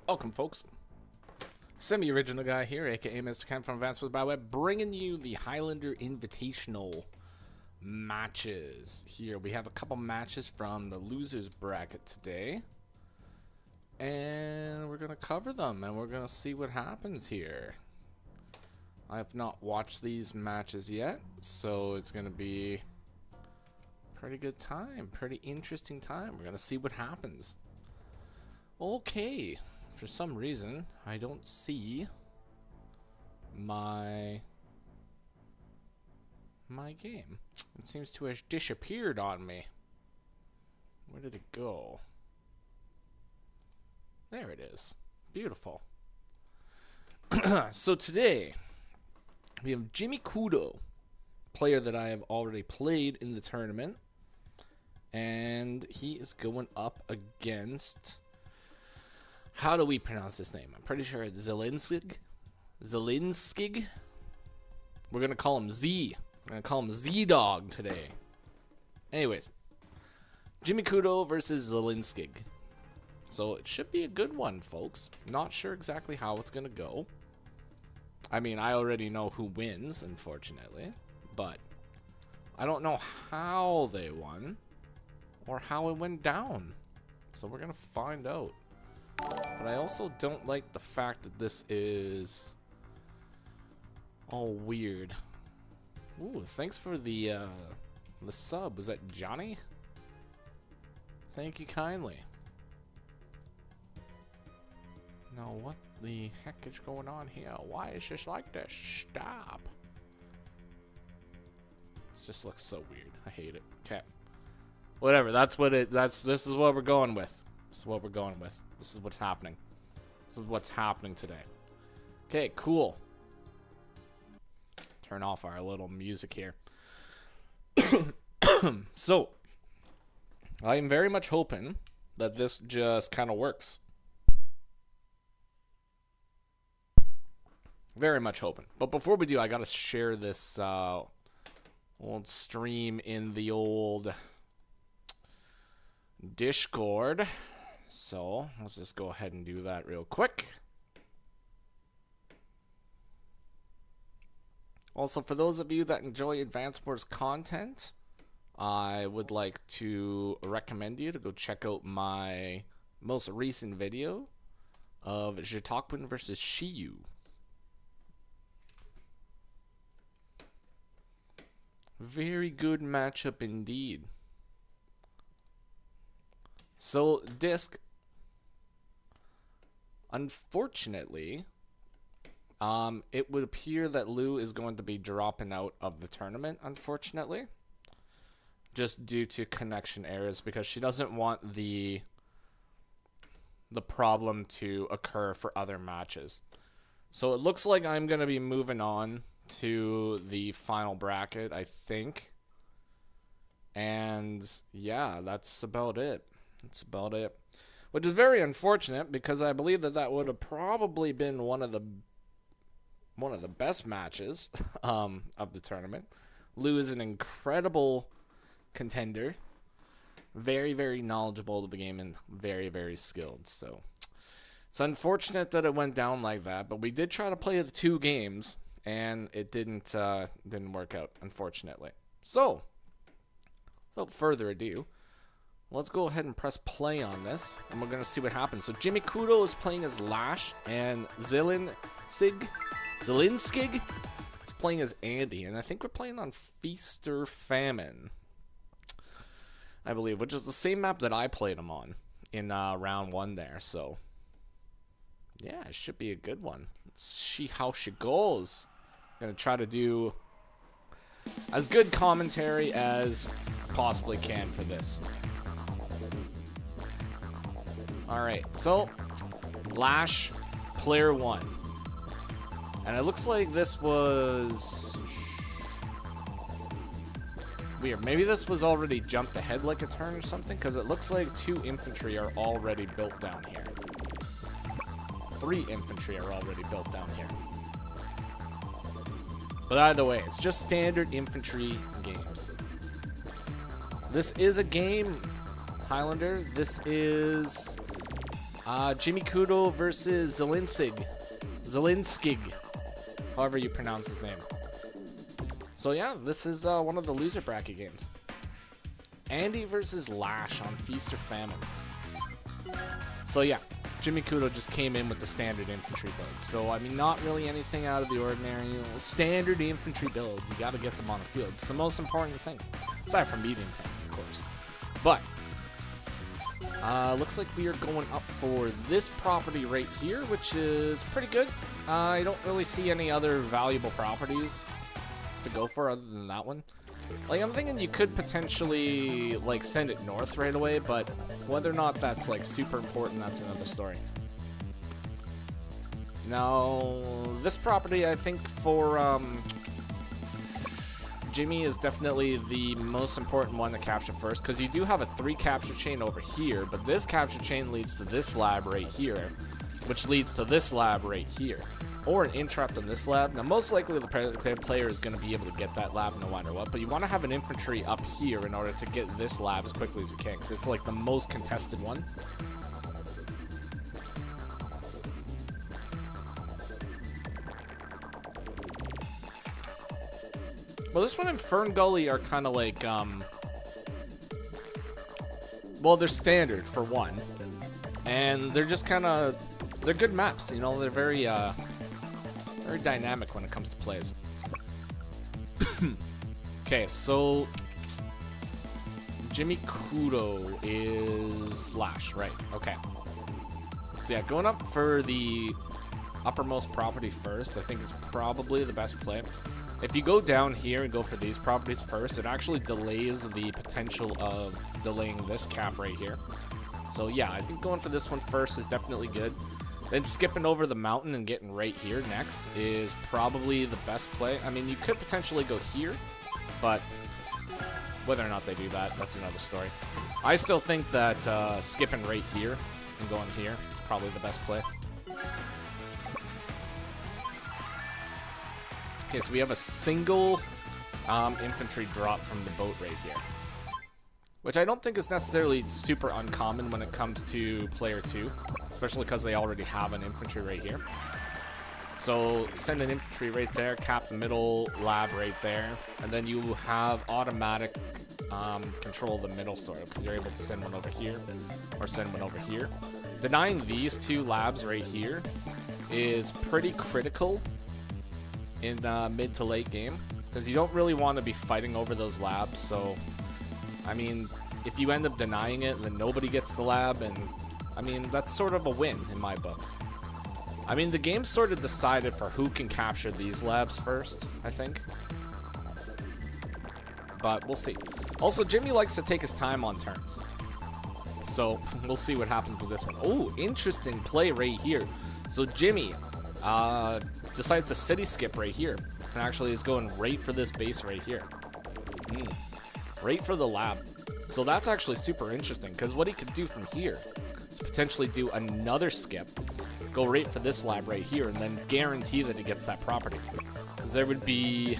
Welcome, folks. Semi-original guy here, aka Mr. Kent from Advanced with Byweb, bringing you the Highlander Invitational matches. Here we have a couple matches from the losers bracket today, and we're gonna cover them and we're gonna see what happens here. I have not watched these matches yet, so it's gonna be a pretty good time, pretty interesting time. We're gonna see what happens. Okay. For some reason, I don't see my game. It seems to have disappeared on me. Where did it go? There it is. Beautiful. So today, we have Jimmy Kudo, player that I have already played in the tournament. And he is going up against... How do we pronounce this name? I'm pretty sure it's Zelinskig. We're going to call him Z. We're going to call him Z-Dog today. Anyways. Jimmy Kudo versus Zelinskig. So it should be a good one, folks. Not sure exactly how it's going to go. I mean, I already know who wins, unfortunately. But I don't know how they won. Or how it went down. So we're going to find out. But I also don't like the fact that this is all weird. Ooh, thanks for the sub. Was that Johnny? Thank you kindly. Now what the heck is going on here? Why is this like this? Stop. This just looks so weird. I hate it. Okay. Whatever, this is what we're going with. This is what we're going with. This is what's happening. This is what's happening today. Okay, cool. Turn off our little music here. So, I am very much hoping that this just kind of works. Very much hoping. But before we do, I gotta share this old stream in the old Discord. So, let's just go ahead and do that real quick. Also, for those of you that enjoy Advanced Wars content, I would like to recommend you to go check out my most recent video of H3il3nder versus H3il3nder. Very good matchup indeed. So, Disc, unfortunately, it would appear that Lou is going to be dropping out of the tournament, unfortunately. Just due to connection errors, because she doesn't want the problem to occur for other matches. So it looks like I'm going to be moving on to the final bracket, I think. And yeah, that's about it. That's about it. Which is very unfortunate, because I believe that would have probably been one of the best matches of the tournament. Lou is an incredible contender. Very, very knowledgeable of the game and very, very skilled. So it's unfortunate that it went down like that, but we did try to play the 2 games and it didn't work out, unfortunately. So without further ado, let's go ahead and press play on this, and we're going to see what happens. So Jimmy Kudo is playing as Lash, and Zelinskig is playing as Andy, and I think we're playing on Feast or Famine, I believe, which is the same map that I played him on in round 1 there. So yeah, it should be a good one. Let's see how she goes. I'm going to try to do as good commentary as possibly can for this. Alright, so Lash, player 1. And it looks like this was weird. Maybe this was already jumped ahead like a turn or something, because it looks like 2 infantry are already built down here. 3 infantry are already built down here. But either way, it's just standard infantry games. This is a game, Highlander. This is Jimmy Kudo versus Zelinskig, however you pronounce his name. So yeah, this is one of the loser bracket games. Andy versus Lash on Feast or Famine. So yeah, Jimmy Kudo just came in with the standard infantry builds. So I mean, not really anything out of the ordinary. You know, standard infantry builds. You got to get them on the field. It's the most important thing, aside from medium tanks, of course. But looks like we are going up for this property right here, which is pretty good. I don't really see any other valuable properties to go for other than that one. Like, I'm thinking you could potentially, like, send it north right away, but whether or not that's, like, super important, that's another story. Now, this property, I think, for, Jimmy is definitely the most important one to capture first, because you do have a 3 capture chain over here, but this capture chain leads to this lab right here, which leads to this lab right here. Or an interrupt on this lab. Now, most likely the player is going to be able to get that lab no matter what, but you want to have an infantry up here in order to get this lab as quickly as you can, because it's like the most contested one. Well, this one and Fern Gully are kind of like, well, they're standard for one, and they're just kind of, they're good maps, you know, they're very dynamic when it comes to plays. Okay, so Jimmy Kudo is Lash, right? Okay. So yeah, going up for the uppermost property first, I think it's probably the best play. If you go down here and go for these properties first, it actually delays the potential of delaying this cap right here. So yeah, I think going for this one first is definitely good. Then skipping over the mountain and getting right here next is probably the best play. I mean, you could potentially go here, but whether or not they do that, that's another story. I still think that skipping right here and going here is probably the best play. Okay, so we have a single infantry drop from the boat right here, which I don't think is necessarily super uncommon when it comes to player 2, especially because they already have an infantry right here. So send an infantry right there, cap the middle lab right there, and then you have automatic control of the middle sort of, because you're able to send one over here or send one over here. Denying these 2 labs right here is pretty critical in mid to late game, because you don't really want to be fighting over those labs. So I mean, if you end up denying it, then nobody gets the lab, and I mean, that's sort of a win in my books. I mean, the game's sort of decided for who can capture these labs first, I think. But we'll see. Also, Jimmy likes to take his time on turns, so we'll see what happens with this one. Oh, interesting play right here. So Jimmy decides to city skip right here, and actually is going right for this base right here. Right for the lab. So that's actually super interesting, because what he could do from here is potentially do another skip, go right for this lab right here, and then guarantee that he gets that property. Because there would be...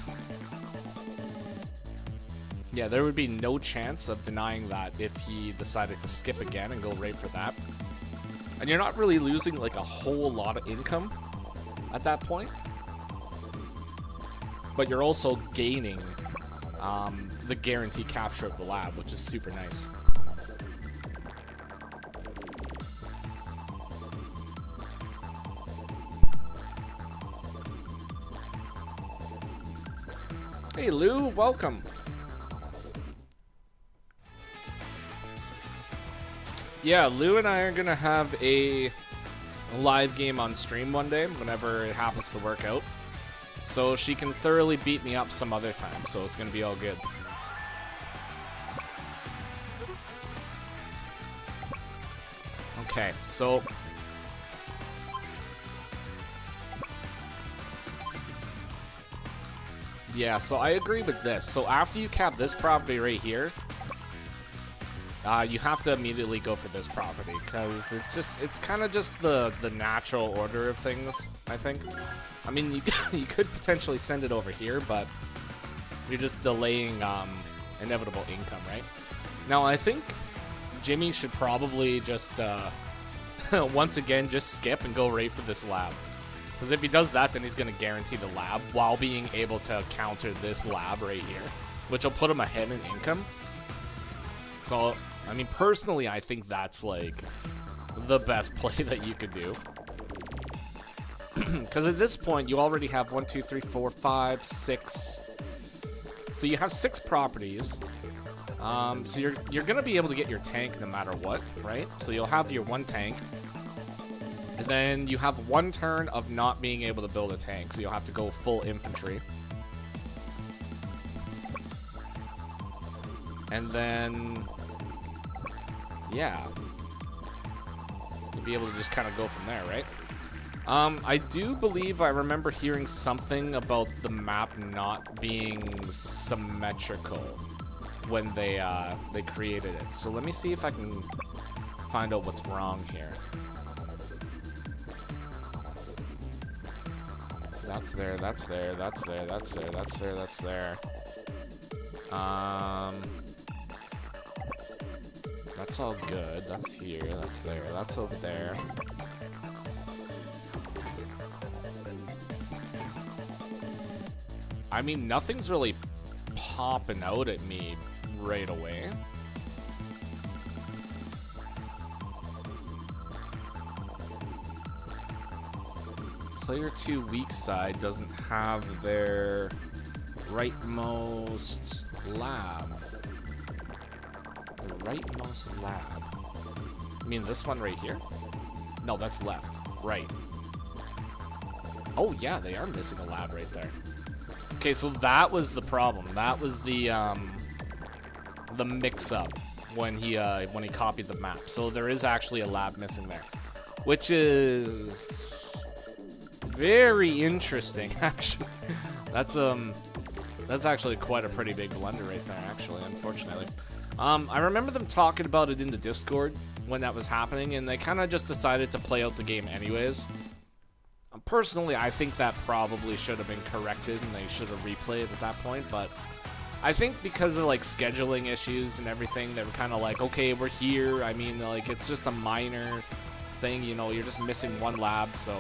yeah, there would be no chance of denying that if he decided to skip again and go right for that. And you're not really losing like a whole lot of income at that point, but you're also gaining the guaranteed capture of the lab, which is super nice. Hey Lou, welcome. Yeah, Lou and I are gonna have a live game on stream one day whenever it happens to work out, so she can thoroughly beat me up some other time, so it's gonna be all good. Okay, so yeah, so I agree with this. So after you cap this property right here, you have to immediately go for this property, because it's kind of just the natural order of things, I think. I mean, you could potentially send it over here, but you're just delaying inevitable income, right? Now, I think Jimmy should probably just once again, just skip and go right for this lab. Because if he does that, then he's going to guarantee the lab while being able to counter this lab right here, which will put him ahead in income. So, I mean, personally, I think that's, like, the best play that you could do. Because at this point, you already have 1, 2, 3, 4, 5, 6. So you have 6 properties. So you're going to be able to get your tank no matter what, right? So you'll have your 1 tank. And then you have 1 turn of not being able to build a tank, so you'll have to go full infantry. And then, yeah, you'll be able to just kind of go from there, right? I do believe I remember hearing something about the map not being symmetrical when they created it. So let me see if I can find out what's wrong here. That's there, that's there, that's there, that's there, that's there, that's there. That's all good. That's here, that's there, that's over there. I mean, nothing's really popping out at me right away. Player 2 weak side doesn't have their rightmost lab. The rightmost lab. I mean, this one right here? No, that's left. Right. Oh, yeah, they are missing a lab right there. Okay, so that was the problem. That was the mix-up when he copied the map. So there is actually a lab missing there, which is very interesting, actually. That's actually quite a pretty big blunder right there, actually, unfortunately. I remember them talking about it in the Discord when that was happening, and they kind of just decided to play out the game anyways. Personally, I think that probably should have been corrected, and they should have replayed at that point, but I think because of, like, scheduling issues and everything, they were kind of like, okay, we're here. I mean, like, it's just a minor thing, you know, you're just missing 1 lab, so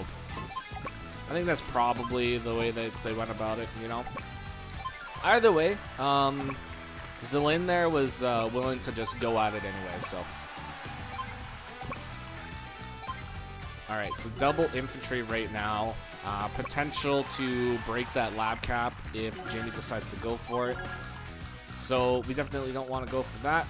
I think that's probably the way that they went about it, you know. Either way, H3il3nder there was willing to just go at it anyway, so. Alright, so double infantry right now. Potential to break that lab cap if Jimmy decides to go for it. So we definitely don't want to go for that.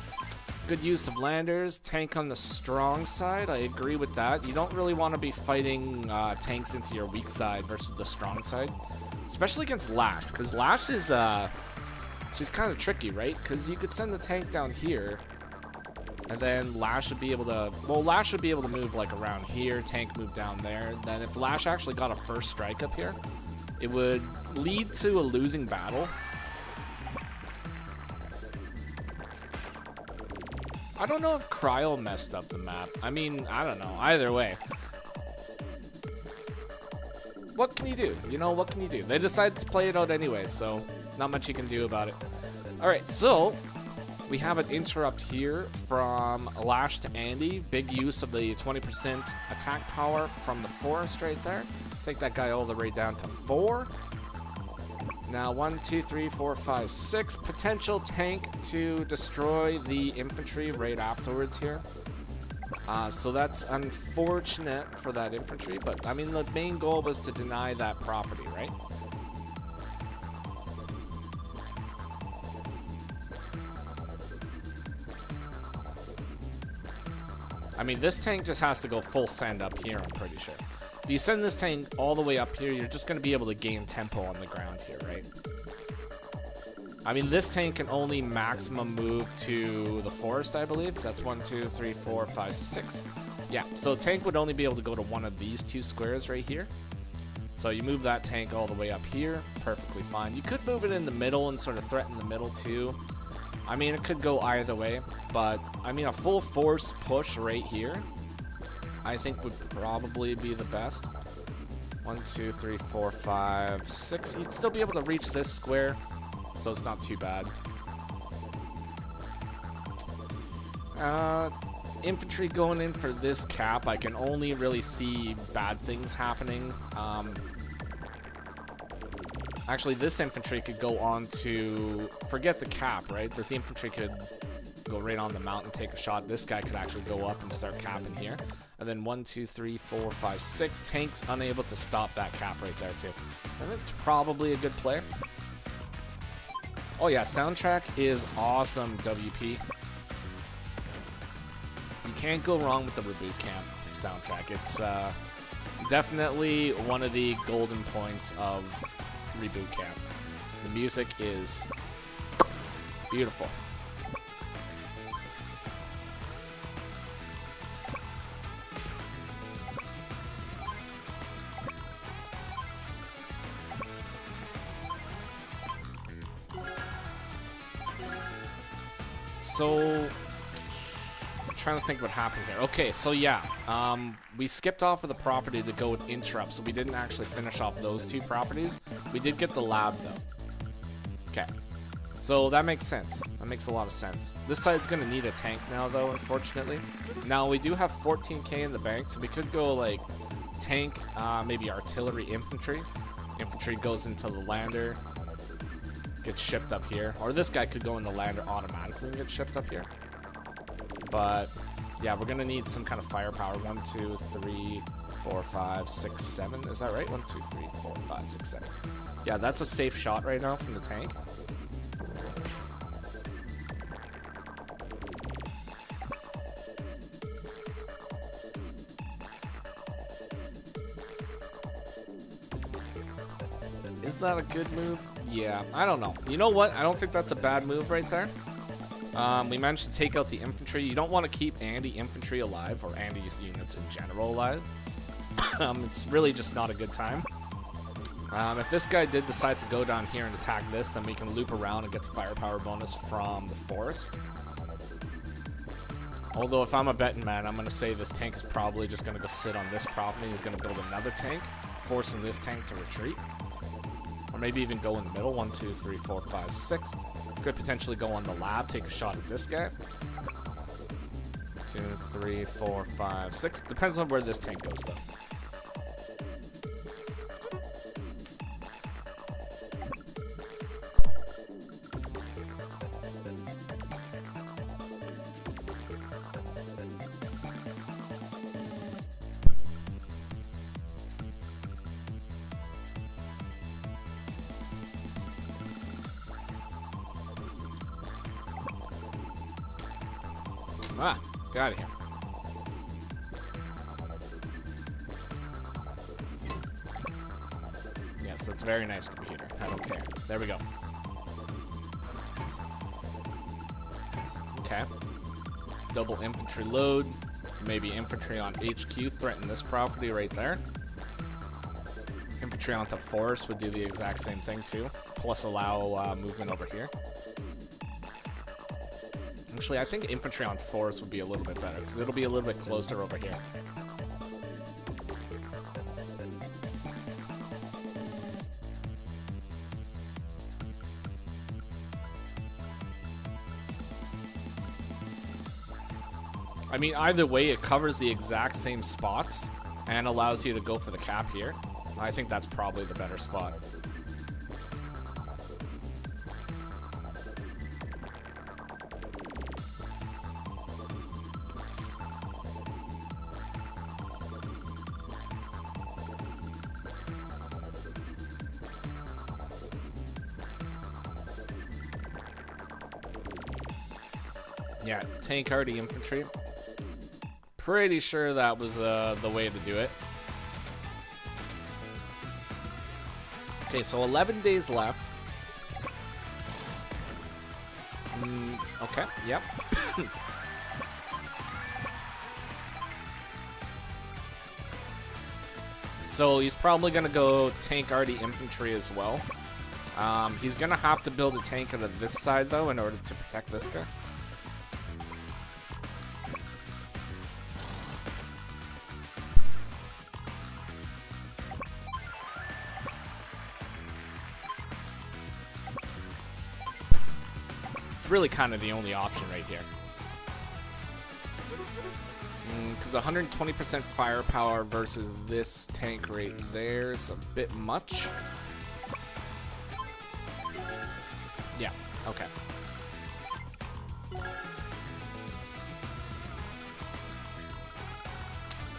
Good use of landers. Tank on the strong side. I agree with that. You don't really want to be fighting tanks into your weak side versus the strong side. Especially against Lash. Because Lash is, she's kind of tricky, right? Because you could send the tank down here. And then Lash would be able to, well, Lash would be able to move like around here. Tank move down there. Then if Lash actually got a first strike up here, it would lead to a losing battle. I don't know if H3il messed up the map. I mean, I don't know. Either way. What can you do? You know, what can you do? They decided to play it out anyway, so not much you can do about it. Alright, so we have an interrupt here from Lash to Andy. Big use of the 20% attack power from the forest right there. Take that guy all the way down to 4. Now 1, 2, 3, 4, 5, 6. Potential tank to destroy the infantry right afterwards here. So that's unfortunate for that infantry, but I mean the main goal was to deny that property, right? I mean, this tank just has to go full send up here, I'm pretty sure. If you send this tank all the way up here, you're just going to be able to gain tempo on the ground here, right? I mean, this tank can only maximum move to the forest, I believe. So that's 1, 2, 3, 4, 5, 6. Yeah, so tank would only be able to go to one of these 2 squares right here. So you move that tank all the way up here, perfectly fine. You could move it in the middle and sort of threaten the middle too. I mean, it could go either way, but I mean, a full force push right here, I think would probably be the best. 1, 2, 3, 4, 5, 6. You'd still be able to reach this square, so it's not too bad. infantry going in for this cap, I can only really see bad things happening. Actually, this infantry could go on to... Forget the cap, right? This infantry could go right on the mountain, take a shot. This guy could actually go up and start capping here. And then 1, 2, 3, 4, 5, 6 tanks unable to stop that cap right there, too. And it's probably a good play. Oh, yeah. Soundtrack is awesome, WP. You can't go wrong with the Reboot Camp soundtrack. It's definitely one of the golden points of Reboot Camp. The music is beautiful. So, I'm trying to think what happened here. Okay, so yeah, we skipped off of the property to go with Interrupt, so we didn't actually finish off those 2 properties. We did get the lab, though. Okay, so that makes sense. That makes a lot of sense. This side's going to need a tank now, though, unfortunately. Now, we do have 14k in the bank, so we could go, like, tank, maybe artillery, infantry. Infantry goes into the lander, gets shipped up here. Or this guy could go in the lander automatically and get shipped up here. But, yeah, we're going to need some kind of firepower. 1, 2, 3, 4, 5, 6, 7. Is that right? 1, 2, 3, 4, 5, 6, 7. Yeah, that's a safe shot right now from the tank. Is that a good move? Yeah, I don't know. You know what? I don't think that's a bad move right there. We managed to take out the infantry. You don't want to keep anti-infantry alive, or anti-units in general alive. It's really just not a good time. If this guy did decide to go down here and attack this, then we can loop around and get the firepower bonus from the forest. Although if I'm a betting man, I'm going to say this tank is probably just going to go sit on this property. He's going to build another tank, forcing this tank to retreat. Or maybe even go in the middle. 1, 2, 3, 4, 5, 6. Could potentially go on the lab, take a shot at this guy. 2, 3, 4, 5, 6. Depends on where this tank goes, though. Ah, get out of here. Yes, that's very nice, computer. I don't care. There we go. Okay. Double infantry load. Maybe infantry on HQ threaten this property right there. Infantry onto forest would do the exact same thing too. Plus allow movement over here. Actually, I think infantry on forest would be a little bit better, because it'll be a little bit closer over here. I mean, either way, it covers the exact same spots and allows you to go for the cap here. I think that's probably the better spot. Yeah, tank hardy infantry. Pretty sure that was the way to do it. Okay, so 11 days left. Okay, yep. So he's probably going to go tank hardy infantry as well. He's going to have to build a tank out of this side, though, in order to protect this guy. It's really kind of the only option right here. Because 120% firepower versus this tank right there is a bit much. Yeah, okay.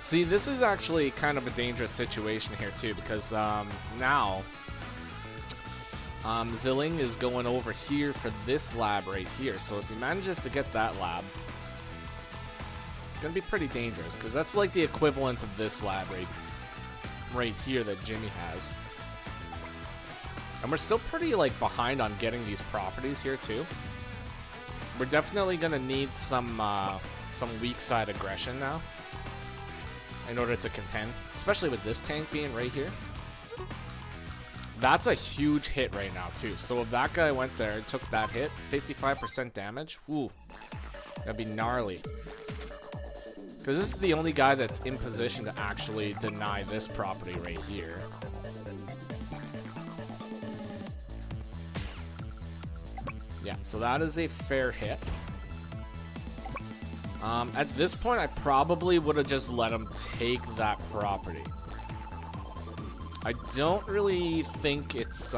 See, this is actually kind of a dangerous situation here too, because now Zilling is going over here for this lab right here. So if he manages to get that lab, it's gonna be pretty dangerous, because that's like the equivalent of this lab right here that Jimmy has. And we're still pretty like behind on getting these properties here too. We're definitely gonna need some weak side aggression now in order to contend, especially with this tank being right here. That's a huge hit right now too. So if that guy went there and took that hit, 55% damage, whoo, that'd be gnarly. Because this is the only guy that's in position to actually deny this property right here. Yeah, so that is a fair hit. At this point, I probably would have just let him take that property. I don't really think it's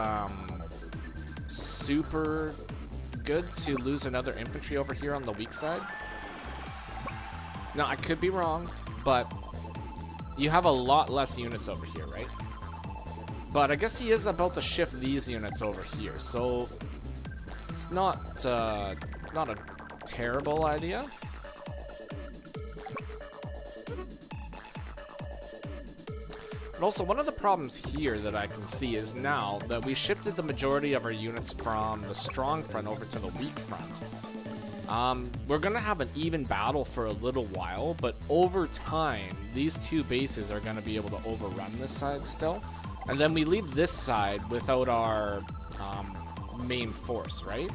super good to lose another infantry over here on the weak side. Now, I could be wrong, but you have a lot less units over here, right? But I guess he is about to shift these units over here, so it's not a terrible idea. But also, one of the problems here that I can see is now that we shifted the majority of our units from the strong front over to the weak front. We're going to have an even battle for a little while, but over time, these two bases are going to be able to overrun this side still. And then we leave this side without our main force, right?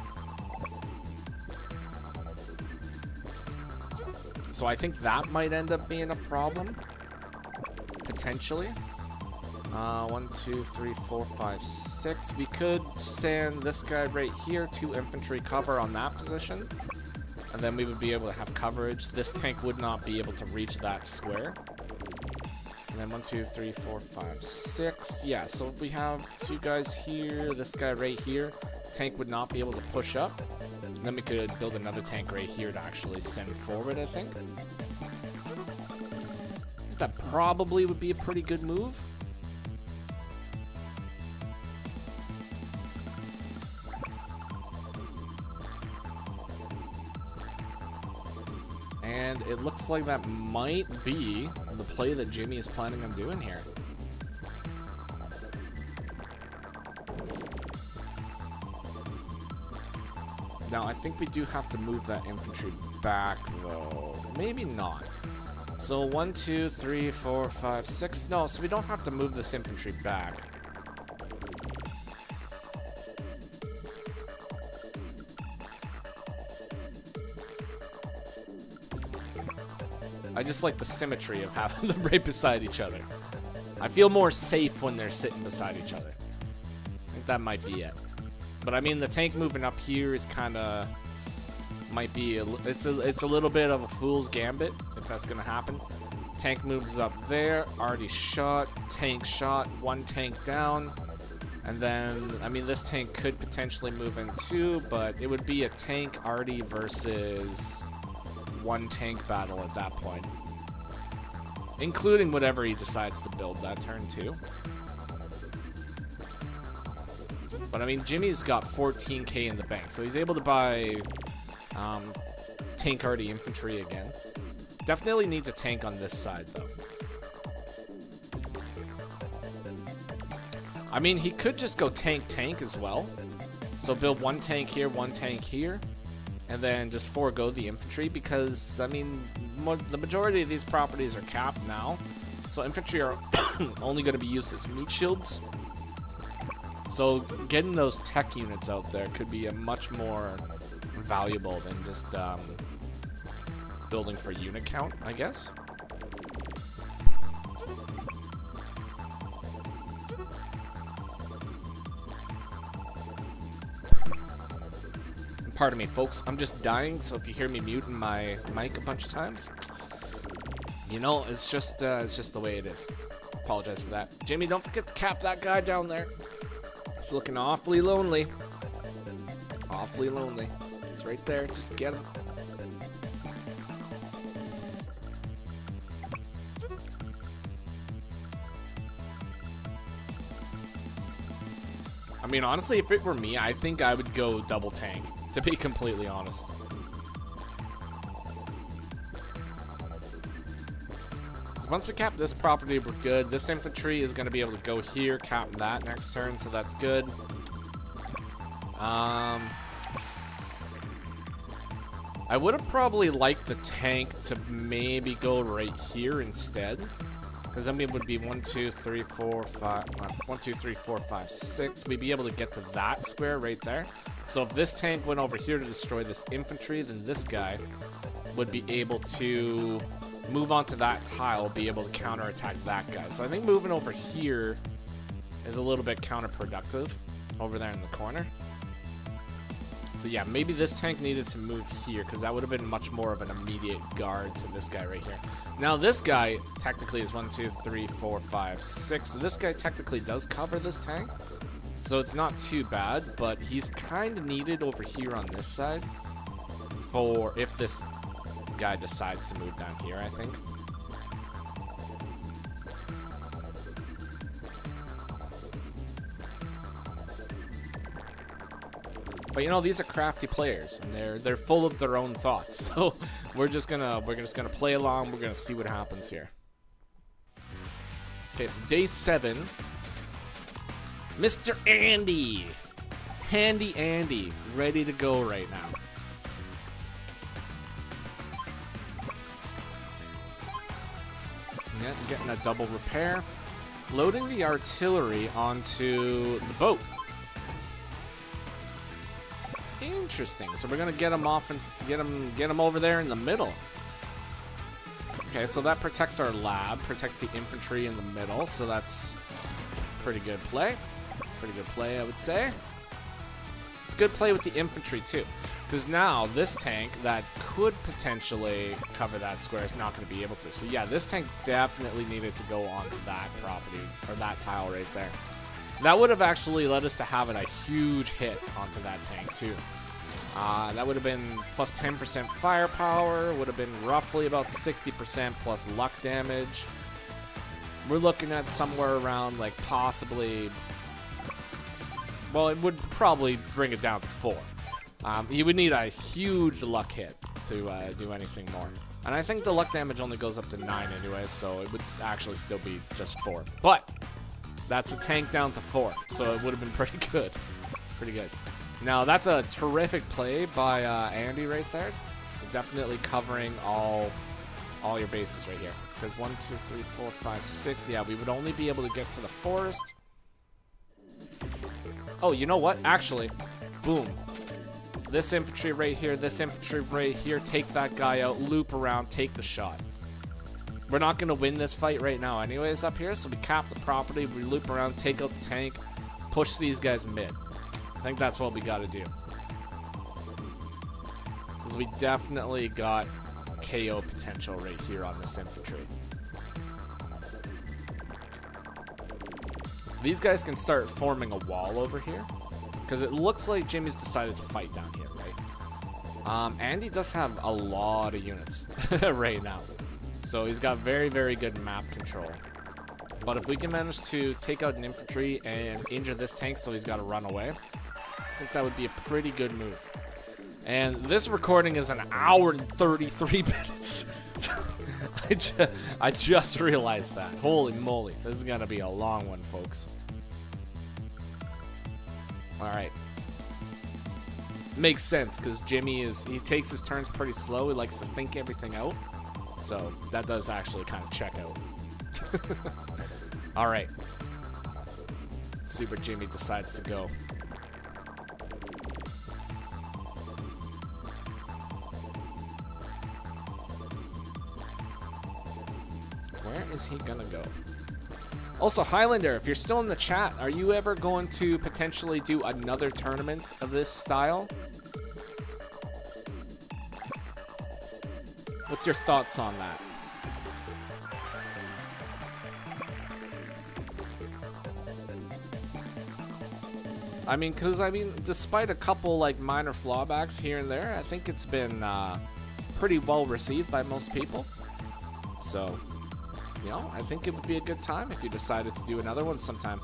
So I think that might end up being a problem, potentially. 1, 2, 3, 4, 5, 6. We could send this guy right here to infantry cover on that position, and then we would be able to have coverage. This tank would not be able to reach that square. And then 1, 2, 3, 4, 5, 6. Yeah, so if we have two guys here, this guy right here, tank would not be able to push up. And then we could build another tank right here to actually send forward, I think. That probably would be a pretty good move. And it looks like that might be the play that Jimmy is planning on doing here. Now, I think we do have to move that infantry back, though. Maybe not. So 1, 2, 3, 4, 5, 6. No, so we don't have to move this infantry back. I just like the symmetry of having them right beside each other. I feel more safe when they're sitting beside each other. I think that might be it. But I mean, the tank moving up here is kind of might be it's a little bit of a fool's gambit if that's gonna happen. Tank moves up there, already shot, tank shot, one tank down, and then I mean this tank could potentially move in too, but it would be a tank arty versus one tank battle at that point, including whatever he decides to build that turn too. But I mean, Jimmy's got 14k in the bank, so he's able to buy tank arty infantry again. Definitely needs a tank on this side though. I mean, he could just go tank as well, so build one tank here, and then just forego the infantry, because I mean the majority of these properties are capped now, so infantry are only going to be used as meat shields. So getting those tech units out there could be a much more valuable than just building for unit count, I guess. Pardon me, folks. I'm just dying, so if you hear me muting my mic a bunch of times, You know, it's just the way it is. Apologize for that. Jimmy, don't forget to cap that guy down there. It's looking awfully lonely. Awfully lonely. He's right there. Just get him. I mean, honestly, if it were me, I think I would go double tank, to be completely honest. Once we cap this property, we're good. This infantry is going to be able to go here, cap that next turn, so that's good. I would have probably liked the tank to maybe go right here instead. Because then we would be 1, 2, 3, 4, 5, 1, 2, 3, 4, 5, 6. We'd be able to get to that square right there. So if this tank went over here to destroy this infantry, then this guy would be able to move onto that tile, be able to counterattack that guy. So I think moving over here is a little bit counterproductive over there in the corner. So yeah, maybe this tank needed to move here because that would have been much more of an immediate guard to this guy right here. Now this guy technically is 1, 2, 3, 4, 5, 6. So this guy technically does cover this tank. So it's not too bad, but he's kind of needed over here on this side for if this guy decides to move down here, I think. But you know, these are crafty players, and they're full of their own thoughts. So we're just gonna play along. We're gonna see what happens here. Okay, so day 7. Mr. Andy, Handy Andy, ready to go right now. Yeah, getting a double repair. Loading the artillery onto the boat. Interesting. So we're gonna get him off and get him over there in the middle. Okay, so that protects our lab, protects the infantry in the middle. So that's pretty good play. Pretty good play, I would say. It's good play with the infantry too. Because now this tank that could potentially cover that square is not going to be able to. So yeah, this tank definitely needed to go onto that property, or that tile right there. That would have actually led us to having a huge hit onto that tank too. That would have been plus 10% firepower, would have been roughly about 60% plus luck damage. We're looking at somewhere around like possibly, well, it would probably bring it down to 4. You would need a huge luck hit to do anything more. And I think the luck damage only goes up to 9 anyway, so it would actually still be just 4. But that's a tank down to 4, so it would have been pretty good. Pretty good. Now, that's a terrific play by Andy right there. Definitely covering all your bases right here. Because 1, 2, 3, 4, 5, 6. Yeah, we would only be able to get to the forest. Oh, you know what? Actually, boom. This infantry right here, this infantry right here, take that guy out, loop around, take the shot. We're not going to win this fight right now anyways up here, so we cap the property, we loop around, take out the tank, push these guys mid. I think that's what we got to do. Because we definitely got KO potential right here on this infantry. These guys can start forming a wall over here. Because it looks like Jimmy's decided to fight down here, right? Andy does have a lot of units right now. So he's got very, very good map control. But if we can manage to take out an infantry and injure this tank so he's got to run away, I think that would be a pretty good move. And this recording is 1 hour and 33 minutes. I just realized that. Holy moly. This is going to be a long one, folks. Alright. Makes sense, because Jimmy he takes his turns pretty slow. He likes to think everything out. So that does actually kind of check out. Alright. Super Jimmy decides to go. Where is he gonna go? Also, Highlander, if you're still in the chat, are you ever going to potentially do another tournament of this style? What's your thoughts on that? I mean, despite a couple like minor flawbacks here and there, I think it's been pretty well received by most people. So, you know, I think it would be a good time if you decided to do another one sometime.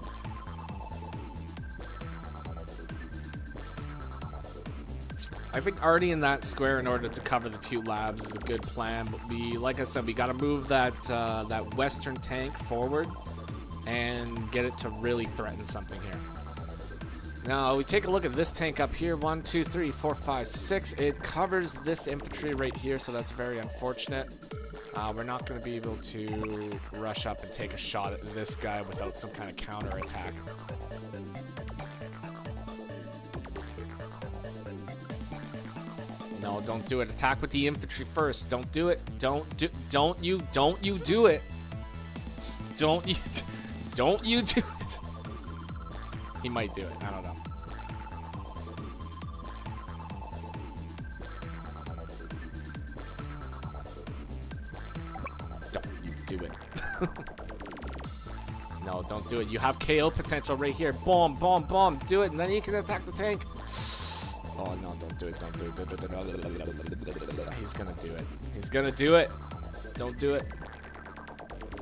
I think already in that square, in order to cover the 2 labs, is a good plan. But like I said, we got to move that that western tank forward and get it to really threaten something here. Now we take a look at this tank up here. 1, 2, 3, 4, 5, 6. It covers this infantry right here, so that's very unfortunate. We're not going to be able to rush up and take a shot at this guy without some kind of counter attack. No, don't do it. Attack with the infantry first. Don't do it. Don't you do it. Don't you do it. He might do it. I don't know. Don't you do it. No, don't do it. You have KO potential right here. Boom, boom, boom. Do it, and then you can attack the tank. Oh, no, don't do it. Don't do it. He's gonna do it. He's gonna do it. Don't do it.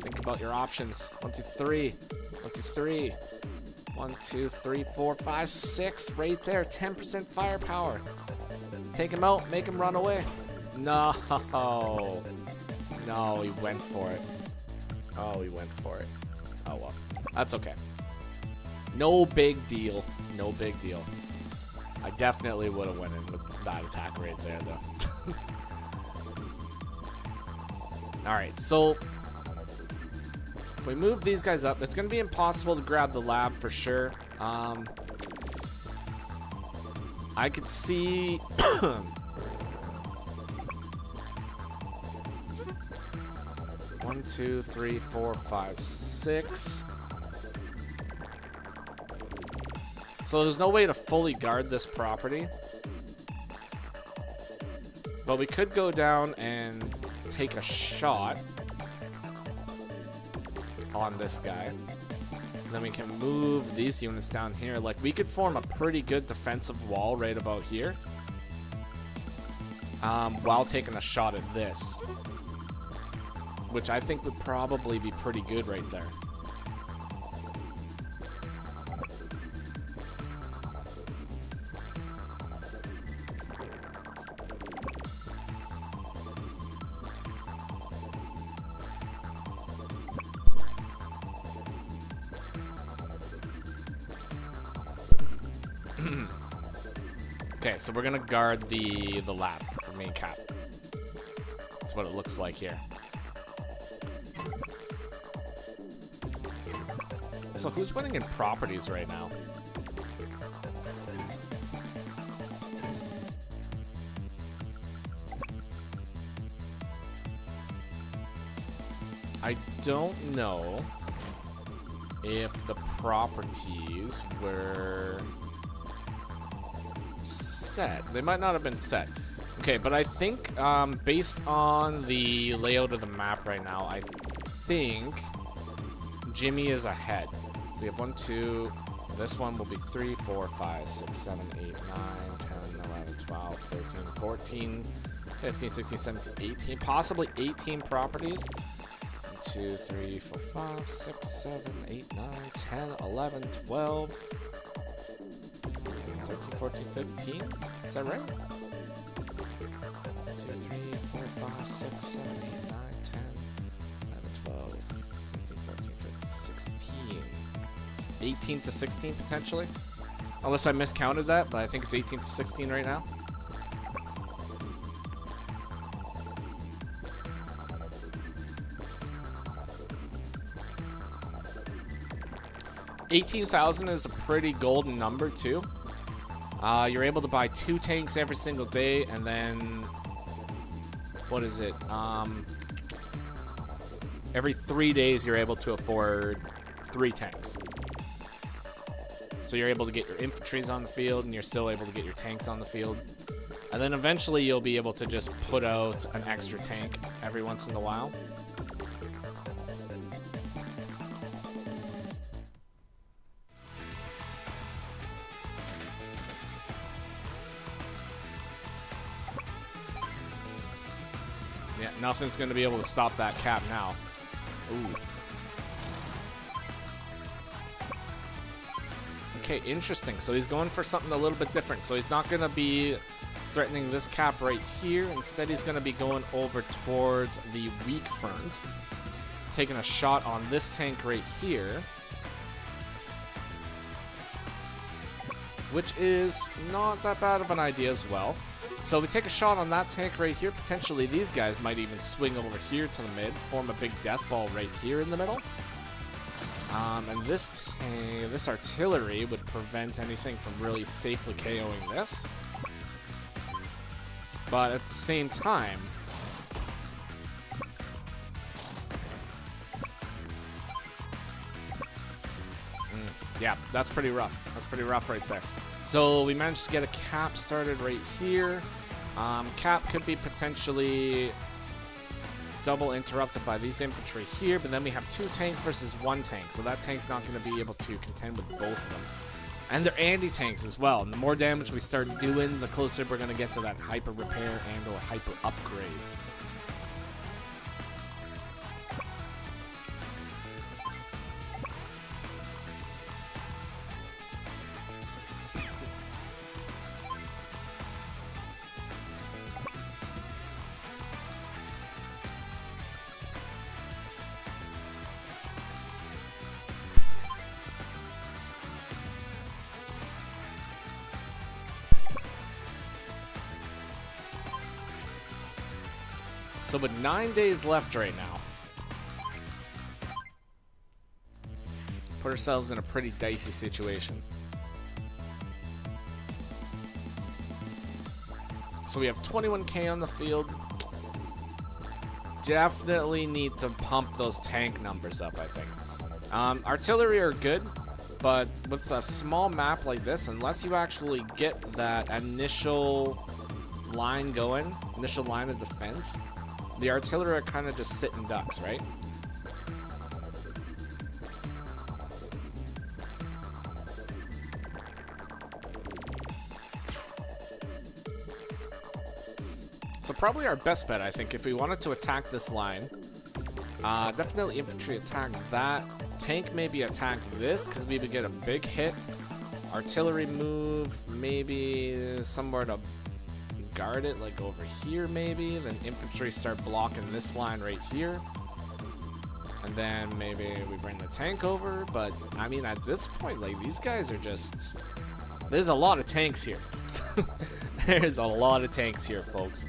Think about your options. 1, 2, 3. 1, 2, 3. 1, 2, 3, 4, 5, 6. Right there. 10% firepower. Take him out. Make him run away. No. No, he went for it. Oh, he went for it. Oh, well. That's okay. No big deal. No big deal. I definitely would have went in with that attack right there, though. Alright, so if we move these guys up, it's going to be impossible to grab the lab for sure. I could see... 1, 2, 3, 4, 5, 6. So there's no way to fully guard this property. But we could go down and take a shot on this guy. Then we can move these units down here. Like, we could form a pretty good defensive wall right about here. While taking a shot at this. Which I think would probably be pretty good right there. Okay, so we're gonna guard the lab for main cap. That's what it looks like here. So who's winning in properties right now? I don't know if the properties were set. They might not have been set. Okay, but I think based on the layout of the map right now, I think Jimmy is ahead. We have 1, 2. This one will be 3, 4, 5, 6, 7, 8, 9, 10, 11, 12, 13, 14, 15, 16, 17, 18. Possibly 18 properties. 1, 2, 3, 4, 5, 6, 7, 8, 9, 10, 11, 12, 13, 14, 15. Is that right? 2, 3, 4, 5, 6, 7, 8, 9, 10, 11, 12, 13, 14, 15, 16. 18 to 16 potentially, unless I miscounted that, but I think it's 18 to 16 right now. $18,000 is a pretty golden number too. You're able to buy 2 tanks every single day, and then what is it? Every 3 days you're able to afford 3 tanks. So you're able to get your infantries on the field, and you're still able to get your tanks on the field. And then eventually you'll be able to just put out an extra tank every once in a while. nothing's going to be able to stop that cap now. Ooh. Okay, interesting. So he's going for something a little bit different. So he's not going to be threatening this cap right here. Instead, he's going to be going over towards the weak ferns. Taking a shot on this tank right here. Which is not that bad of an idea as well. So we take a shot on that tank right here. Potentially these guys might even swing over here to the mid. Form a big death ball right here in the middle. And this artillery would prevent anything from really safely KOing this. But at the same time, yeah, that's pretty rough. That's pretty rough right there. So we managed to get a cap started right here. Cap could be potentially double interrupted by these infantry here, but then we have 2 tanks versus 1 tank, so that tank's not going to be able to contend with both of them. And they're anti-tanks as well, and the more damage we start doing, the closer we're going to get to that hyper repair and or hyper upgrade. So with 9 days left right now, put ourselves in a pretty dicey situation. So we have 21k on the field. Definitely need to pump those tank numbers up, I think. Artillery are good, but with a small map like this, unless you actually get that initial line going, initial line of defense, the artillery are kind of just sitting ducks, right? So probably our best bet, I think, if we wanted to attack this line, definitely infantry attack that. Tank maybe attack this, because we would get a big hit. Artillery move, maybe somewhere to guard it, like over here maybe. Then infantry start blocking this line right here. And then maybe we bring the tank over. But, I mean, at this point, like, these guys are just... There's a lot of tanks here. There's a lot of tanks here, folks.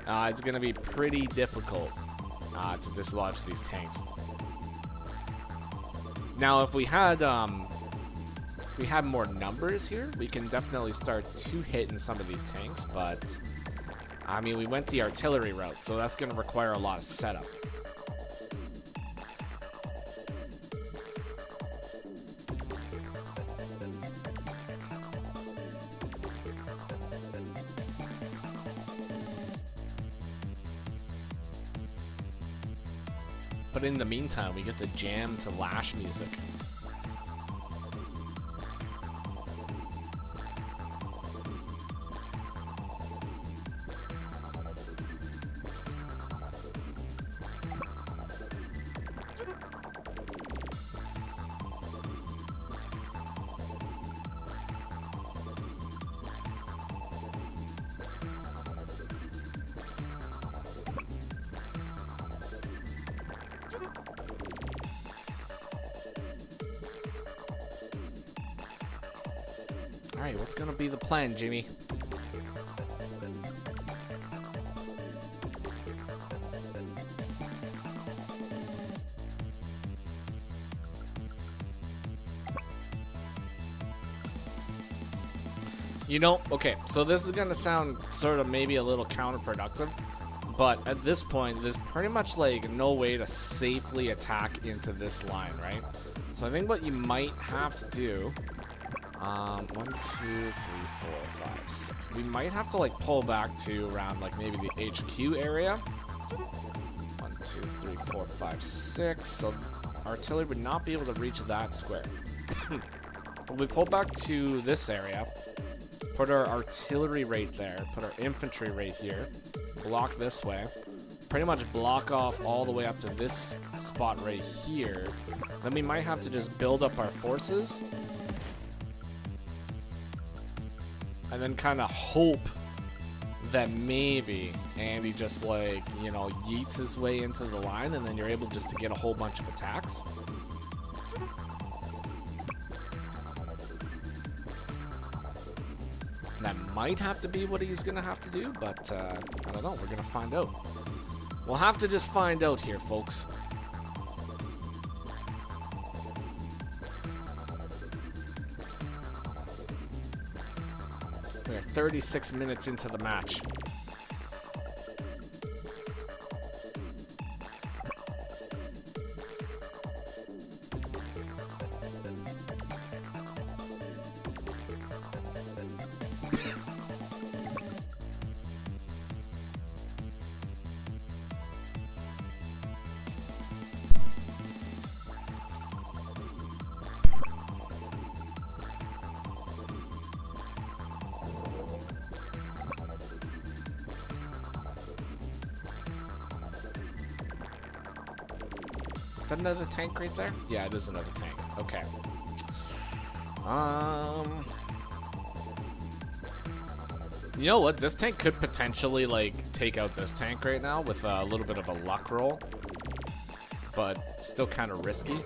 It's going to be pretty difficult to dislodge these tanks. Now, if we had more numbers here, we can definitely start to hitting some of these tanks, but I mean, we went the artillery route, so that's going to require a lot of setup. But in the meantime, we get to jam to lash music. Alright, what's gonna be the plan, Jimmy? You know, okay, so this is gonna sound sort of maybe a little counterproductive, but at this point, there's pretty much like no way to safely attack into this line, right? So I think what you might have to do, 1, 2, 3, 4, 5, 6. We might have to like pull back to around like maybe the HQ area. 1, 2, 3, 4, 5, 6. So artillery would not be able to reach that square. But we pull back to this area, put our artillery right there, put our infantry right here, block this way, pretty much block off all the way up to this spot right here. Then we might have to just build up our forces. And then kind of hope that maybe Andy just, like, you know, yeets his way into the line, and then you're able just to get a whole bunch of attacks. That might have to be what he's going to have to do, but I don't know. We're going to find out. We'll have to just find out here, folks. We're 36 minutes into the match. Is that another tank right there? Yeah, it is another tank. Okay. You know what? This tank could potentially, like, take out this tank right now with a little bit of a luck roll. But still kind of risky.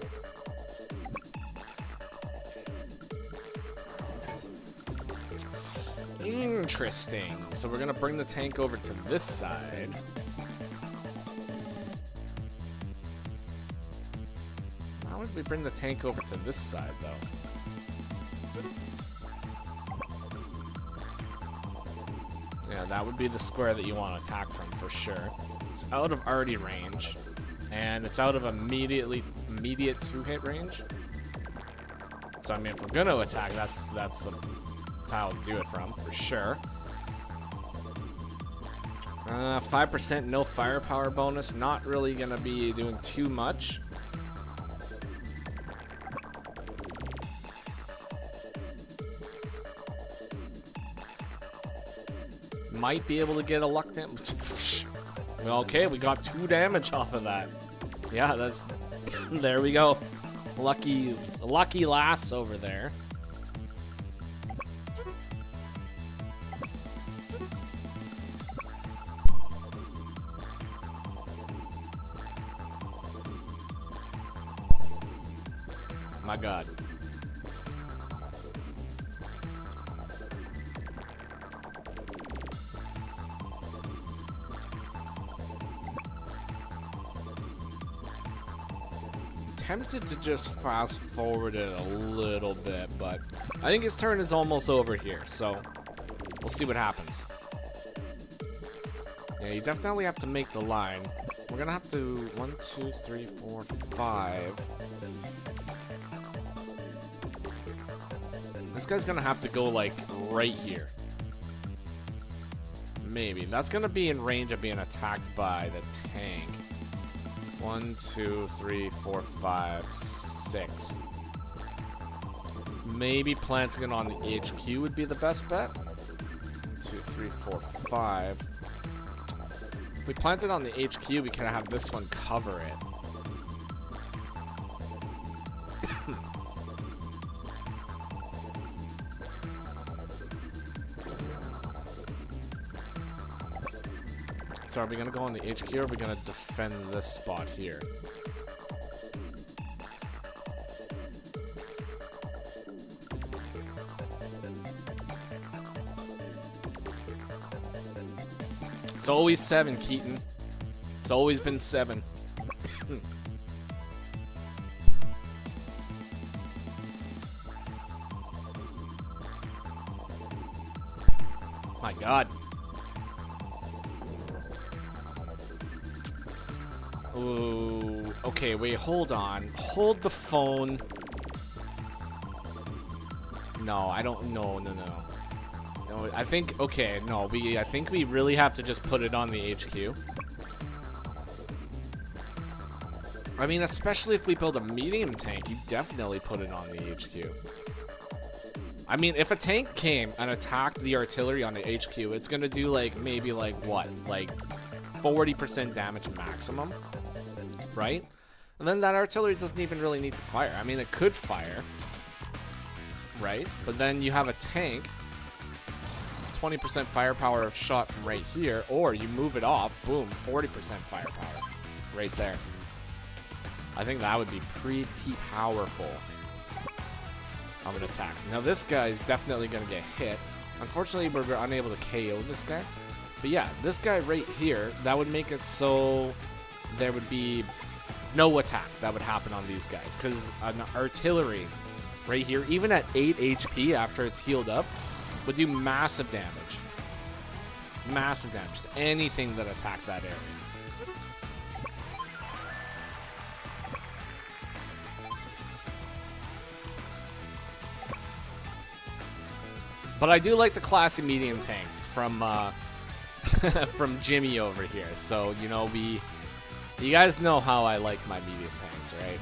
Interesting. So we're going to bring the tank over to this side. How would we bring the tank over to this side, though? Yeah, that would be the square that you want to attack from for sure. It's out of arty range, and it's out of immediate two-hit range. So I mean, if we're gonna attack, that's the tile to do it from for sure. 5% no firepower bonus. Not really gonna be doing too much. Might be able to get a luck damage. Okay, we got 2 damage off of that. Yeah, that's... There we go. Lucky lass over there. My God. Tempted to just fast forward it a little bit, but I think his turn is almost over here, so we'll see what happens. Yeah, you definitely have to make the line. We're gonna have to 1, 2, 3, 4, 5. This guy's gonna have to go like right here. Maybe. That's gonna be in range of being attacked by the tank. 1, 2, 3, 4, 5, 6. Maybe planting it on the HQ would be the best bet. 1, 2, 3, 4, 5. If we plant it on the HQ, we can have this one cover it. So are we going to go on the HQ, or are we going to defend this spot here? It's always 7, Keaton. It's always been 7. My God. Ooh, okay, wait, hold on. Hold the phone. No, I don't, no. No, I think, okay, no, I think we really have to just put it on the HQ. I mean, especially if we build a medium tank, you definitely put it on the HQ. I mean, if a tank came and attacked the artillery on the HQ, it's gonna do, like, maybe, like, what? Like, 40% damage maximum, right? And then that artillery doesn't even really need to fire. I mean, it could fire, right? But then you have a tank, 20% firepower of shot from right here, or you move it off, boom, 40% firepower right there. I think that would be pretty powerful of an attack. Now this guy is definitely going to get hit. Unfortunately, we're unable to KO this guy. But yeah, this guy right here, that would make it so there would be no attack that would happen on these guys. Because an artillery right here, even at 8 HP after it's healed up, would do massive damage. Massive damage to anything that attacked that area. But I do like the classy medium tank from from Jimmy over here. So, you know, you guys know how I like my medium tanks, right?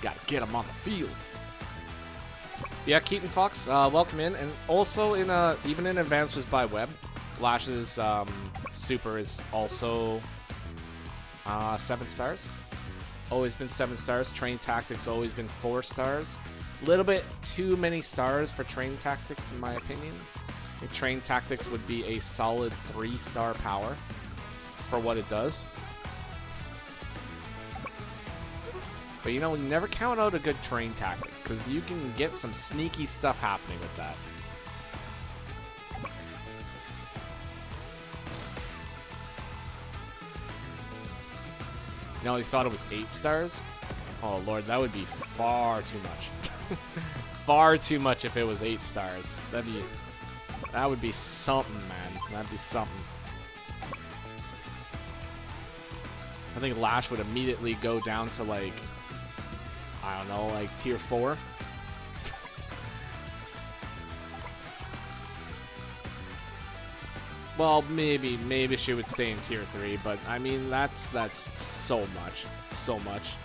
Gotta get them on the field. Yeah, Keaton Fox, welcome in. And also, even in Advanced was by Web, Lash's super is also 7 stars. Always been 7 stars. Train Tactics always been 4 stars. A little bit too many stars for Train Tactics, in my opinion. I think Train Tactics would be a solid 3-star power for what it does. But you know, you never count out a good Train Tactics, because you can get some sneaky stuff happening with that. You know, he thought it was 8 stars? Oh lord, that would be far too much. Far too much if it was 8 stars. That would be something, man. That'd be something. I think Lash would immediately go down to, like, I don't know, like tier 4. Well, maybe she would stay in tier 3, but I mean that's so much. So much.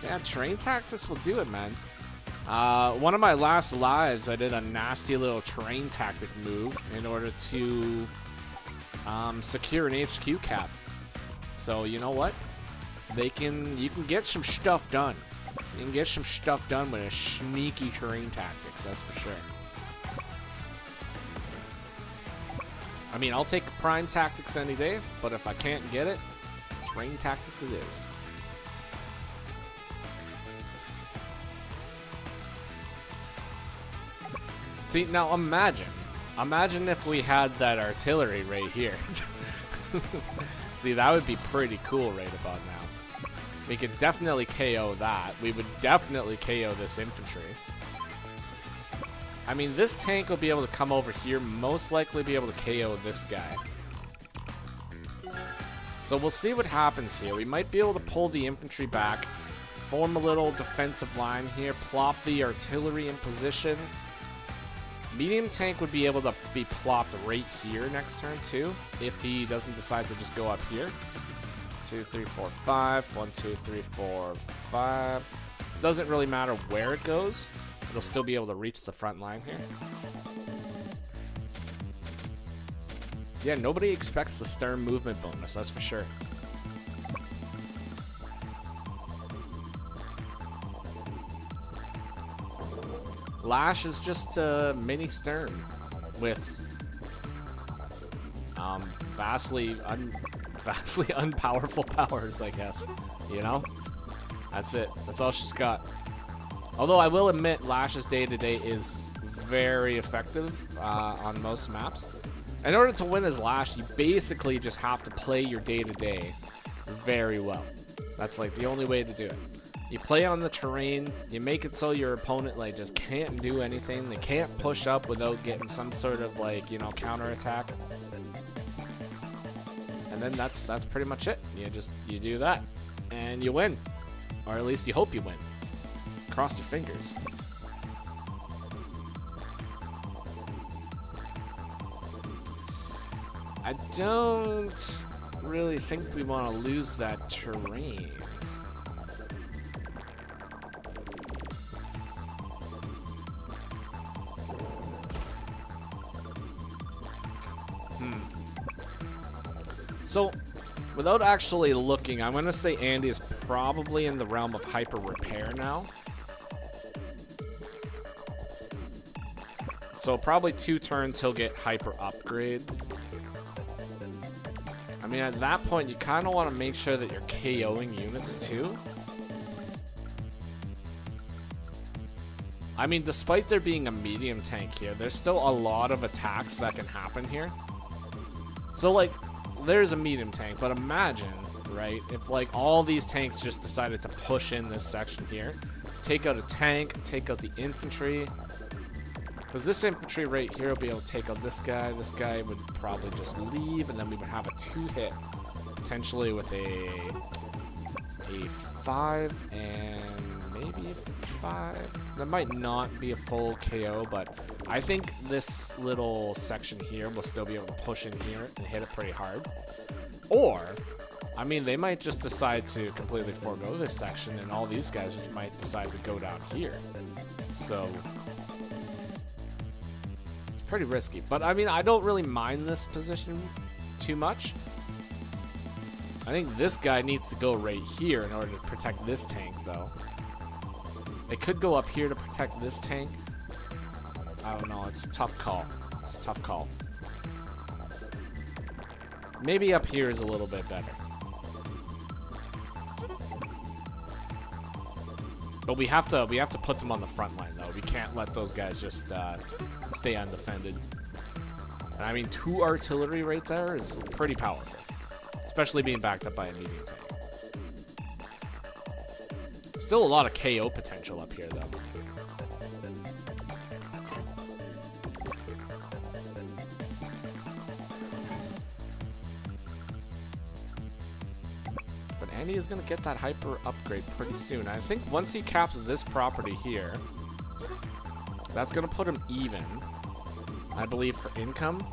Yeah, Train Tactics will do it, man. One of my last lives, I did a nasty little Train Tactic move in order to secure an HQ cap. So you know what? You can get some stuff done. You can get some stuff done with a sneaky Train Tactics, that's for sure. I mean, I'll take Prime Tactics any day, but if I can't get it, Train Tactics it is. See, now imagine if we had that artillery right here. See, that would be pretty cool right about now. We could definitely KO that. We would definitely KO this infantry. I mean, this tank will be able to come over here, most likely be able to KO this guy. So we'll see what happens here. We might be able to pull the infantry back, form a little defensive line here, plop the artillery in position. Medium tank would be able to be plopped right here next turn too, if he doesn't decide to just go up here. 2, 3, 4, 5. 1, 2, 3, 4, 5. Doesn't really matter where it goes. It'll still be able to reach the front line here. Yeah, nobody expects the stern movement bonus, that's for sure. Lash is just a mini stern with vastly unpowerful powers, I guess. You know? That's it. That's all she's got. Although I will admit, Lash's day-to-day is very effective on most maps. In order to win as Lash, you basically just have to play your day-to-day very well. That's like the only way to do it. You play on the terrain, you make it so your opponent like just can't do anything. They can't push up without getting some sort of like, you know, counterattack. And then that's pretty much it. You do that and you win. Or at least you hope you win. Cross your fingers. I don't really think we want to lose that terrain. So, without actually looking, I'm going to say Andy is probably in the realm of hyper repair now. So, probably 2 turns he'll get hyper upgrade. I mean, at that point, you kind of want to make sure that you're KOing units too. I mean, despite there being a medium tank here, there's still a lot of attacks that can happen here. So, like, there's a medium tank, but imagine, right, if, like, all these tanks just decided to push in this section here, take out a tank, take out the infantry, because this infantry right here will be able to take out this guy would probably just leave, and then we would have a 2-hit, potentially with a 5 and maybe a 5. That might not be a full KO, but I think this little section here will still be able to push in here and hit it pretty hard. Or, I mean, they might just decide to completely forego this section, and all these guys just might decide to go down here. So, it's pretty risky. But, I mean, I don't really mind this position too much. I think this guy needs to go right here in order to protect this tank, though. They could go up here to protect this tank. I don't know. It's a tough call. It's a tough call. Maybe up here is a little bit better. But we have to put them on the front line, though. We can't let those guys just stay undefended. And I mean, 2 artillery right there is pretty powerful, especially being backed up by a medium tank. Still a lot of KO potential up here, though. But Andy is going to get that hyper upgrade pretty soon. I think once he caps this property here, that's going to put him even, I believe, for income.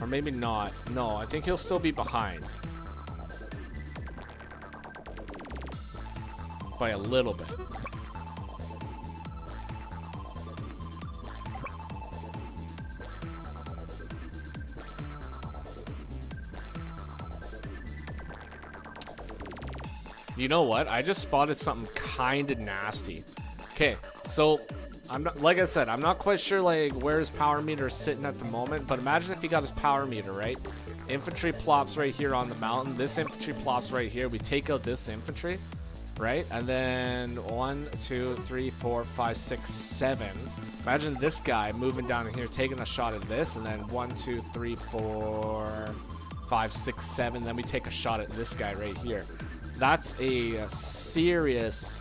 Or maybe not. No, I think he'll still be behind. By a little bit. You know what? I just spotted something kind of nasty. Okay, so I'm not, like I said, I'm not quite sure like where his power meter is sitting at the moment, but imagine if he got his power meter, right? Infantry plops right here on the mountain. This infantry plops right here. We take out this infantry. Right? And then 1, 2, 3, 4, 5, 6, 7. Imagine this guy moving down in here, taking a shot at this, and then 1, 2, 3, 4, 5, 6, 7. Then we take a shot at this guy right here. That's a serious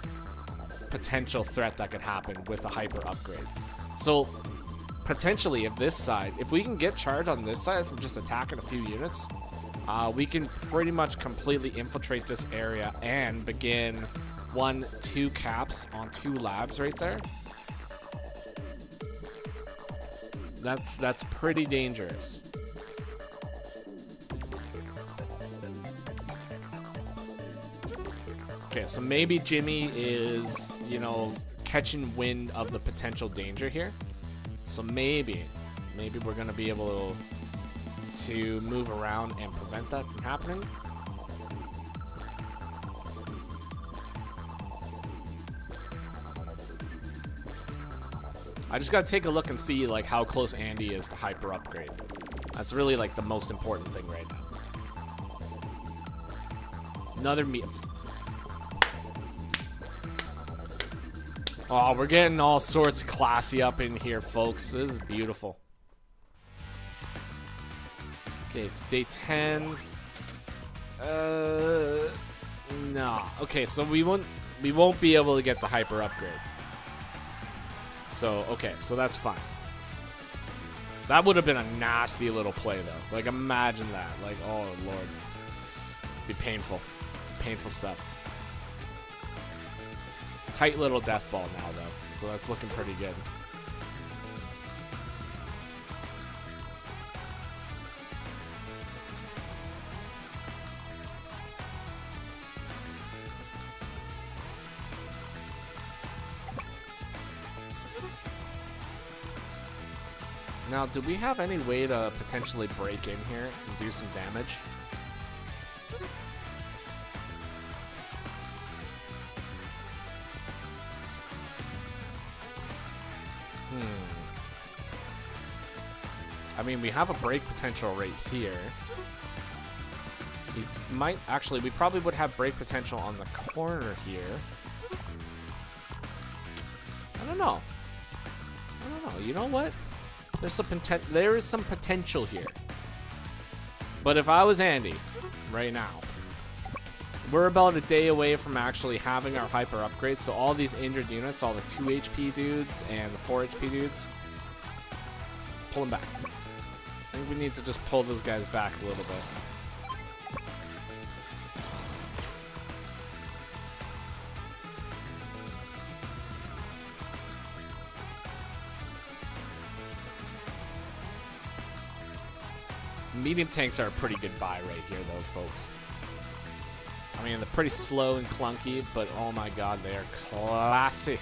potential threat that could happen with a hyper upgrade. So potentially, if we can get charged on this side from just attacking a few units, we can pretty much completely infiltrate this area and begin 1, 2 caps on 2 labs right there. That's pretty dangerous. Okay, so maybe Jimmy is, you know, catching wind of the potential danger here. So maybe we're gonna be able to move around and prevent that from happening. I just gotta take a look and see like how close Andy is to hyper upgrade. That's really like the most important thing right now. Another Oh, we're getting all sorts classy up in here, folks. This is beautiful. Okay, so day 10. Nah. Okay, so we won't be able to get the hyper upgrade. So, okay, so that's fine. That would have been a nasty little play, though. Like, imagine that. Like, oh, Lord. Be painful. Painful stuff. Tight little death ball now, though. So that's looking pretty good. Now, do we have any way to potentially break in here and do some damage? I mean, we have a break potential right here. We might, actually, we probably would have break potential on the corner here. I don't know. You know what? There is some potential here. But if I was Andy, right now, we're about a day away from actually having our hyper upgrade. So all these injured units, all the 2 HP dudes and the 4 HP dudes, pull them back. I think we need to just pull those guys back a little bit. Medium tanks are a pretty good buy right here, though, folks. I mean, they're pretty slow and clunky, but oh my god, they are classy.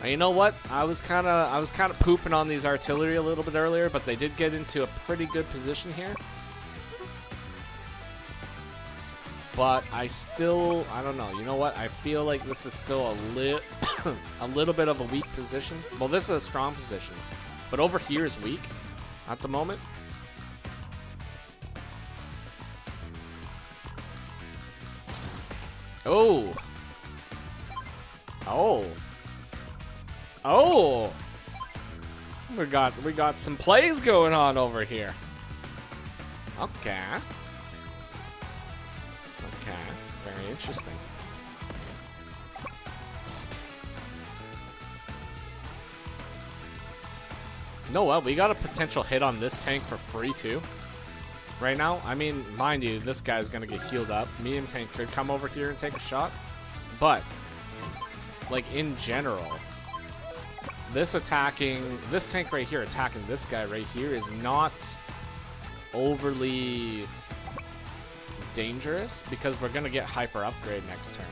Now, you know what? I was kind of pooping on these artillery a little bit earlier, but they did get into a pretty good position here. But I don't know. You know what? I feel like this is still a little bit of a weak position. Well, this is a strong position, but over here is weak at the moment. Oh. We got some plays going on over here. Okay. Very interesting. No, well, we got a potential hit on this tank for free too. Right now, I mean, mind you, this guy's gonna get healed up. Medium tank could come over here and take a shot, but like in general, this tank right here attacking this guy right here is not overly dangerous because we're gonna get hyper upgrade next turn.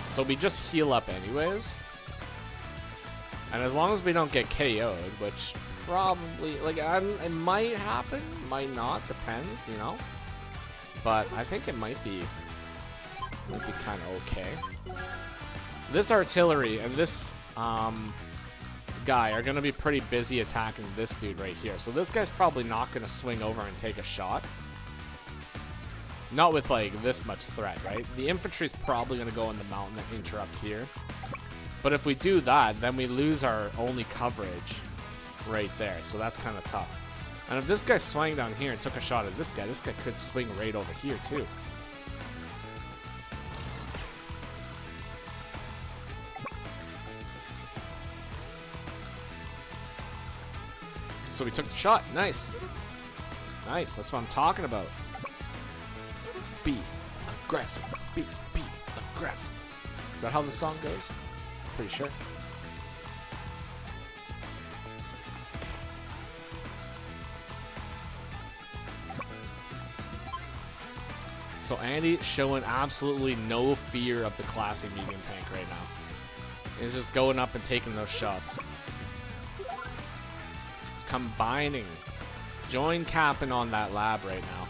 So we just heal up anyways. And as long as we don't get KO'd, which probably, like, it might happen, might not, depends, you know. But I think it might be kind of okay. This artillery and this guy are going to be pretty busy attacking this dude right here. So this guy's probably not going to swing over and take a shot. Not with, like, this much threat, right? The infantry's probably going to go in the mountain and interrupt here. But if we do that, then we lose our only coverage right there. So that's kind of tough. And if this guy swung down here and took a shot at this guy could swing right over here too. So we took the shot. Nice. Nice. That's what I'm talking about. Be aggressive. Be aggressive. Is that how the song goes? Pretty sure. So Andy showing absolutely no fear of the classy medium tank right now. He's just going up and taking those shots. Combining. Join capping on that lab right now.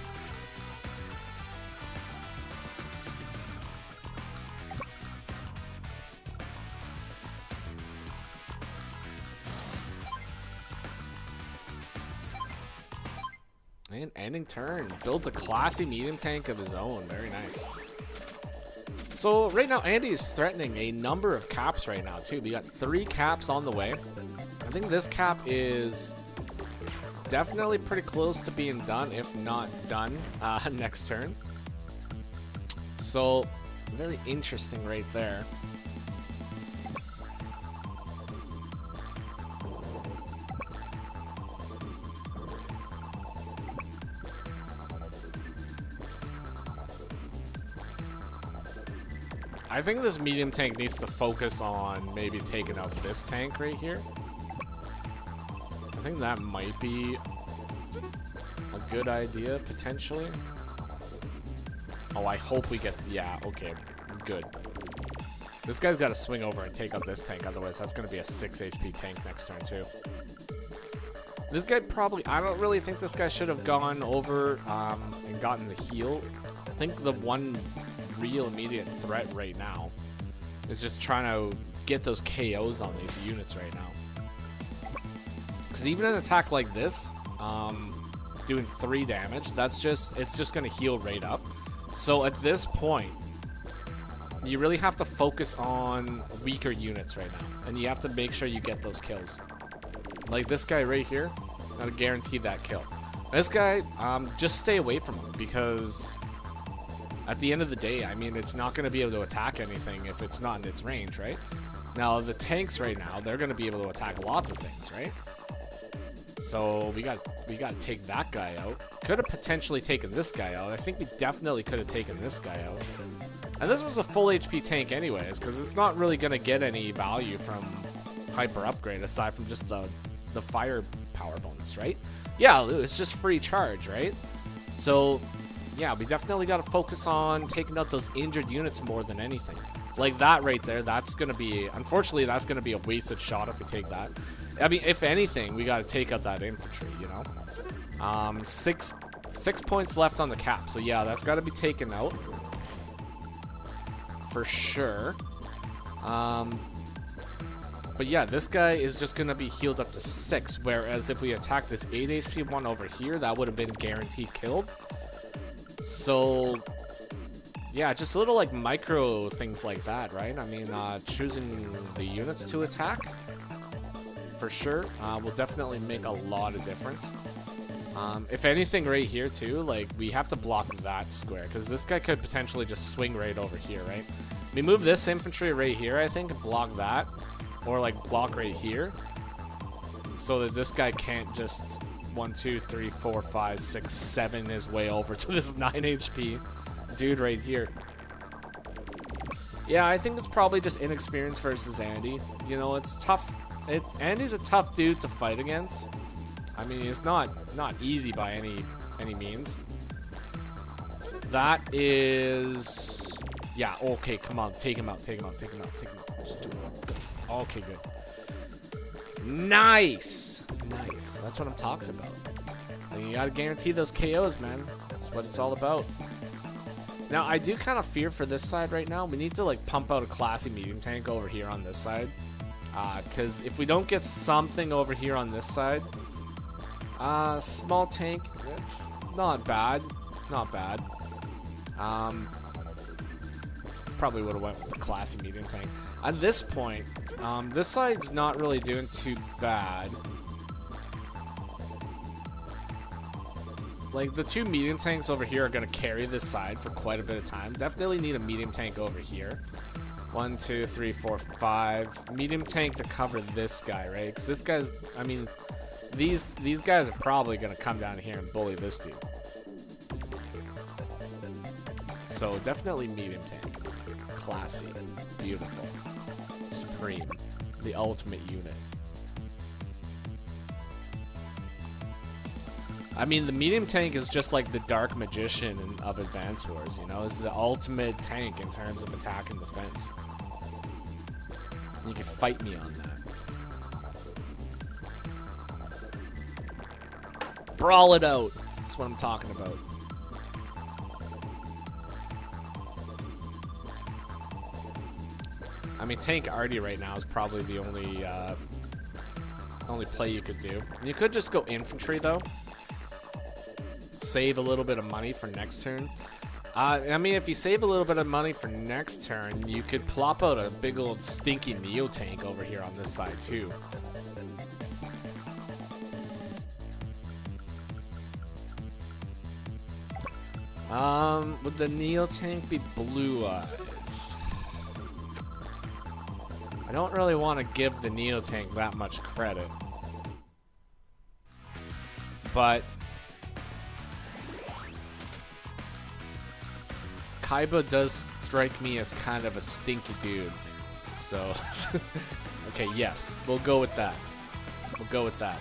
And ending turn. Builds a classy medium tank of his own. Very nice. So right now, Andy is threatening a number of caps right now, too. We got 3 caps on the way. I think this cap is definitely pretty close to being done, if not done, next turn. So, very interesting right there. I think this medium tank needs to focus on maybe taking out this tank right here. I think that might be a good idea, potentially. Oh, I hope we get... Yeah, okay. Good. This guy's got to swing over and take out this tank, otherwise that's going to be a 6 HP tank next turn too. This guy probably, I don't really think this guy should have gone over and gotten the heal. I think the one real immediate threat right now is just trying to get those KOs on these units right now. Because even an attack like this, doing 3 damage, it's just going to heal right up. So at this point, you really have to focus on weaker units right now, and you have to make sure you get those kills. Like this guy right here, gotta guarantee that kill. This guy, just stay away from him, because at the end of the day, I mean, it's not going to be able to attack anything if it's not in its range, right? Now, the tanks right now, they're going to be able to attack lots of things, right? So we got to take that guy out. Could have potentially taken this guy out. I think we definitely could have taken this guy out. And this was a full HP tank anyways, because it's not really going to get any value from Hyper Upgrade aside from just the firepower bonus, right? Yeah, it's just free charge, right? So, yeah, we definitely got to focus on taking out those injured units more than anything. Like that right there, that's going to be, unfortunately, that's going to be a wasted shot if we take that. I mean, if anything, we got to take out that infantry, you know? 6 points left on the cap, so yeah, that's got to be taken out. For sure. But yeah, this guy is just going to be healed up to 6, whereas if we attack this 8 HP one over here, that would have been guaranteed killed. So, yeah, just little like micro things like that, right? I mean, choosing the units to attack, for sure, will definitely make a lot of difference. If anything right here too, like we have to block that square, because this guy could potentially just swing right over here, right? We move this infantry right here, I think, and block that. Or like block right here, so that this guy can't just 1, 2, 3, 4, 5, 6, 7 his way over to this 9 HP dude right here. Yeah, I think it's probably just inexperience versus Andy. You know, it's tough. Andy's a tough dude to fight against. I mean, it's not easy by any means. That is, yeah. Okay, come on, take him out, take him out, take him out, take him out. Just do it. Okay, good. Nice! Nice. That's what I'm talking about. And you gotta guarantee those KOs, man. That's what it's all about. Now, I do kind of fear for this side right now. We need to, like, pump out a classy medium tank over here on this side. Because if we don't get something over here on this side, small tank, it's not bad. Not bad. Probably would have went with the classy medium tank. At this point, this side's not really doing too bad. Like, the 2 medium tanks over here are going to carry this side for quite a bit of time. Definitely need a medium tank over here. 1, 2, 3, 4, 5. Medium tank to cover this guy, right? Because this guy's, I mean, these guys are probably going to come down here and bully this dude. So, definitely medium tank. Classy. Beautiful. Supreme. The ultimate unit. I mean, the medium tank is just like the Dark Magician of Advance Wars, you know? It's the ultimate tank in terms of attack and defense. You can fight me on that. Brawl it out. That's what I'm talking about. I mean, tank Artie right now is probably the only play you could do. You could just go infantry, though. Save a little bit of money for next turn. I mean, if you save a little bit of money for next turn, you could plop out a big old stinky Neo tank over here on this side, too. Would the Neo tank be Blue Eyes? I don't really want to give the Neo tank that much credit. But Kaiba does strike me as kind of a stinky dude. So, okay, yes, we'll go with that. We'll go with that.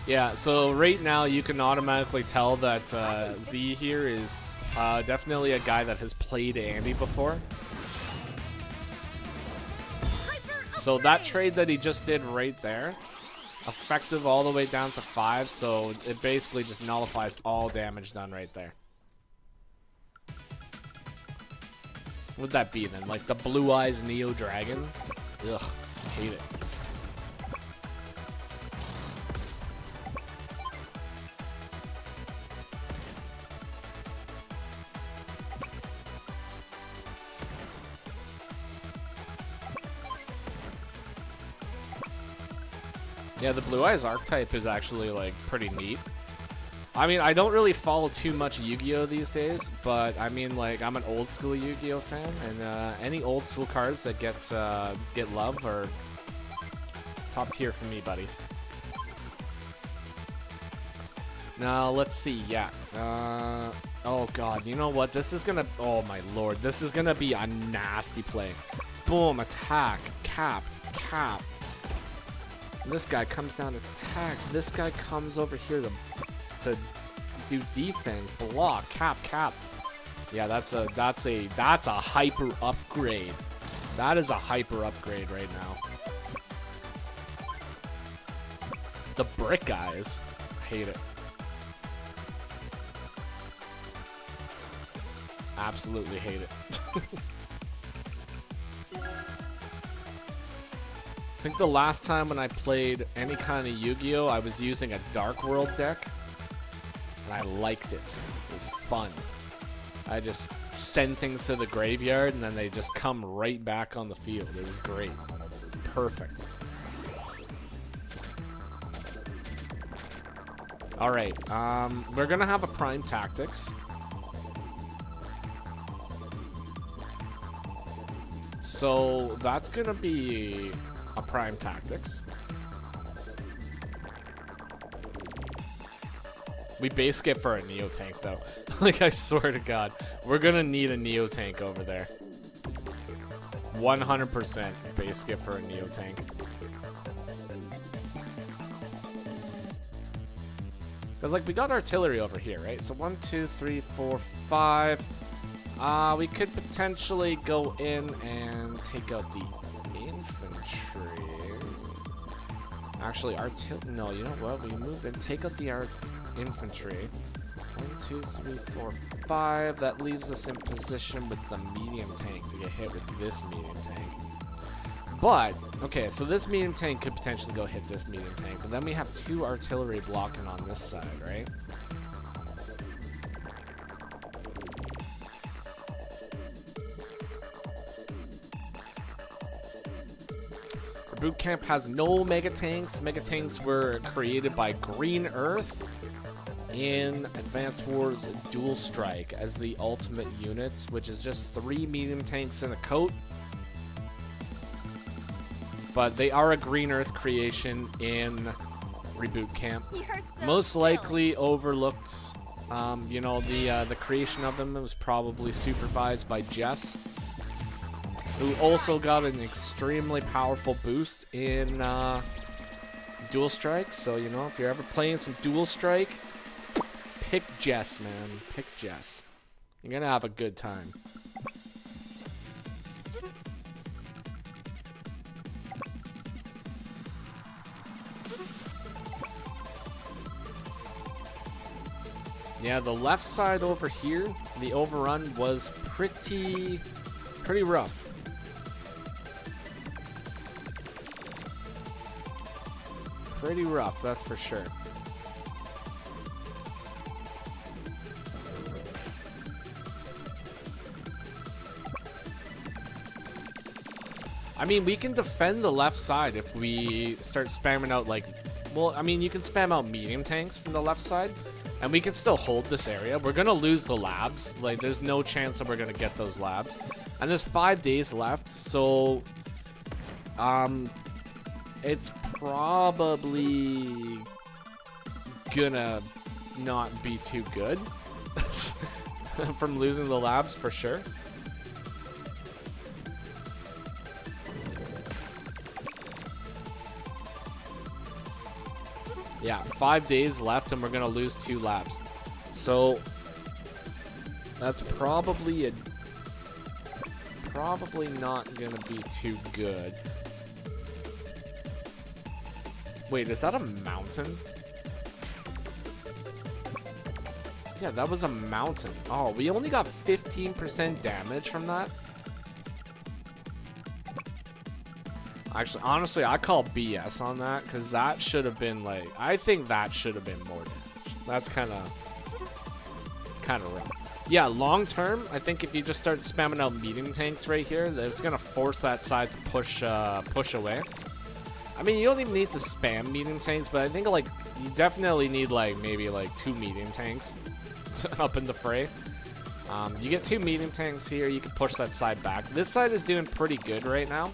Yeah, so right now you can automatically tell that Z here is definitely a guy that has played Andy before. So that trade that he just did right there, effective all the way down to 5, so it basically just nullifies all damage done right there. What would that be then? Like the Blue Eyes Neo Dragon? Ugh, hate it. Yeah, the Blue Eyes archetype is actually, like, pretty neat. I mean, I don't really follow too much Yu-Gi-Oh! These days, but, I mean, like, I'm an old-school Yu-Gi-Oh! Fan, and any old-school cards that get love are top tier for me, buddy. Now, let's see, yeah. Oh, God, you know what? This is gonna... Oh, my lord. This is gonna be a nasty play. Boom, attack, cap, cap. This guy comes down to attacks. This guy comes over here to do defense, block, cap, cap. Yeah, that's a hyper upgrade. That is a hyper upgrade right now. The brick eyes, I hate it. Absolutely hate it. I think the last time when I played any kind of Yu-Gi-Oh, I was using a Dark World deck, and I liked it. It was fun. I just send things to the graveyard, and then they just come right back on the field. It was great. It was perfect. All right, we're gonna have a Prime Tactics. So that's gonna be a Prime Tactics. We base skip for a Neo Tank though. Like, I swear to God, we're gonna need a Neo Tank over there. 100% base skip for a Neo Tank. Because, like, we got artillery over here, right? So 1, 2, 3, 4, 5. We could potentially go in and take out the infantry. Actually, no, you know what? We move and take out the infantry. 1, 2, 3, 4, 5. That leaves us in position with the medium tank to get hit with this medium tank. But, okay, so this medium tank could potentially go hit this medium tank, but then we have 2 artillery blocking on this side, right? Boot Camp has no Mega Tanks. Mega Tanks were created by Green Earth in Advance Wars Dual Strike as the ultimate unit, which is just 3 medium tanks in a coat. But they are a Green Earth creation in Reboot Camp. Most likely overlooked. You know, the creation of them was probably supervised by Jess, who also got an extremely powerful boost in Dual Strike. So, you know, if you're ever playing some Dual Strike, pick Jess, man. Pick Jess. You're gonna have a good time. Yeah, the left side over here, the overrun was pretty rough. Pretty rough, that's for sure. I mean, we can defend the left side if we start spamming out, like, well, I mean, you can spam out medium tanks from the left side, and we can still hold this area. We're gonna lose the labs. Like, there's no chance that we're gonna get those labs. And there's 5 days left, so it's probably gonna not be too good from losing the labs for sure. Yeah, 5 days left, and we're gonna lose 2 laps. So that's probably not gonna be too good. Wait, is that a mountain? Yeah, that was a mountain. Oh, we only got 15% damage from that. Actually, honestly, I call BS on that, because that should have been like, I think that should have been more damage. That's kind of rough. Yeah, long term, I think if you just start spamming out medium tanks right here, that's gonna force that side to push away. I mean, you don't even need to spam medium tanks, but I think like you definitely need like maybe like 2 medium tanks up in the fray. You get 2 medium tanks here, you can push that side back. This side is doing pretty good right now.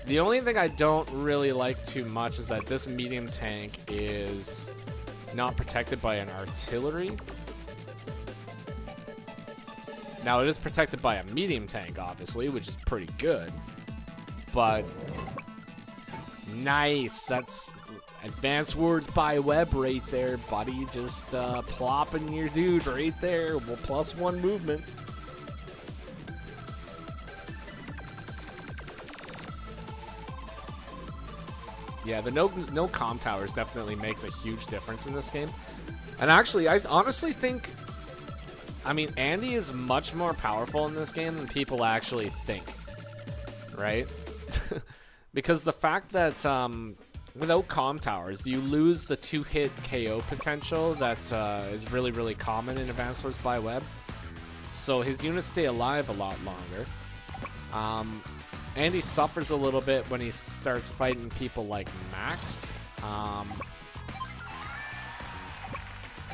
The only thing I don't really like too much is that this medium tank is not protected by an artillery. Now, it is protected by a medium tank, obviously, which is pretty good. But, nice. That's advanced words by web right there, buddy. Just plopping your dude right there. Well, +1 movement. Yeah, the no comm towers definitely makes a huge difference in this game. And actually, I honestly think, I mean, Andy is much more powerful in this game than people actually think, right? Because the fact that without comm towers, you lose the 2-hit KO potential that is really, really common in Advanced Wars by Web. So his units stay alive a lot longer. Andy suffers a little bit when he starts fighting people like Max.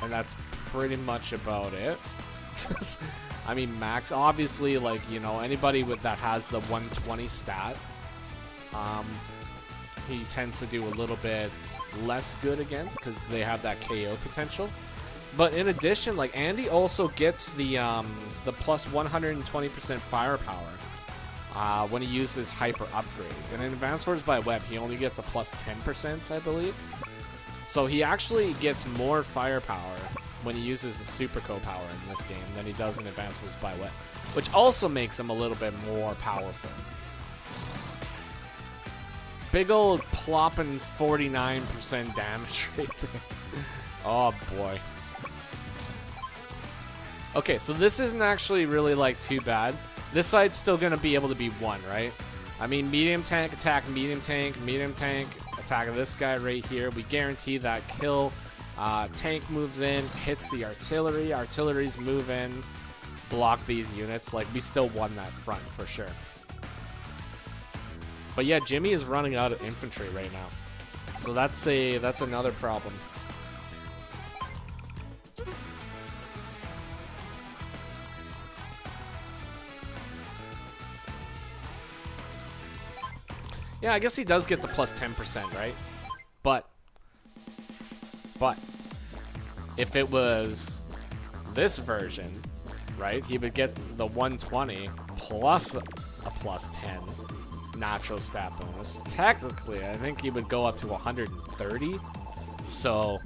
And that's pretty much about it. I mean, Max, obviously, like, you know, anybody that has the 120 stat, he tends to do a little bit less good against because they have that KO potential. But in addition, like, Andy also gets the plus 120% firepower when he uses Hyper Upgrade. And in Advanced Wars by Web, he only gets a plus 10%, I believe. So he actually gets more firepower when he uses the Super Co-Power in this game than he does in Advanced Wars by Web, which also makes him a little bit more powerful. Big old plopping 49% damage right there. Oh boy. Okay, so this isn't actually really like too bad. This side's still gonna be able to be won, right? I mean, medium tank, attack medium tank, attack this guy right here. We guarantee that kill. Tank moves in, hits the artillery. Artilleries move in, block these units. Like, we still won that front for sure. But yeah, Jimmy is running out of infantry right now, so that's another problem. Yeah, I guess he does get the plus 10%, right? But if it was this version, right, he would get the 120 plus a plus 10 natural stat bonus. Technically, I think he would go up to 130. So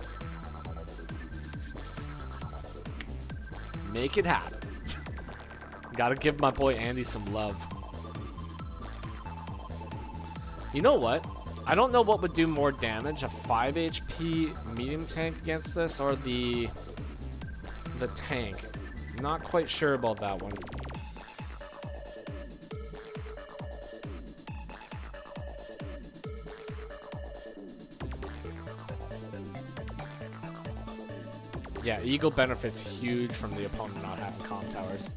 make it happen. Gotta give my boy Andy some love. You know what? I don't know what would do more damage, a 5 HP medium tank against this or the tank. Not quite sure about that one. Yeah, Eagle benefits huge from the opponent not having comm towers.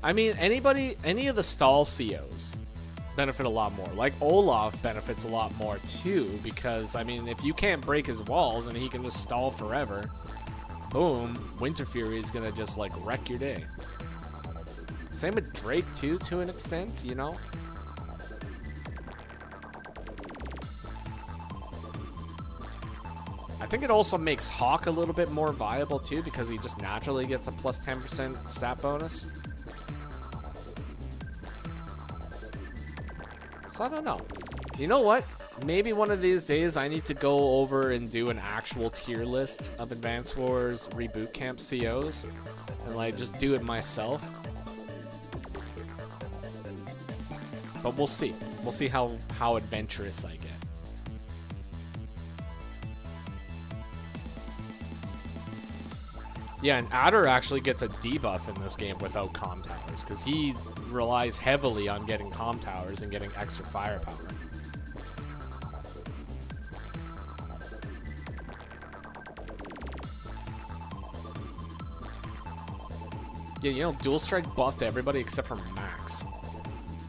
I mean, any of the stall COs benefit a lot more. Like, Olaf benefits a lot more too, because, I mean, if you can't break his walls and he can just stall forever, boom, Winter Fury is gonna just, like, wreck your day. Same with Drake too, to an extent, you know? I think it also makes Hawk a little bit more viable too, because he just naturally gets a plus 10% stat bonus. So I don't know. You know what? maybe one of these days I need to go over and do an actual tier list of Advance Wars Reboot Camp COs and like just do it myself. But we'll see. We'll see how adventurous I get. Yeah, and Adder actually gets a debuff in this game without comm towers because he relies heavily on getting comm towers and getting extra firepower. Yeah, you know, Dual Strike buffed everybody except for Max.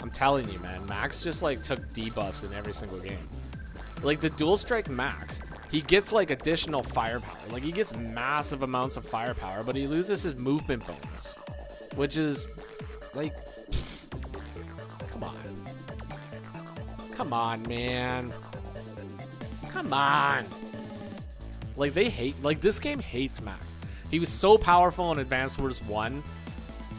I'm telling you, man, Max just like took debuffs in every single game. Like the Dual Strike Max, he gets like additional firepower. Like he gets massive amounts of firepower, but he loses his movement bonus, which is like, pfft, come on. Come on, man. Come on. Like they hate, like this game hates Max. He was so powerful in Advance Wars 1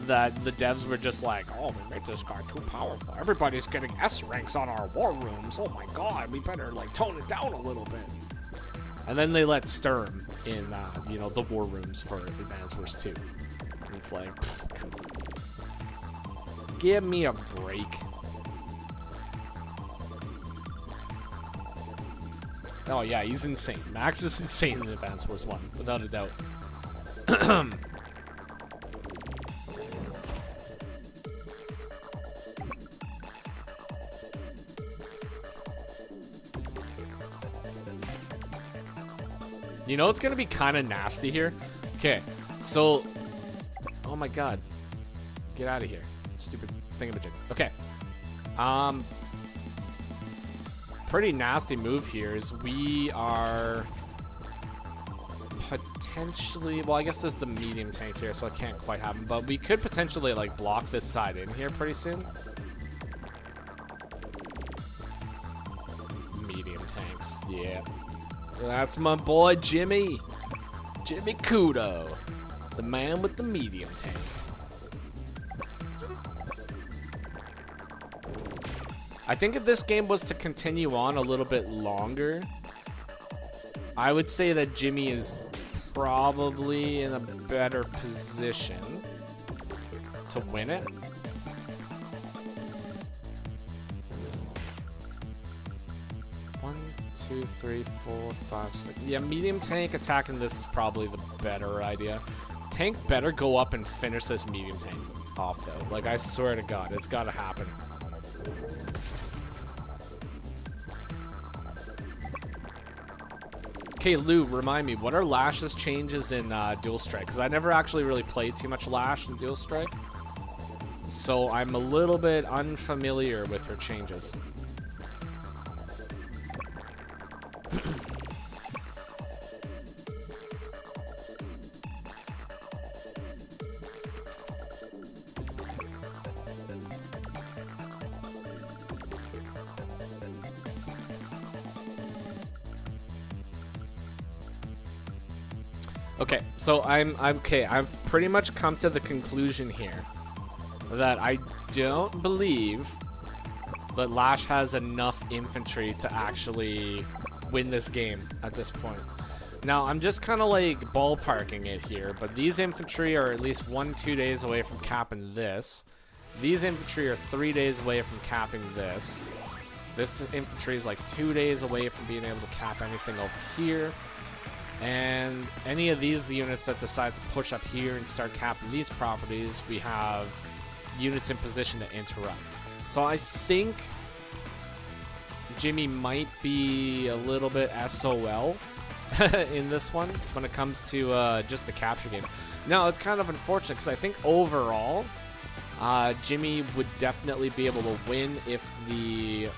that the devs were just like, oh, we made this guy too powerful. Everybody's getting S ranks on our war rooms. Oh my god, we better like tone it down a little bit. And then they let Sturm in, you know, the war rooms for Advance Wars 2. And it's like, pfft, come on. Give me a break. Oh yeah, he's insane. Max is insane in Advance Wars 1, without a doubt. You know it's gonna be kind of nasty here? Okay, so... Oh my god. Get out of here. Stupid thingamajig. Okay. Pretty nasty move here is we are... potentially... Well, I guess there's the medium tank here, so I can't quite have him. But we could potentially, like, block this side in here pretty soon. Medium tanks, yeah. That's my boy, Jimmy. Jimmy Kudo. The man with the medium tank. I think if this game was to continue on a little bit longer, I would say that Jimmy is probably in a better position to win it. One, two, three, four, five, six. Yeah, medium tank attacking this is probably the better idea. Tank better go up and finish this medium tank off though. Like I swear to God, it's gotta happen. Okay, Lou, remind me, what are Lash's changes in Dual Strike? Because I never actually really played too much Lash in Dual Strike. So I'm a little bit unfamiliar with her changes. Okay, so I've pretty much come to the conclusion here that I don't believe that Lash has enough infantry to actually win this game at this point. Now, I'm just kind of like ballparking it here, but these infantry are at least 1-2 days away from capping this. These infantry are 3 days away from capping this. This infantry is like 2 days away from being able to cap anything over here. And any of these units that decide to push up here and start capping these properties, we have units in position to interrupt. So I think Jimmy might be a little bit SOL in this one when it comes to just the capture game. Now, it's kind of unfortunate because I think overall, Jimmy would definitely be able to win if the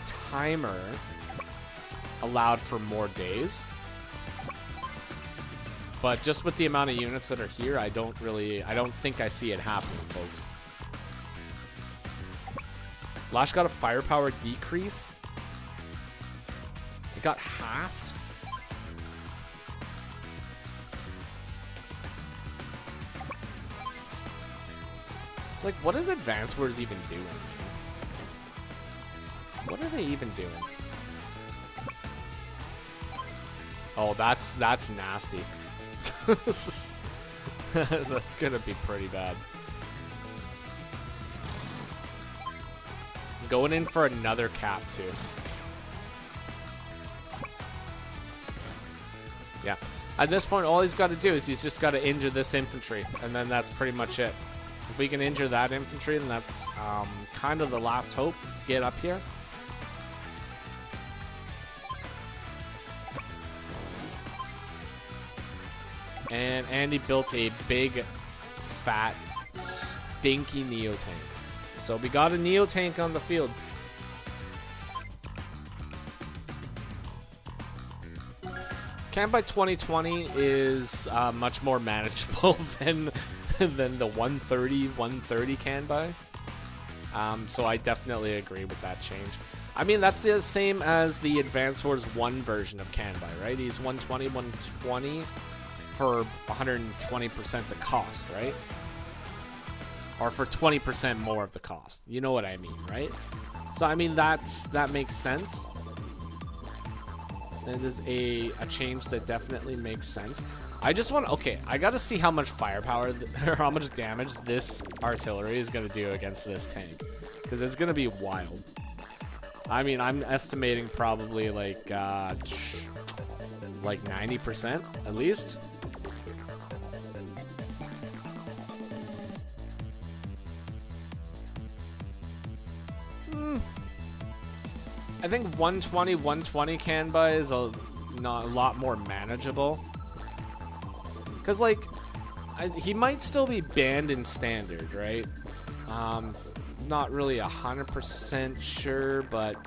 timer allowed for more days. But just with the amount of units that are here, I don't think I see it happening, folks. Lash got a firepower decrease. It got halved. It's like, what is Advance Wars even doing? What are they even doing? Oh, that's nasty. That's gonna be pretty bad. Going in for another cap too. Yeah. At this point, all he's got to do is he's just got to injure this infantry, and then that's pretty much it. If we can injure that infantry, then that's kind of the last hope to get up here. And Andy built a big, fat, stinky Neo tank. So we got a Neo tank on the field. Can by 2020 is much more manageable than the 130 can by. So I definitely agree with that change. I mean, that's the same as the Advance Wars 1 version of can buy, right? He's 120 for 120% the cost, right? Or for 20% more of the cost. You know what I mean, right? So I mean, that makes sense. It is a change that definitely makes sense. I just want, okay, I gotta see how much firepower or how much damage this artillery is gonna do against this tank, because it's gonna be wild. I mean, I'm estimating probably like 90% at least. I think 120 can buy is a lot more manageable. Cause like, he might still be banned in standard, right? Not really 100% sure, but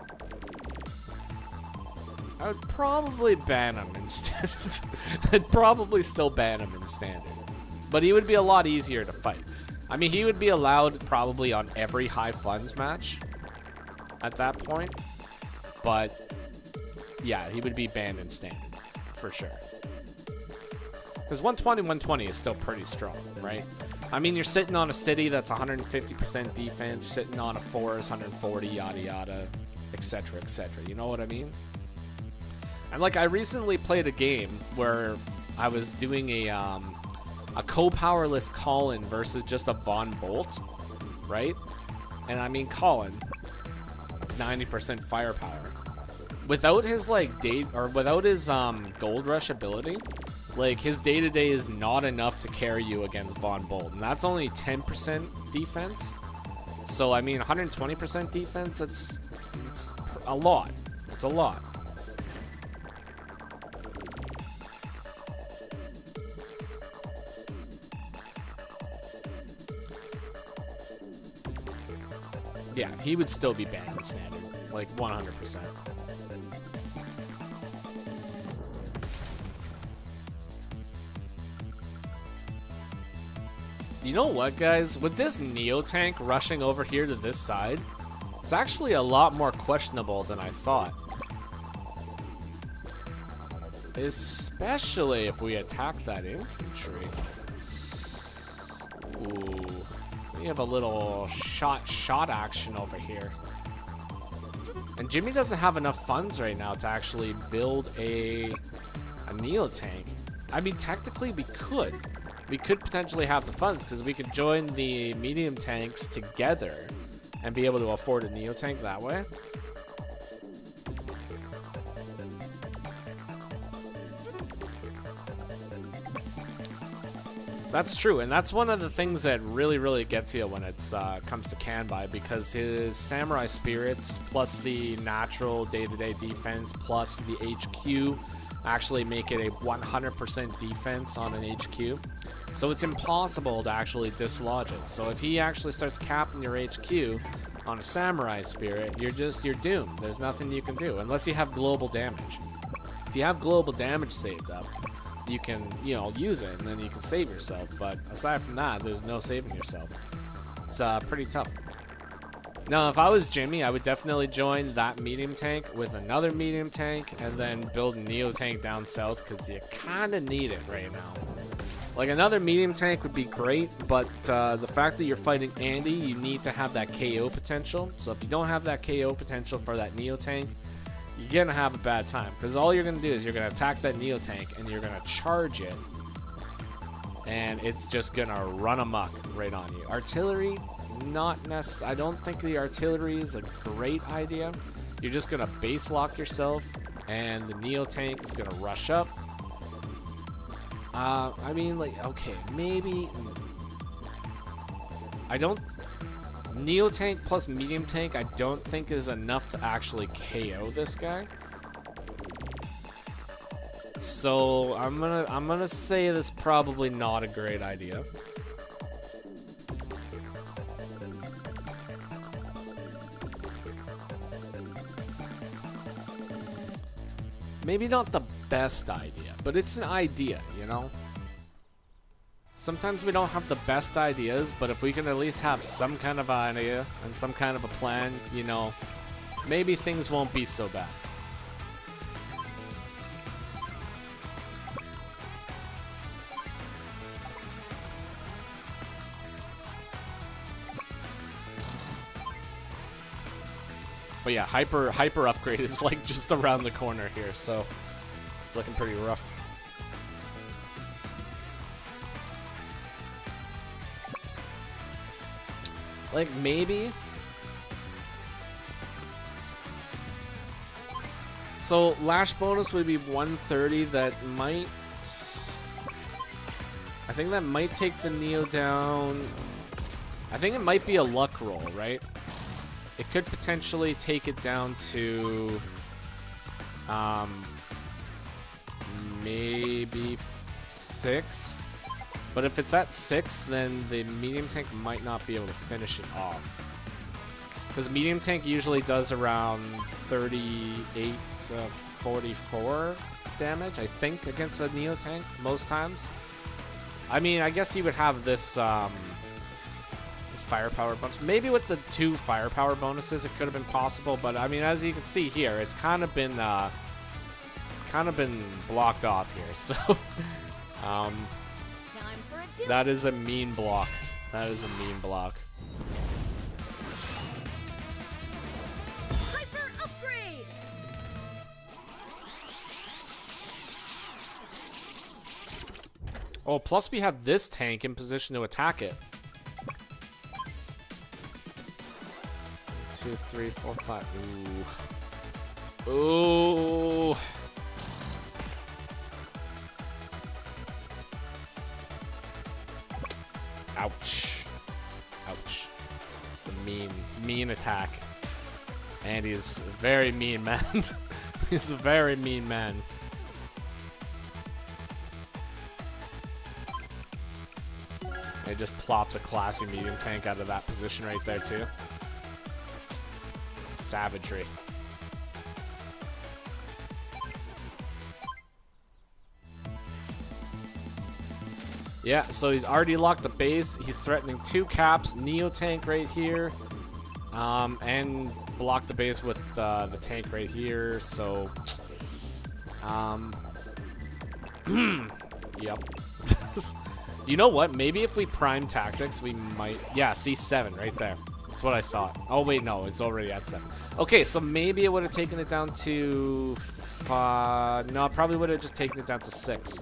I would probably ban him in standard. I'd probably still ban him in standard, but he would be a lot easier to fight. I mean, he would be allowed probably on every high funds match at that point. But yeah, he would be banned in standard for sure. Because 120 is still pretty strong, right? I mean, you're sitting on a city that's 150% defense, sitting on a forest, 140, yada yada, etc., etc. You know what I mean? And like, I recently played a game where I was doing a co-powerless Colin versus just a Von Bolt, right? And I mean, Colin, 90% firepower. Without his like without his gold rush ability, like his day-to-day is not enough to carry you against Von Bolt, and that's only 10% defense. So I mean, 120% defense, it's a lot. It's a lot. Yeah, he would still be banned in standard, like 100%. You know what, guys? With this Neo tank rushing over here to this side, it's actually a lot more questionable than I thought. Especially if we attack that infantry. Ooh. We have a little shot action over here. And Jimmy doesn't have enough funds right now to actually build a Neo tank. I mean, technically we could. We could potentially have the funds because we could join the medium tanks together and be able to afford a Neo tank that way. That's true, and that's one of the things that really gets you when it comes to can buy, because his samurai spirits plus the natural day-to-day defense plus the HQ actually make it a 100% defense on an HQ. So it's impossible to actually dislodge it. So if he actually starts capping your HQ on a samurai spirit, you're doomed. There's nothing you can do unless you have global damage. If you have global damage saved up, you can, you know, use it and then you can save yourself. But aside from that, there's no saving yourself. It's pretty tough. Now, if I was Jimmy, I would definitely join that medium tank with another medium tank and then build a Neo tank down south, because you kind of need it right now. Like, another medium tank would be great, but the fact that you're fighting Andy, you need to have that KO potential. So if you don't have that KO potential for that Neo tank, you're gonna have a bad time. Because all you're gonna do is you're gonna attack that Neo tank and you're gonna charge it. And it's just gonna run amok right on you. Artillery, not necessarily. I don't think the artillery is a great idea. You're just gonna base lock yourself, and the Neo tank is gonna rush up. I mean, like, okay, maybe. I don't. Neo tank plus medium tank, I don't think is enough to actually KO this guy. So I'm gonna say this is probably not a great idea. Maybe not the best idea, but it's an idea, you know? Sometimes we don't have the best ideas, but if we can at least have some kind of idea and some kind of a plan, you know, maybe things won't be so bad. But yeah, hyper upgrade is like just around the corner here, so it's looking pretty rough. Like maybe. So lash bonus would be 130. That might. I think that might take the Neo down. I think it might be a luck roll, right? It could potentially take it down to maybe 6. But if it's at 6, then the medium tank might not be able to finish it off. Because medium tank usually does around 38, 44 damage, I think, against a Neo tank most times. I mean, I guess he would have this firepower bonus. Maybe with the 2 firepower bonuses, it could have been possible. But I mean, as you can see here, it's kind of been blocked off here. So, that is a mean block. That is a mean block. Hyper upgrade. Oh, plus we have this tank in position to attack it. 2, 3, 4, 5. Ooh. Ooh. Ouch. Ouch. It's a mean attack. And he's a very mean man. He's a very mean man. It just plops a classy medium tank out of that position right there too. Savagery. Yeah, so he's already locked the base. He's threatening 2 caps, Neo tank right here, and block the base with the tank right here. So, yep. You know what? Maybe if we prime tactics, we might. Yeah, C7 right there. That's what I thought. Oh wait, no, it's already at 7. Okay, so maybe it would have taken it down to 5. No, it probably would have just taken it down to 6.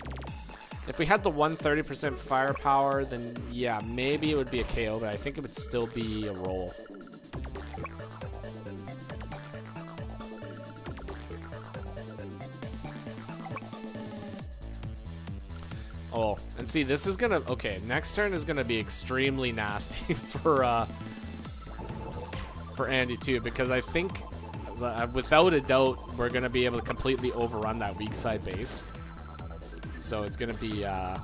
If we had the 130% firepower, then yeah, maybe it would be a KO, but I think it would still be a roll. Oh, and see, this is gonna, okay, next turn is gonna be extremely nasty for Andy too, because I think without a doubt we're gonna be able to completely overrun that weak side base. So it's gonna be a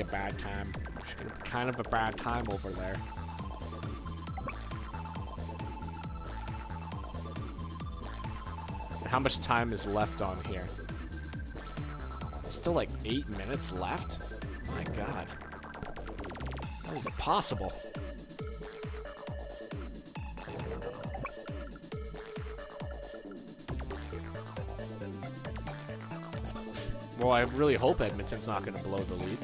bad time. It's gonna be kind of a bad time over there. And how much time is left on here? Still like 8 minutes left? My God. How is it possible? Well, I really hope Edmonton's not going to blow the lead.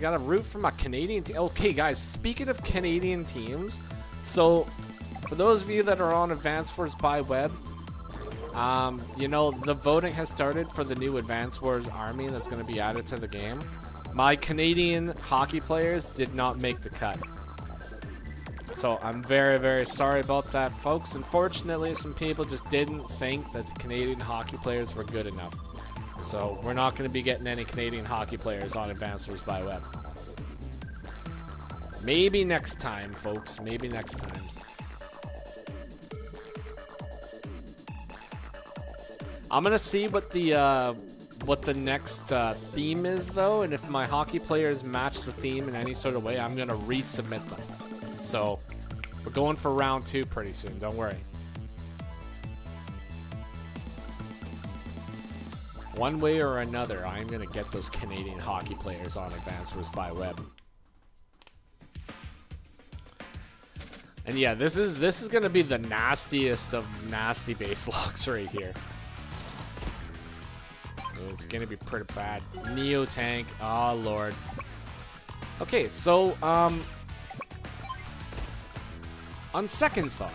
Gotta root for my Canadian team. Okay, guys, speaking of Canadian teams, so For those of you that are on Advance Wars by web, you know, the voting has started for the new Advance Wars army that's going to be added to the game. My Canadian hockey players did not make the cut. So I'm very, very sorry about that, folks. Unfortunately, some people just didn't think that the Canadian hockey players were good enough. So we're not going to be getting any Canadian hockey players on Advance Wars by web. Maybe next time, folks. Maybe next time. I'm going to see what the next theme is, though. And if my hockey players match the theme in any sort of way, I'm going to resubmit them. So, we're going for round 2 pretty soon, don't worry. One way or another, I'm going to get those Canadian hockey players on Advance Wars by web. And yeah, this is going to be the nastiest of nasty base locks right here. It's going to be pretty bad. Neo tank, oh lord. Okay, so, on second thought,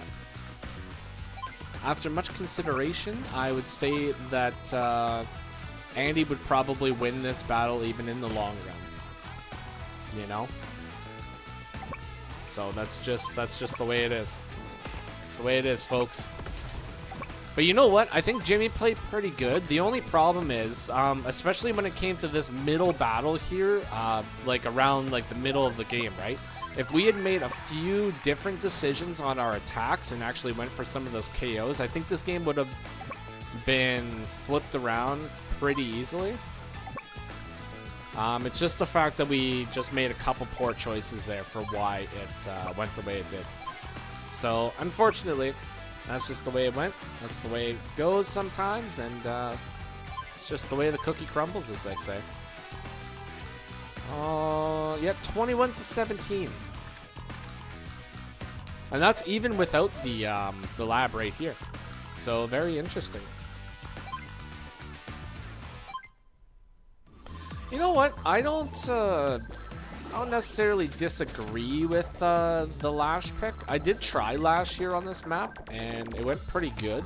after much consideration, I would say that Andy would probably win this battle even in the long run. You know? So that's just the way it is. It's the way it is, folks. But you know what? I think Jimmy played pretty good. The only problem is, especially when it came to this middle battle here, like around like the middle of the game, right? If we had made a few different decisions on our attacks and actually went for some of those KOs, I think this game would have been flipped around pretty easily. It's just the fact that we just made a couple poor choices there for why it went the way it did. So, unfortunately, that's just the way it went. That's the way it goes sometimes, and it's just the way the cookie crumbles, as they say. Yeah, 21-17. And that's even without the lab right here. So very interesting. You know what? I don't necessarily disagree with the Lash pick. I did try Lash here on this map, and it went pretty good.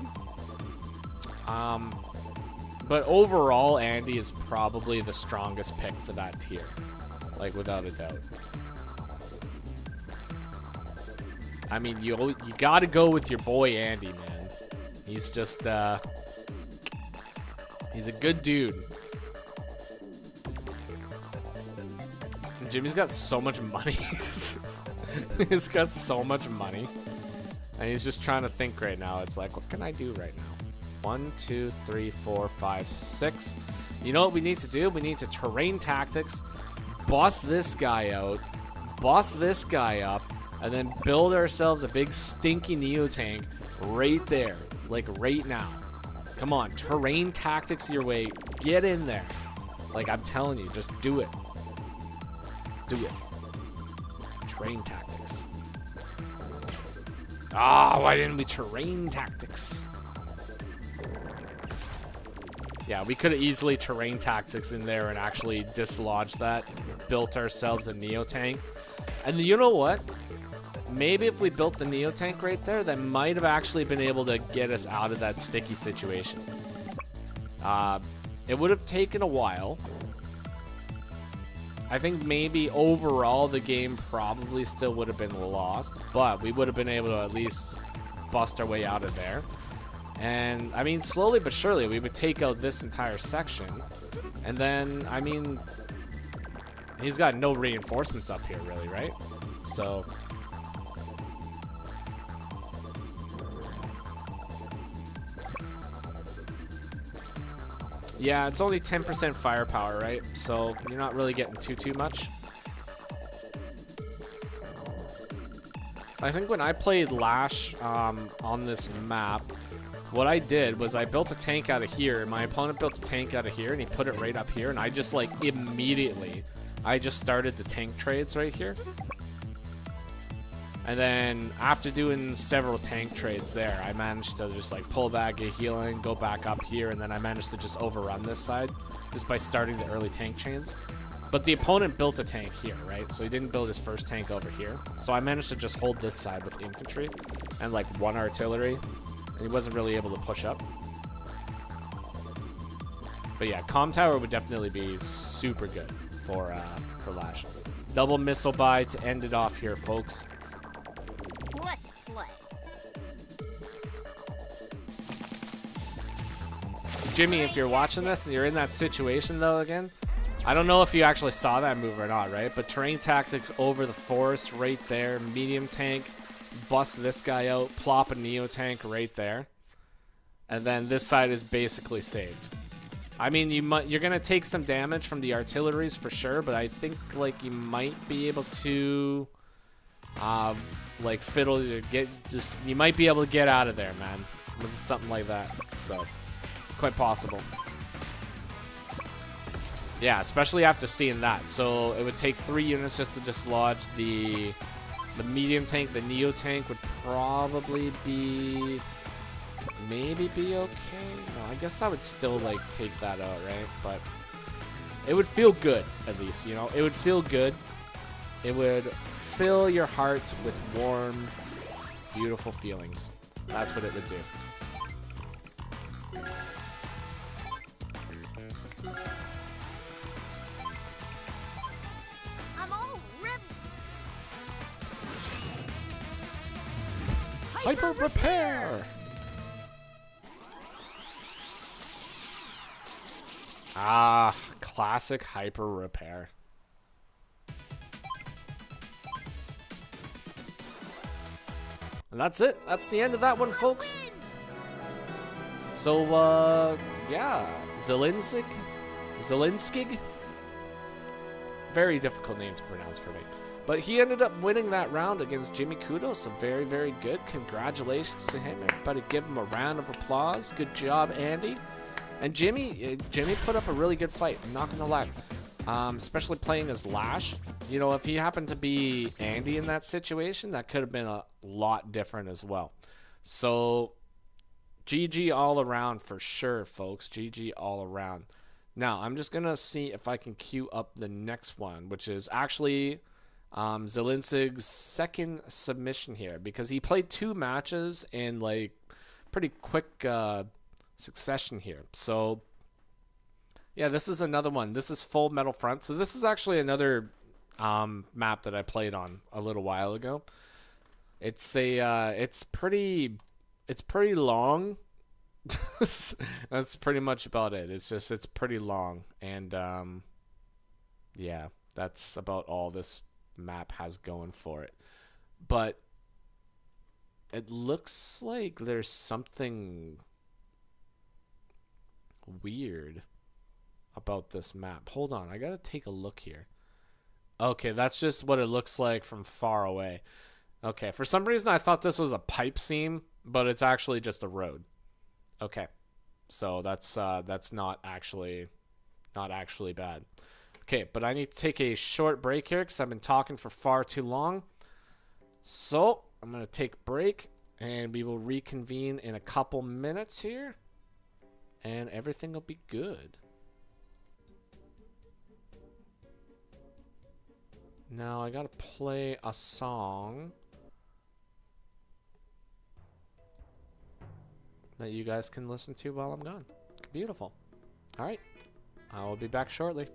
But overall, Andy is probably the strongest pick for that tier. Like, without a doubt. I mean, you gotta go with your boy Andy, man. He's just, he's a good dude. And Jimmy's got so much money. He's got so much money. And he's just trying to think right now. It's like, what can I do right now? 1, 2, 3, 4, 5, 6. You know what we need to do? We need to terrain tactics, boss this guy out, boss this guy up, and then build ourselves a big stinky Neo tank right there, like right now. Come on, terrain tactics your way. Get in there. Like, I'm telling you, just do it. Do it. Terrain tactics. Ah, why didn't we terrain tactics? Yeah, we could have easily terrain tactics in there and actually dislodged that. Built ourselves a Neo tank. And you know what? Maybe if we built the Neo tank right there, that might have actually been able to get us out of that sticky situation. It would have taken a while. I think maybe overall the game probably still would have been lost, but we would have been able to at least bust our way out of there. And, I mean, slowly but surely, we would take out this entire section. And then, I mean, he's got no reinforcements up here, really, right? So, yeah, it's only 10% firepower, right? So, you're not really getting too much. I think when I played Lash on this map, what I did was I built a tank out of here. My opponent built a tank out of here, and he put it right up here. And I just, like, immediately, I just started the tank trades right here. And then after doing several tank trades there, I managed to just, like, pull back, get healing, go back up here. And then I managed to just overrun this side just by starting the early tank chains. But the opponent built a tank here, right? So he didn't build his first tank over here. So I managed to just hold this side with infantry and like 1 artillery. And he wasn't really able to push up. But yeah, comm tower would definitely be super good for Lash. Double missile buy to end it off here, folks. Let's play. So Jimmy, if you're watching this and you're in that situation though again, I don't know if you actually saw that move or not, right? But terrain tactics over the forest right there, medium tank, bust this guy out, plop a neo tank right there, and then this side is basically saved. I mean, you're gonna take some damage from the artilleries for sure, but I think like you might be able to, like fiddle to get you might be able to get out of there, man, with something like that. So it's quite possible. Yeah, especially after seeing that. So it would take 3 units just to dislodge the medium tank. The neo tank would probably be maybe be okay. No, I guess that would still like take that out, right? But it would feel good, at least, you know. It would feel good. It would fill your heart with warm, beautiful feelings. That's what it would do. I'm all ripped. Hyper repair. Ah, classic hyper repair. And that's it. That's the end of that one, folks. So, yeah. Zelinskig? Very difficult name to pronounce for me. But he ended up winning that round against Jimmy Kudo, so very, very good. Congratulations to him. Everybody give him a round of applause. Good job, Andy. And Jimmy put up a really good fight, I'm not gonna lie. Especially playing as Lash. You know, if he happened to be Andy in that situation, that could have been a lot different as well. So, GG all around for sure, folks. GG all around. Now, I'm just gonna see if I can queue up the next one, which is actually Zelinskig's second submission here, because he played 2 matches in like pretty quick succession here. So yeah, this is another one. This is Full Metal Front. So this is actually another map that I played on a little while ago. It's a it's pretty long. That's pretty much about it. It's pretty long, and yeah, that's about all this map has going for it. But it looks like there's something weird about this map. Hold on, I gotta take a look here. Okay, that's just what it looks like from far away. Okay, for some reason I thought this was a pipe seam, but it's actually just a road. Okay, so that's not actually bad. Okay, but I need to take a short break here because I've been talking for far too long. So I'm gonna take a break, and we will reconvene in a couple minutes here, and everything will be good. Now I gotta play a song that you guys can listen to while I'm gone. Beautiful. All right, I will be back shortly.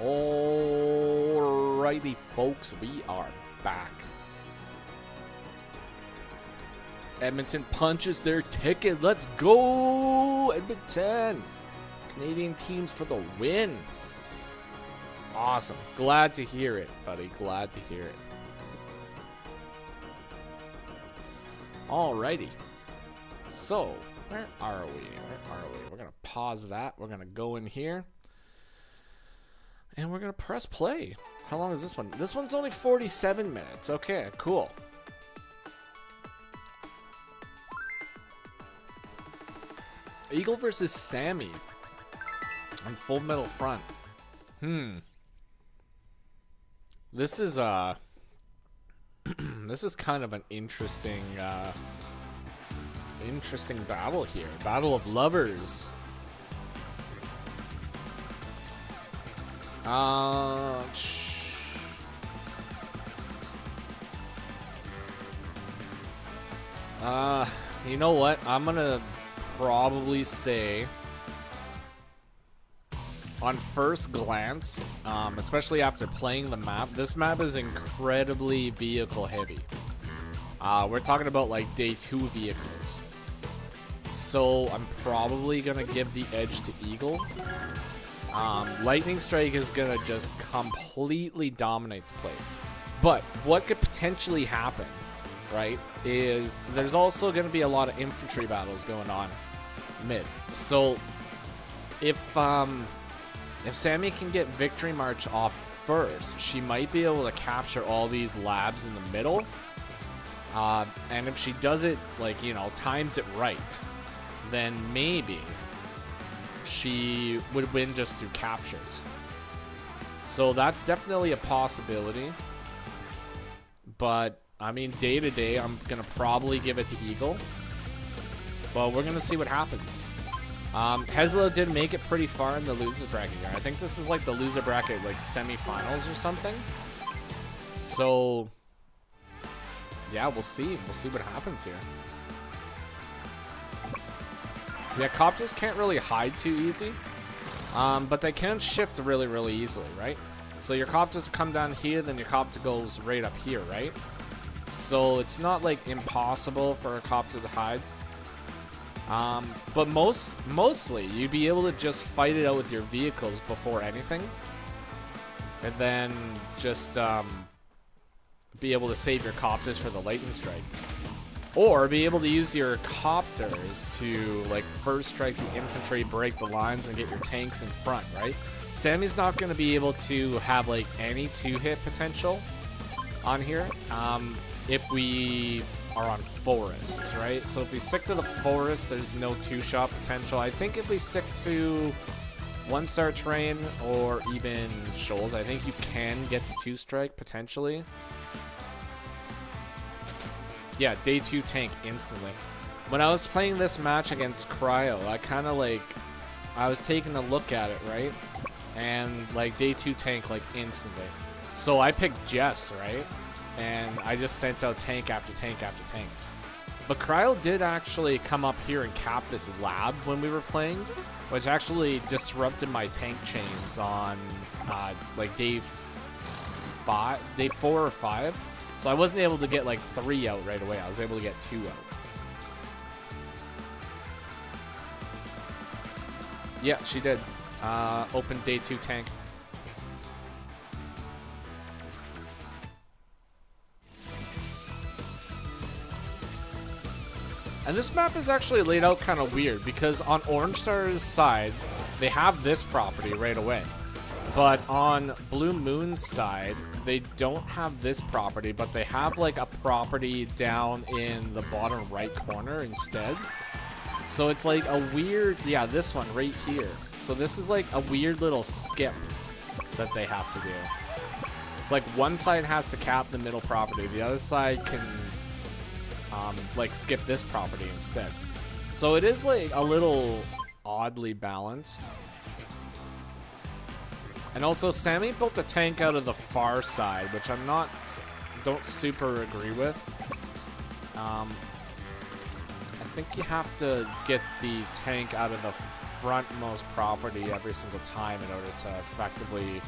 Alrighty, folks, we are back. Edmonton punches their ticket. Let's go, Edmonton! Canadian teams for the win. Awesome. Glad to hear it, buddy. Glad to hear it. Alrighty. So, where are we? We're going to pause that. We're going to go in here. And we're going to press play. How long is this one? This one's only 47 minutes. Okay, cool. Eagle versus Sammy on Full Metal Front. This is this is kind of an interesting battle here. Battle of lovers. You know what? I'm gonna probably say on first glance, especially after playing the map, this map is incredibly vehicle heavy. We're talking about like day 2 vehicles. So I'm probably gonna give the edge to Eagle. Lightning Strike is gonna just completely dominate the place. But what could potentially happen, right, is there's also gonna be a lot of infantry battles going on mid. So if Sammy can get Victory March off first, she might be able to capture all these labs in the middle. And if she does it, like, you know, times it right, then maybe she would win just through captures. So that's definitely a possibility. But, I mean, day to day, I'm going to probably give it to Eagle. But we're going to see what happens. H3il did make it pretty far in the loser bracket here. I think this is like the loser bracket, like semifinals or something. So, yeah, we'll see. We'll see what happens here. Yeah, copters can't really hide too easy. But they can shift really, really easily, right? So your copters come down here, then your copter goes right up here, right? So it's not like impossible for a copter to hide. But mostly you'd be able to just fight it out with your vehicles before anything, and then just be able to save your copters for the lightning strike, or be able to use your copters to like first strike the infantry, break the lines, and get your tanks in front, right? Sammy's not going to be able to have like any 2-hit potential on here if we are on forests, right? So if we stick to the forest, there's no 2-shot potential. I think if we stick to 1-star terrain or even shoals, I think you can get the 2-strike potentially. Yeah, day 2 tank instantly. When I was playing this match against H3il, I kind of like, I was taking a look at it, right? And like day 2 tank like instantly. So I picked Jess, right? And I just sent out tank after tank after tank. But H3il did actually come up here and cap this lab when we were playing, which actually disrupted my tank chains on like day 4 or 5. So I wasn't able to get like 3 out right away. I was able to get 2 out. Yeah, she did. Open day 2 tank. And this map is actually laid out kind of weird because on Orange Star's side, they have this property right away. But on Blue Moon's side, they don't have this property, but they have like a property down in the bottom right corner instead. So it's like a weird, yeah, this one right here. So this is like a weird little skip that they have to do. It's like one side has to cap the middle property, the other side can like skip this property instead. So it is like a little oddly balanced. And also Sammy built the tank out of the far side, which don't super agree with. I think you have to get the tank out of the frontmost property every single time in order to effectively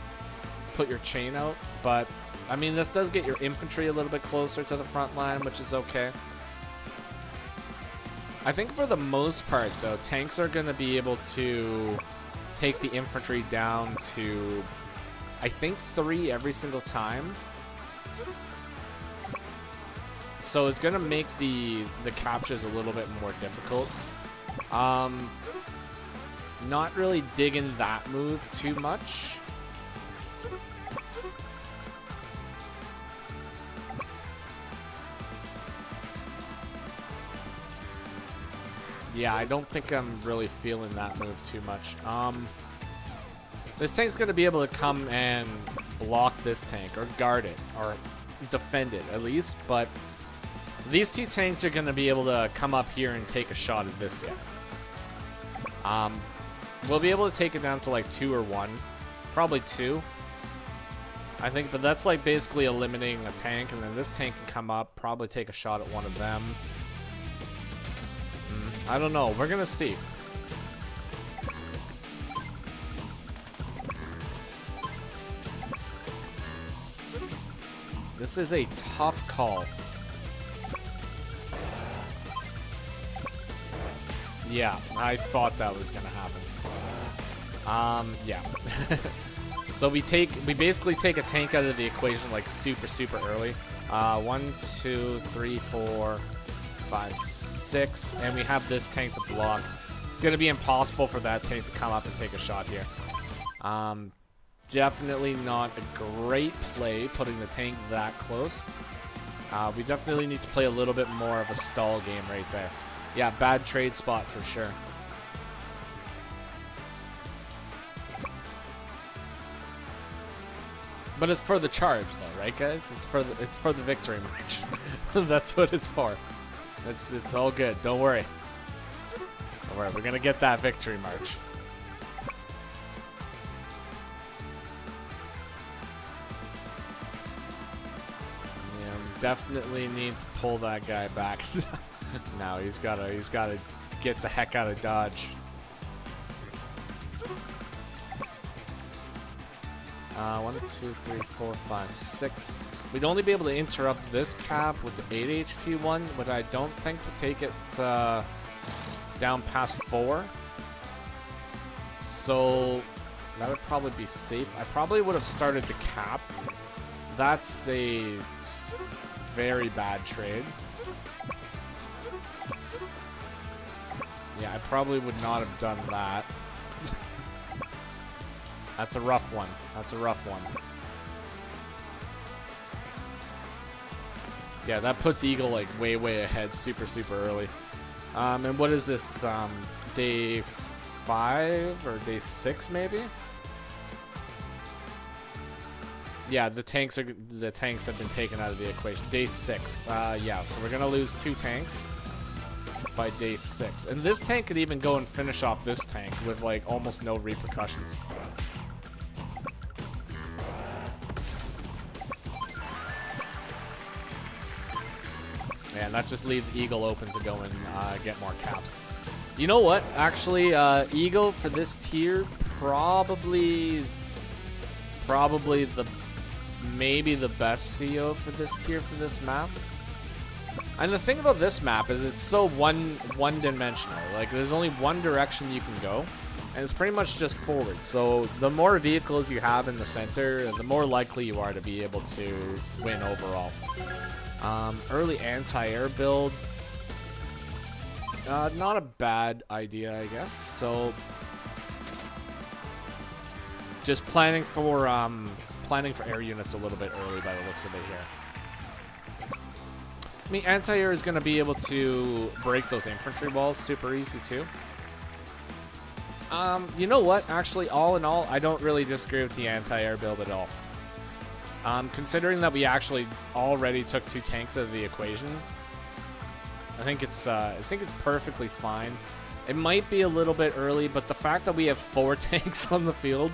put your chain out, but I mean, this does get your infantry a little bit closer to the front line, which is okay. I think for the most part, though, tanks are going to be able to take the infantry down to, I think, 3 every single time. So it's going to make the captures a little bit more difficult. Not really digging that move too much. Yeah, I don't think I'm really feeling that move too much. This tank's going to be able to come and block this tank, or guard it, or defend it at least, but these 2 tanks are going to be able to come up here and take a shot at this guy. We'll be able to take it down to like 2 or 1. Probably 2. I think, but that's like basically eliminating a tank, and then this tank can come up, probably take a shot at one of them. I don't know. We're gonna see. This is a tough call. Yeah, I thought that was gonna happen. Yeah. So we basically take a tank out of the equation like super early. 1, 2, 3, 4, 5, 6, and we have this tank to block. It's gonna be impossible for that tank to come up and take a shot here. Definitely not a great play putting the tank that close. We definitely need to play a little bit more of a stall game right there. Yeah, bad trade spot for sure. But it's for the charge though, right guys? It's for the victory march. That's what it's for. It's all good. Don't worry. Don't worry. We're gonna get that victory march. Yeah, we definitely need to pull that guy back. Now he's gotta get the heck out of Dodge. 1, 2, 3, 4, 5, 6. We'd only be able to interrupt this cap with the 8 HP one, which I don't think would take it down past 4. So that would probably be safe. I probably would have started the cap. That's a very bad trade. Yeah, I probably would not have done that. That's a rough one. That's a rough one. Yeah, that puts Eagle like way ahead super early. And what is this, day 5 or day 6 maybe? Yeah, the tanks have been taken out of the equation. Day 6. Yeah, so we're gonna lose 2 tanks by day 6. And this tank could even go and finish off this tank with like almost no repercussions. And that just leaves Eagle open to go and get more caps. You know what? Actually, Eagle for this tier probably maybe the best CO for this tier for this map. And the thing about this map is it's so one-dimensional. Like there's only one direction you can go, and it's pretty much just forward. So the more vehicles you have in the center, the more likely you are to be able to win overall. Early anti-air build, not a bad idea, I guess. So just planning for air units a little bit early by the looks of it here. I mean, anti-air is going to be able to break those infantry walls super easy too. You know what? Actually, all in all, I don't really disagree with the anti-air build at all. Considering that we actually already took 2 tanks out of the equation, I think it's perfectly fine. It might be a little bit early, but the fact that we have 4 tanks on the field,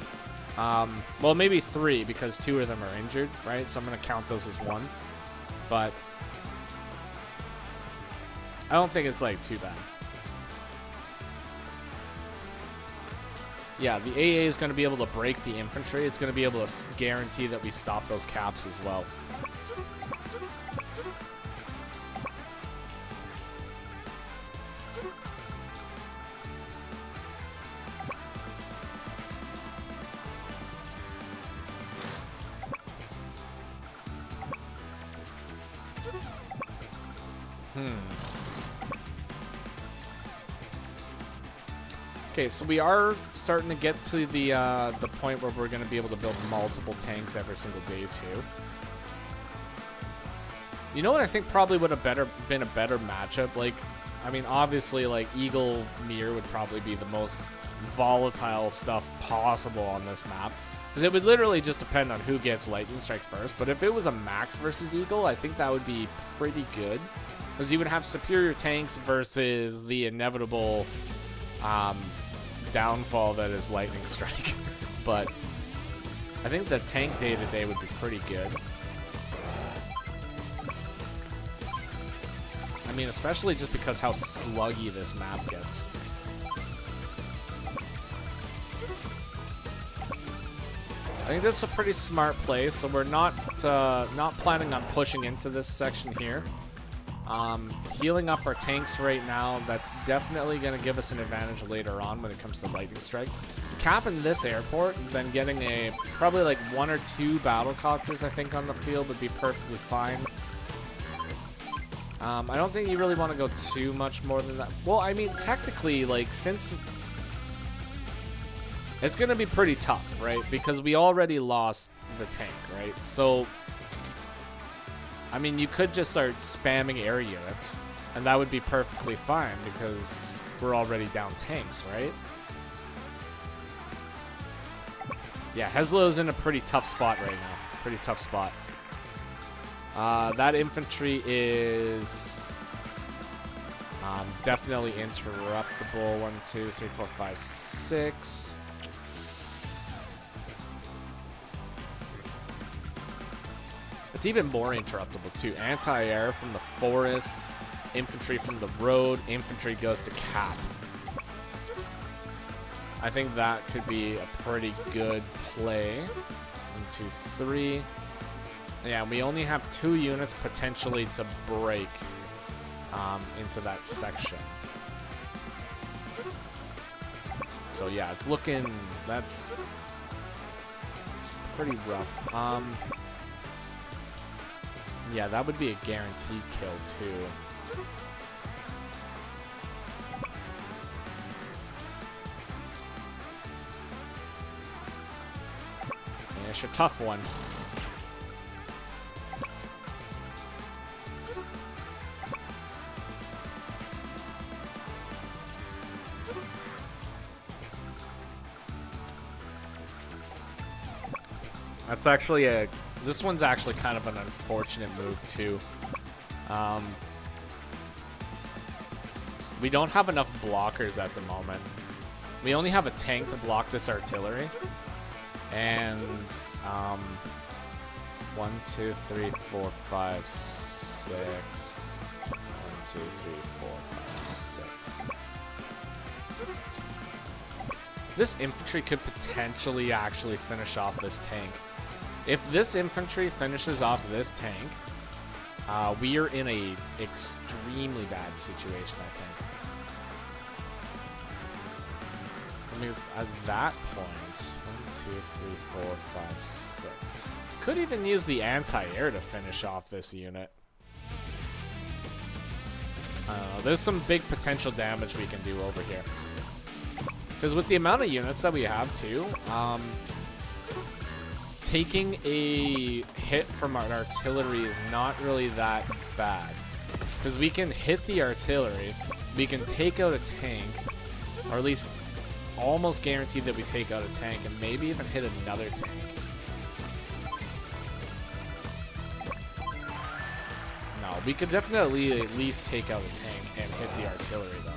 well, maybe 3 because 2 of them are injured, right? So I'm gonna count those as 1, but I don't think it's like too bad. Yeah, the AA is going to be able to break the infantry. It's going to be able to guarantee that we stop those caps as well. Okay, so we are starting to get to the point where we're going to be able to build multiple tanks every single day too. You know what I think probably would have been a better matchup? Like, I mean, obviously, like Eagle Mir would probably be the most volatile stuff possible on this map, because it would literally just depend on who gets Lightning Strike first. But if it was a Max versus Eagle, I think that would be pretty good, because you would have superior tanks versus the inevitable downfall that is Lightning Strike. But I think the tank day-to-day would be pretty good. I mean, especially just because how sluggy this map gets. I think this is a pretty smart play, so we're not planning on pushing into this section here. Healing up our tanks right now, that's definitely going to give us an advantage later on when it comes to Lightning Strike. Capping this airport, then getting probably like 1 or 2 battle copters, I think, on the field would be perfectly fine. I don't think you really want to go too much more than that. Well, I mean, technically, like, since it's going to be pretty tough, right? Because we already lost the tank, right? So, I mean, you could just start spamming air units, and that would be perfectly fine because we're already down tanks, right? Yeah, Hezlo's in a pretty tough spot right now. Pretty tough spot. That infantry is definitely interruptible. 1, 2, 3, 4, 5, 6. It's even more interruptible too. Anti-air from the forest, infantry from the road, infantry goes to cap. I think that could be a pretty good play. 1, 2, 3. Yeah, we only have 2 units potentially to break into that section. So yeah, it's looking, it's pretty rough. Yeah, that would be a guaranteed kill too. Yeah, it's a tough one. That's actually this one's actually kind of an unfortunate move too. We don't have enough blockers at the moment. We only have a tank to block this artillery. And 1, 2, 3, 4, 5, 6. 1, 2, 3, 4, 5, 6. This infantry could potentially actually finish off this tank. If this infantry finishes off this tank, we are in a extremely bad situation, I think. Because at that point, 1, 2, 3, 4, 5, 6. Could even use the anti-air to finish off this unit. There's some big potential damage we can do over here. Because with the amount of units that we have too, taking a hit from our artillery is not really that bad. Because we can hit the artillery, we can take out a tank, or at least almost guaranteed that we take out a tank, and maybe even hit another tank. No, we could definitely at least take out a tank and hit the artillery though.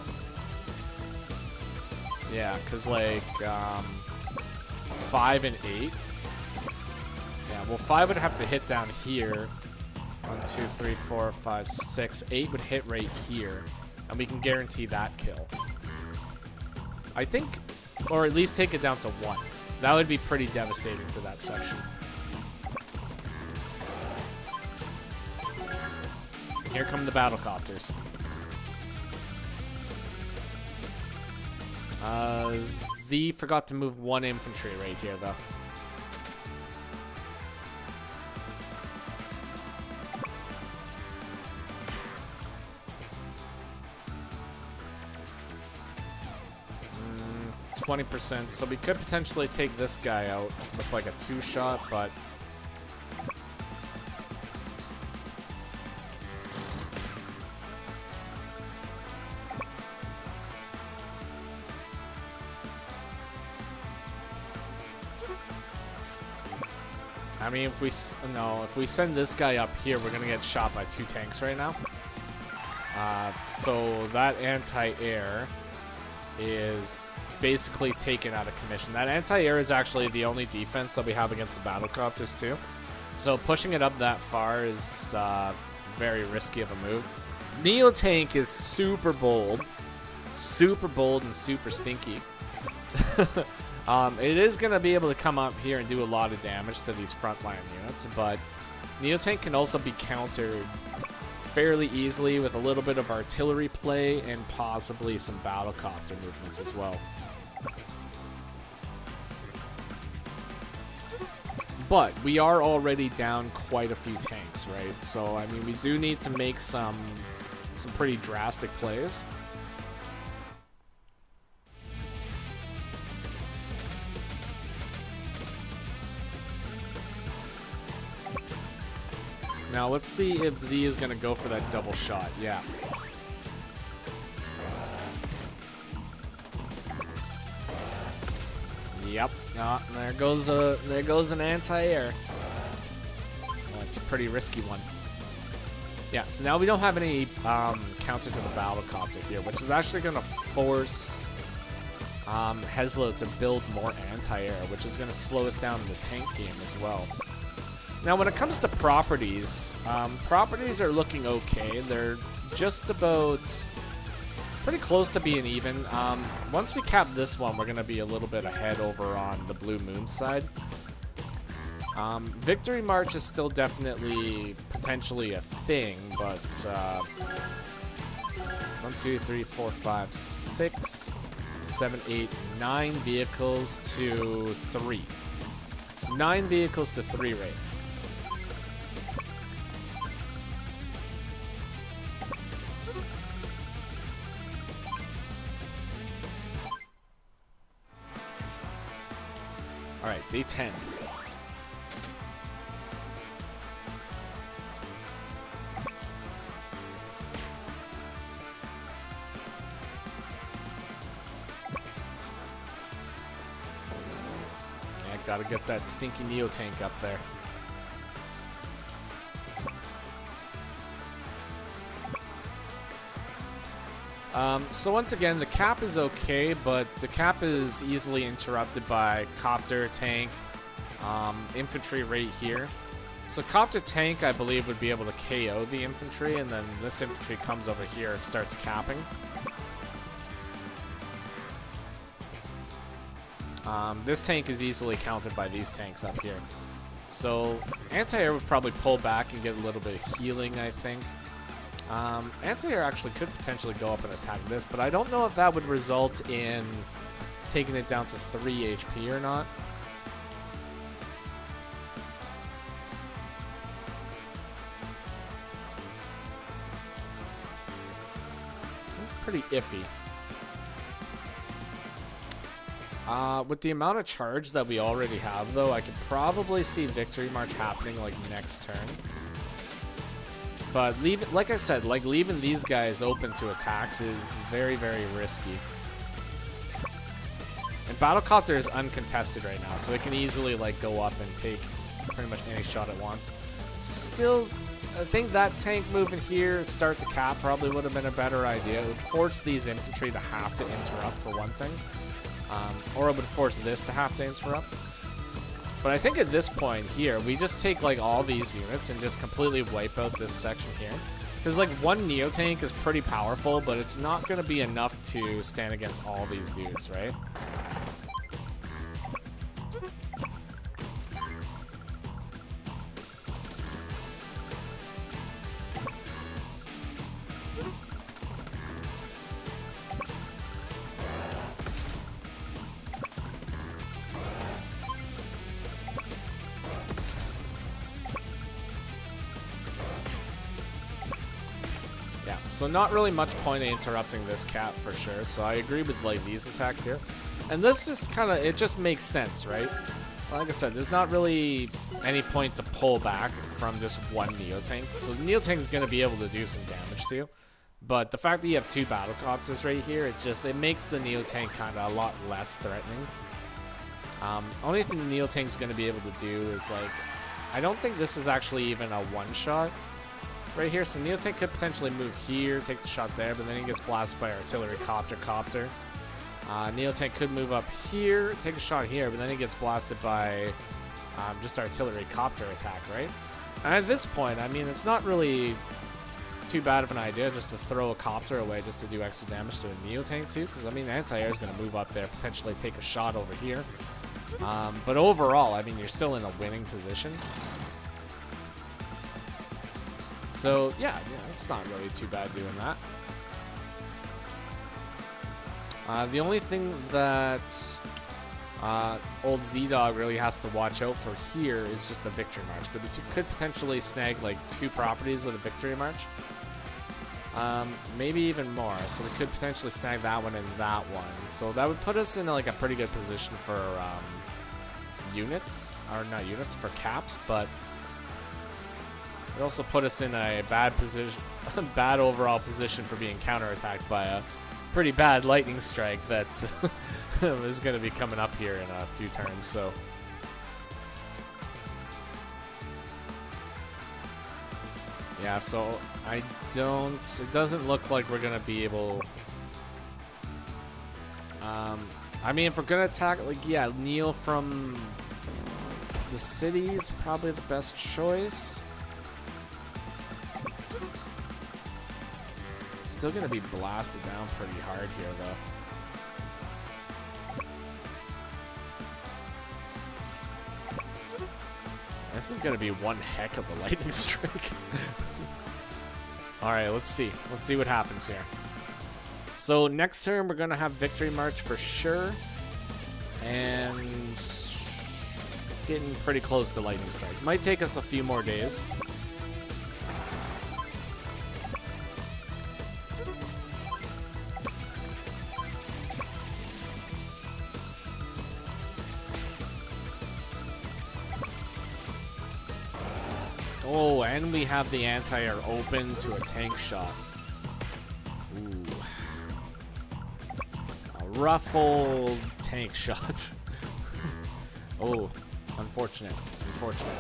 Yeah, because like 5 and 8. Yeah, well 5 would have to hit down here. 1, 2, 3, 4, 5, 6. 8 would hit right here, and we can guarantee that kill. I think Or at least take it down to 1. That would be pretty devastating for that section. Here come the battlecopters. Z forgot to move 1 infantry right here, though. Mm, 20%, so we could potentially take this guy out with like a 2-shot, but... I mean, if we send this guy up here, we're gonna get shot by 2 tanks right now. So that anti-air is basically taken out of commission. That anti-air is actually the only defense that we have against the battlecopters too. So pushing it up that far is very risky of a move. Neo tank is super bold and super stinky. It is going to be able to come up here and do a lot of damage to these frontline units, but Neotank can also be countered fairly easily with a little bit of artillery play and possibly some battlecopter movements as well. But we are already down quite a few tanks, right? So, I mean, we do need to make some pretty drastic plays. Now, let's see if Z is going to go for that double shot. Yeah. Yep. There goes an anti-air. That's a pretty risky one. Yeah, so now we don't have any counter to the battlecopter here, which is actually going to force Heslo to build more anti-air, which is going to slow us down in the tank game as well. Now, when it comes to properties, properties are looking okay. They're just about pretty close to being even. Once we cap this one, we're going to be a little bit ahead over on the Blue Moon side. Victory March is still definitely potentially a thing, but 1, 2, 3, 4, 5, 6, 7, 8, 9 vehicles to 3. So 9 vehicles to 3 right. Alright, day 10. Yeah, gotta get that stinky Neo tank up there. So once again, the cap is okay, but the cap is easily interrupted by copter, tank, infantry right here. So copter tank, I believe, would be able to KO the infantry, and then this infantry comes over here and starts capping. This tank is easily countered by these tanks up here. So anti-air would probably pull back and get a little bit of healing, I think. Anti-air actually could potentially go up and attack this, but I don't know if that would result in taking it down to 3 HP or not. It's pretty iffy. With the amount of charge that we already have, though, I could probably see Victory March happening like next turn. But like I said, leaving these guys open to attacks is very, very risky. And Battlecopter is uncontested right now, so it can easily go up and take pretty much any shot it wants. Still, I think that tank moving here, start to cap, probably would have been a better idea. It would force these infantry to have to interrupt for one thing. Or it would force this to have to interrupt. But I think at this point here, we just take all these units and just completely wipe out this section here. Because one Neo tank is pretty powerful, but it's not going to be enough to stand against all these dudes, right? So not really much point in interrupting this cap for sure. So I agree with like these attacks here. And this is kind of, it just makes sense, right? Like I said, there's not really any point to pull back from just one Neo Tank. So the Neo Tank is going to be able to do some damage to you. But the fact that you have 2 Battlecopters right here, it makes the Neo Tank kind of a lot less threatening. Only thing the Neo Tank is going to be able to do is like, I don't think this is actually even a one-shot right here. So Neo Tank could potentially move here, take the shot there, but then he gets blasted by Artillery Copter. Neo Tank could move up here, take a shot here, but then he gets blasted by just Artillery Copter attack, right? And at this point, I mean, it's not really too bad of an idea just to throw a Copter away just to do extra damage to a Neo Tank too, because I mean, Anti-Air is going to move up there, potentially take a shot over here. But overall, I mean, you're still in a winning position. So yeah, it's not really too bad doing that. The only thing that old Z-Dog really has to watch out for here is just a Victory March. Because it could potentially snag like 2 properties with a Victory March. Maybe even more. So we could potentially snag that one and that one. So that would put us in like a pretty good position for units. Or not units, for caps. But it also put us in a bad position, bad overall position for being counterattacked by a pretty bad lightning strike that is going to be coming up here in a few turns. So yeah, so it doesn't look like we're going to be able, I mean, if we're going to attack, like, yeah, Neil from the city is probably the best choice. Still gonna be blasted down pretty hard here, though. This is gonna be one heck of a lightning strike. All right, let's see. Let's see what happens here. So next turn we're gonna have Victory March for sure, and getting pretty close to lightning strike. Might take us a few more days. Oh, and we have the Anti-Air open to a tank shot. Ooh. A rough old tank shot. Oh, unfortunate. Unfortunate.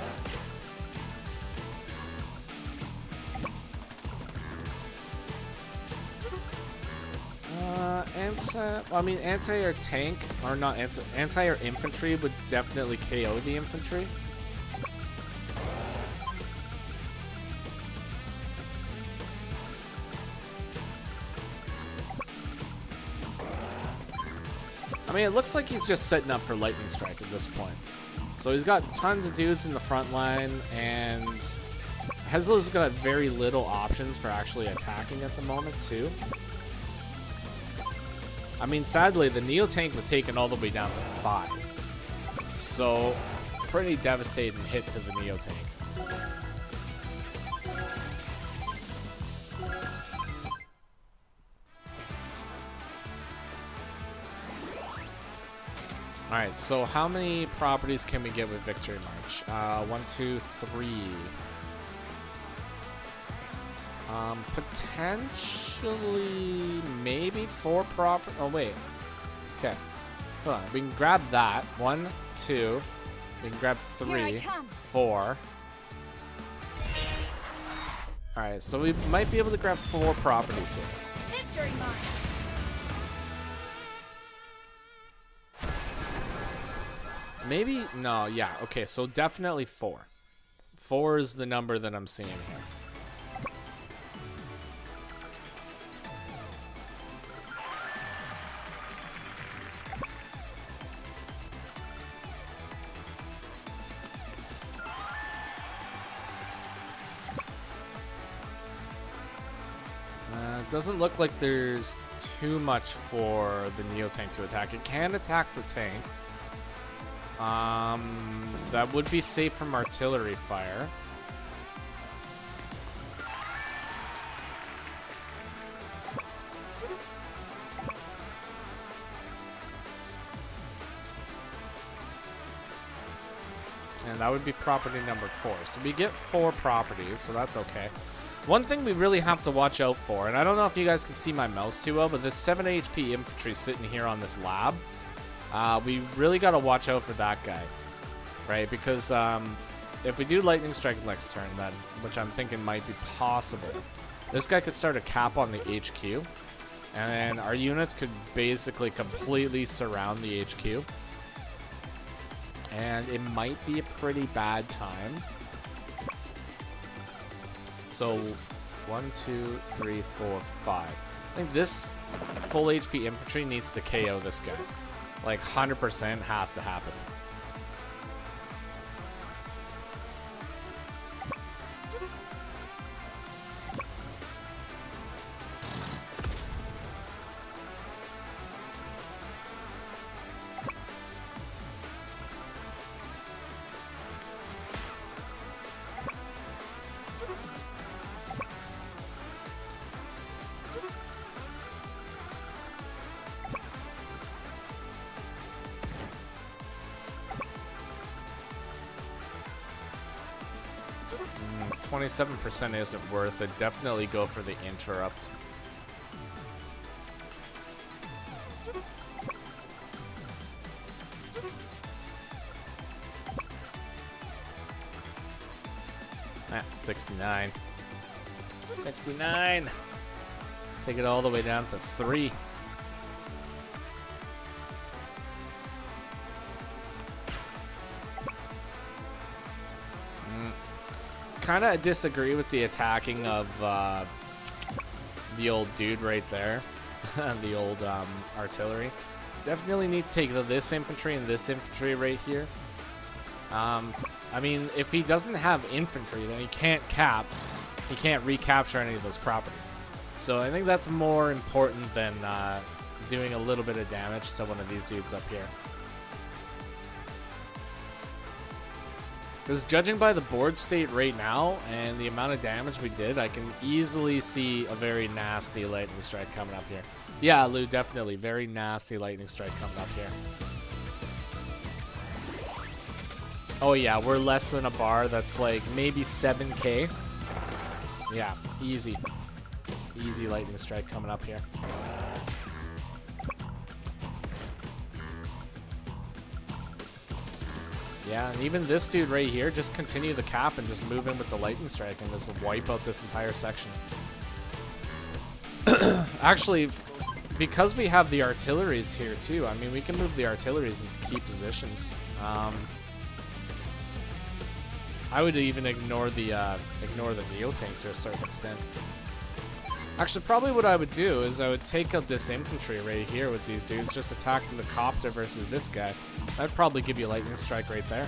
Anti-Air tank, or not, Anti-Air infantry would definitely KO the infantry. I mean, it looks like he's just setting up for lightning strike at this point. So he's got tons of dudes in the front line, and Hezlo's got very little options for actually attacking at the moment too. I mean, sadly, the Neo Tank was taken all the way down to 5. So, pretty devastating hit to the Neo Tank. Alright, so how many properties can we get with Victory March? 1, 2, 3. Potentially, maybe 4 properties. Oh, wait. Okay. Hold on. We can grab that. 1, 2. We can grab 3, 4. Alright, so we might be able to grab 4 properties here. Victory March. Maybe, no, yeah, okay, so definitely 4. 4 is the number that I'm seeing here. Doesn't look like there's too much for the Neo Tank to attack. It can attack the tank. That would be safe from artillery fire. that would be property number 4. So we get 4 properties, so that's okay. One thing we really have to watch out for, and I don't know if you guys can see my mouse too well, but this 7 HP infantry sitting here on this lab, we really got to watch out for that guy, right? Because if we do lightning strike next turn, then, which I'm thinking might be possible, this guy could start a cap on the HQ, and then our units could basically completely surround the HQ. And it might be a pretty bad time. So, 1, 2, 3, 4, 5. I think this full HP infantry needs to KO this guy. Like, 100% has to happen. Mm, 27% isn't worth it. Definitely go for the interrupt. Ah, 69. 69. Take it all the way down to 3. Kind of disagree with the attacking of the old dude right there, the old artillery. Definitely need to take this infantry and this infantry right here. I mean, if he doesn't have infantry, then he can't recapture any of those properties. So I think that's more important than doing a little bit of damage to one of these dudes up here. Because judging by the board state right now and the amount of damage we did, I can easily see a very nasty lightning strike coming up here. Yeah, Lou, definitely. Very nasty lightning strike coming up here. Oh yeah, we're less than a bar. That's like maybe 7k. Yeah, easy. Easy lightning strike coming up here. Yeah, and even this dude right here, just continue the cap and just move in with the lightning strike and just wipe out this entire section. Actually, because we have the artilleries here too, I mean, we can move the artilleries into key positions. I would even ignore the Neo tank to a certain extent. Actually, probably what I would do is I would take out this infantry right here with these dudes, just attack the copter versus this guy. That'd probably give you a lightning strike right there.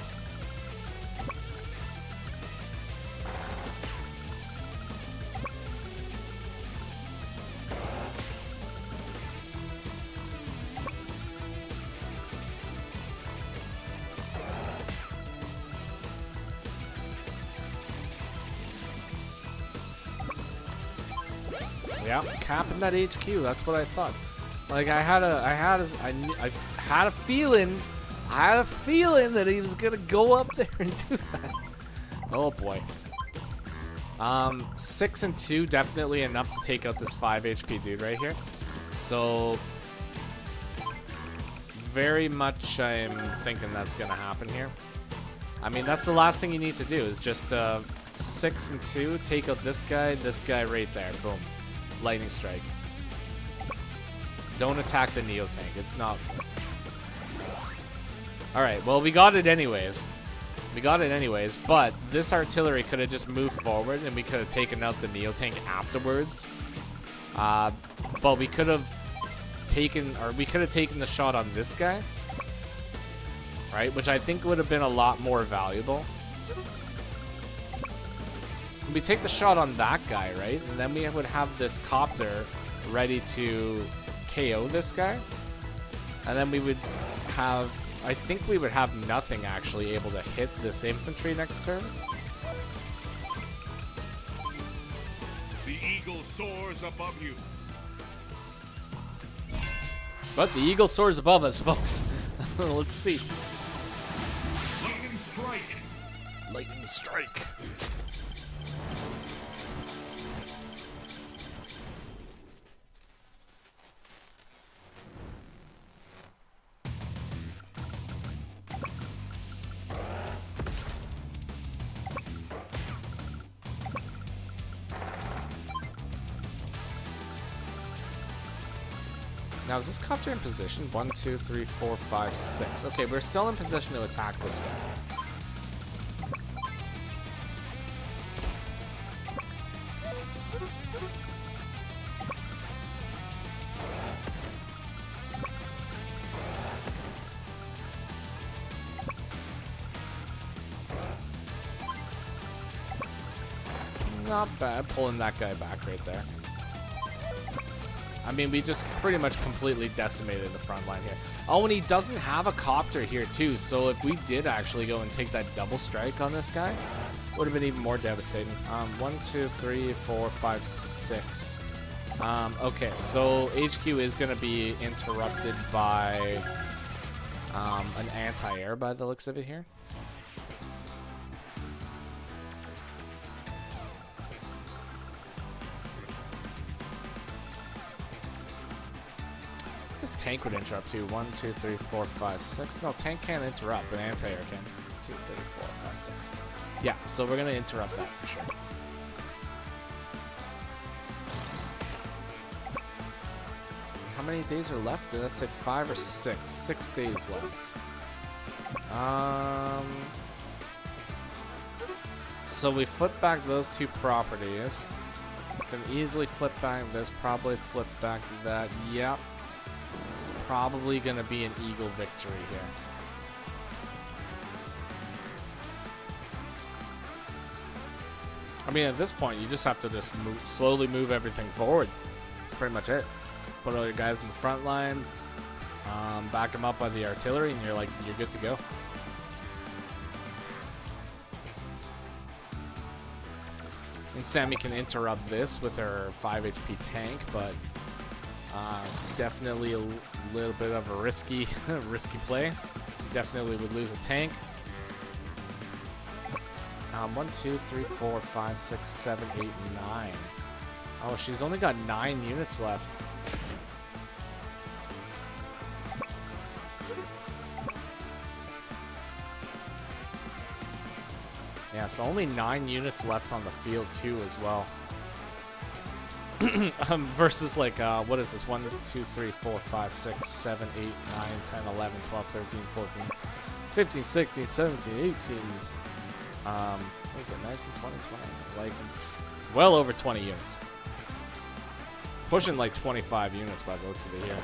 Yeah, capping that HQ. That's what I thought. Like I had a feeling that he was gonna go up there and do that. Oh boy. 6 and 2 definitely enough to take out this 5 HP dude right here. So very much I'm thinking that's gonna happen here. I mean, that's the last thing you need to do is just 6 and 2, take out this guy right there. Boom. Lightning strike. Don't attack the Neo tank. It's not. Alright, well, we got it anyways. But this artillery could have just moved forward and we could have taken out the Neo tank afterwards. But we could have taken the shot on this guy. Right? Which I think would have been a lot more valuable. We take the shot on that guy, right? And then we would have this copter ready to KO this guy. And then we would have, I think we would have nothing actually able to hit this infantry next turn. The eagle soars above you. But the eagle soars above us, folks. Let's see. Lightning strike. Lightning strike. Now, is this copter in position? 1, 2, 3, 4, 5, 6. Okay, we're still in position to attack this guy. Not bad, pulling that guy back right there. I mean, we just pretty much completely decimated the front line here. Oh, and he doesn't have a copter here, too. So if we did actually go and take that double strike on this guy, would have been even more devastating. 1, 2, 3, 4, 5, 6. Okay, so HQ is going to be interrupted by an anti-air by the looks of it here. This tank would interrupt too. 1, 2, 3, 4, 5, 6. No, tank can't interrupt, but anti-air can. 2, 3, 4, 5, 6. Yeah, so we're gonna interrupt that for sure. How many days are left? Did that say 5 or 6? 6 days left. So we flip back those two properties. Can easily flip back this. Probably flip back that. Yep. Probably gonna be an eagle victory here. I mean, at this point, you just have to just slowly move everything forward. That's pretty much it. Put all your guys in the front line, back them up by the artillery, and you're good to go. And Sammy can interrupt this with her 5 HP tank, but definitely a little bit of a risky play. Definitely would lose a tank. 1, 2, 3, 4, 5, 6, 7, 8, 9. Oh, she's only got 9 units left. Yeah, so only 9 units left on the field too as well. Versus like, what is this? 1, 2, 3, 4, 5, 6, 7, 8, 9, 10, 11, 12, 13, 14, 15, 16, 17, 18. What is it? 19, 20, 20. Like, well over 20 units. Pushing like 25 units by the looks of it here.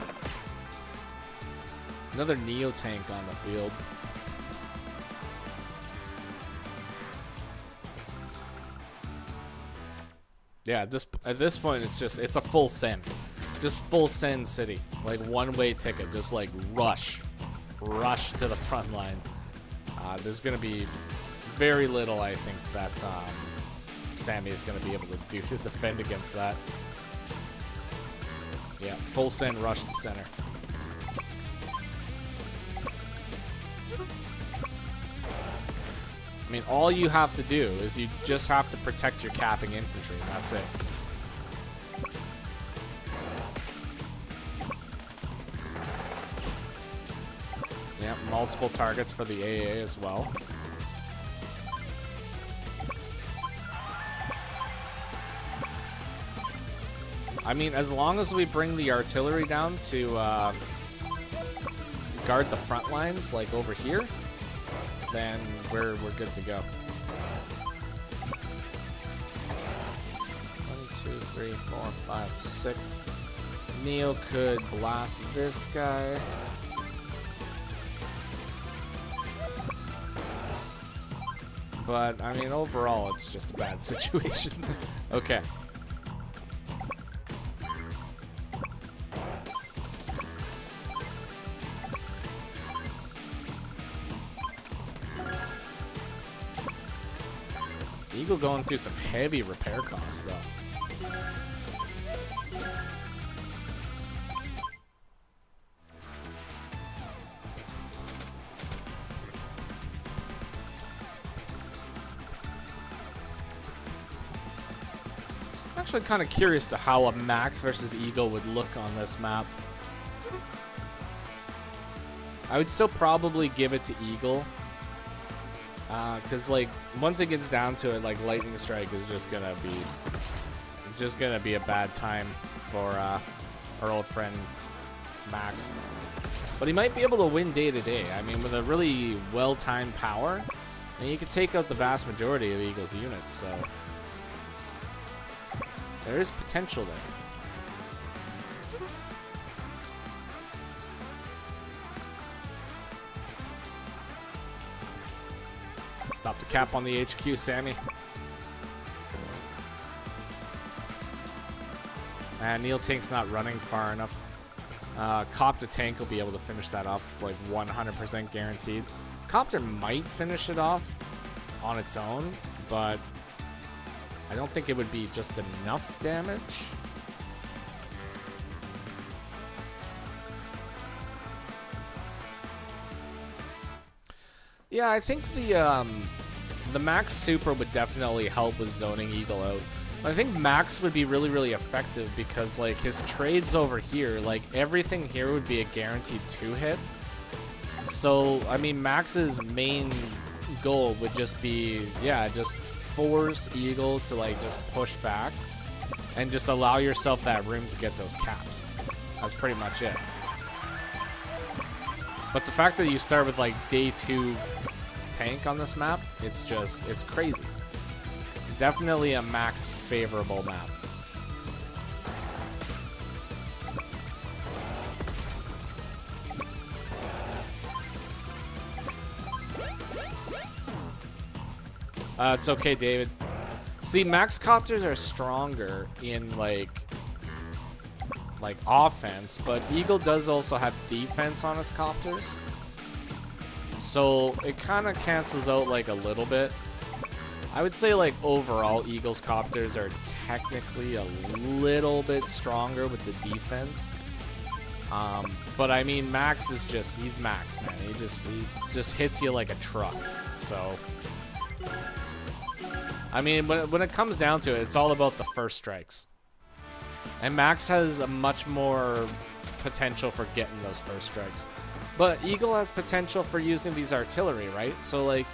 Another Neo tank on the field. Yeah, at this point, it's a full send. Just full send city. Like, one-way ticket. Just, like, rush to the front line. There's going to be very little, I think, that Sammy is going to be able to do to defend against that. Yeah, full send, rush the center. I mean, all you have to do is you just have to protect your capping infantry. That's it. Yeah, multiple targets for the AA as well. I mean, as long as we bring the artillery down to guard the front lines, like over here, then we're good to go. 1, 2, 3, 4, 5, 6. Neo could blast this guy. But I mean, overall, it's just a bad situation. Okay. Eagle going through some heavy repair costs, though. Actually kind of curious to how a Max versus Eagle would look on this map. I would still probably give it to Eagle. Because, like, once it gets down to it, like, Lightning Strike is just gonna be a bad time for our old friend Max. But he might be able to win day to day. I mean, with a really well-timed power, and you could take out the vast majority of Eagle's units, so there is potential there. Stop the cap on the HQ, Sammy. And Neil Tank's not running far enough. Copter Tank will be able to finish that off, like 100% guaranteed. Copter might finish it off on its own, but I don't think it would be just enough damage. Yeah, I think the Max Super would definitely help with zoning Eagle out. I think Max would be really, really effective because, like, his trades over here, like, everything here would be a guaranteed 2-hit. So, I mean, Max's main goal would just be, yeah, just force Eagle to, like, just push back and just allow yourself that room to get those caps. That's pretty much it. But the fact that you start with, like, day 2 tank on this map, it's just, it's crazy. Definitely a Max favorable map. It's okay, David. See, Max Copters are stronger in, like offense, but Eagle does also have defense on his Copters. So it kind of cancels out, like, a little bit. I would say, like, overall, Eagle's Copters are technically a little bit stronger with the defense. But I mean, Max is just, he's Max, man. He just hits you like a truck. So, I mean, when it comes down to it, it's all about the first strikes. And Max has a much more potential for getting those first strikes. But Eagle has potential for using these artillery, right? So, like,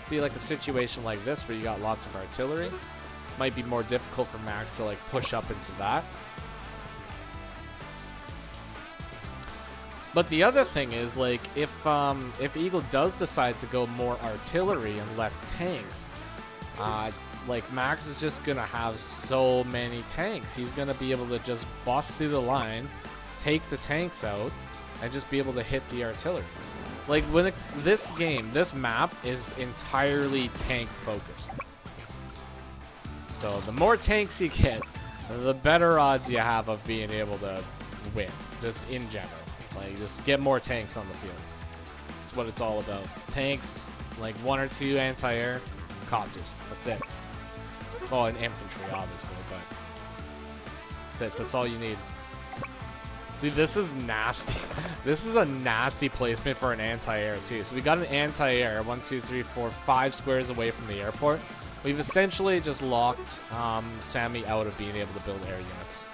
see, like, a situation like this where you got lots of artillery might be more difficult for Max to, like, push up into that. But the other thing is, like, if Eagle does decide to go more artillery and less tanks, like, Max is just gonna have so many tanks. He's gonna be able to just bust through the line, take the tanks out, and just be able to hit the artillery. Like, when this map is entirely tank focused. So the more tanks you get, the better odds you have of being able to win, just in general. Like, just get more tanks on the field. That's what it's all about. Tanks, like 1 or 2 anti-air, Copters. That's it. Well, and infantry, obviously, but that's it. That's all you need. See, this is nasty. This is a nasty placement for an anti-air, too. So we got an anti-air 1, 2, 3, 4, 5 squares away from the airport. We've essentially just locked Sammy out of being able to build air units.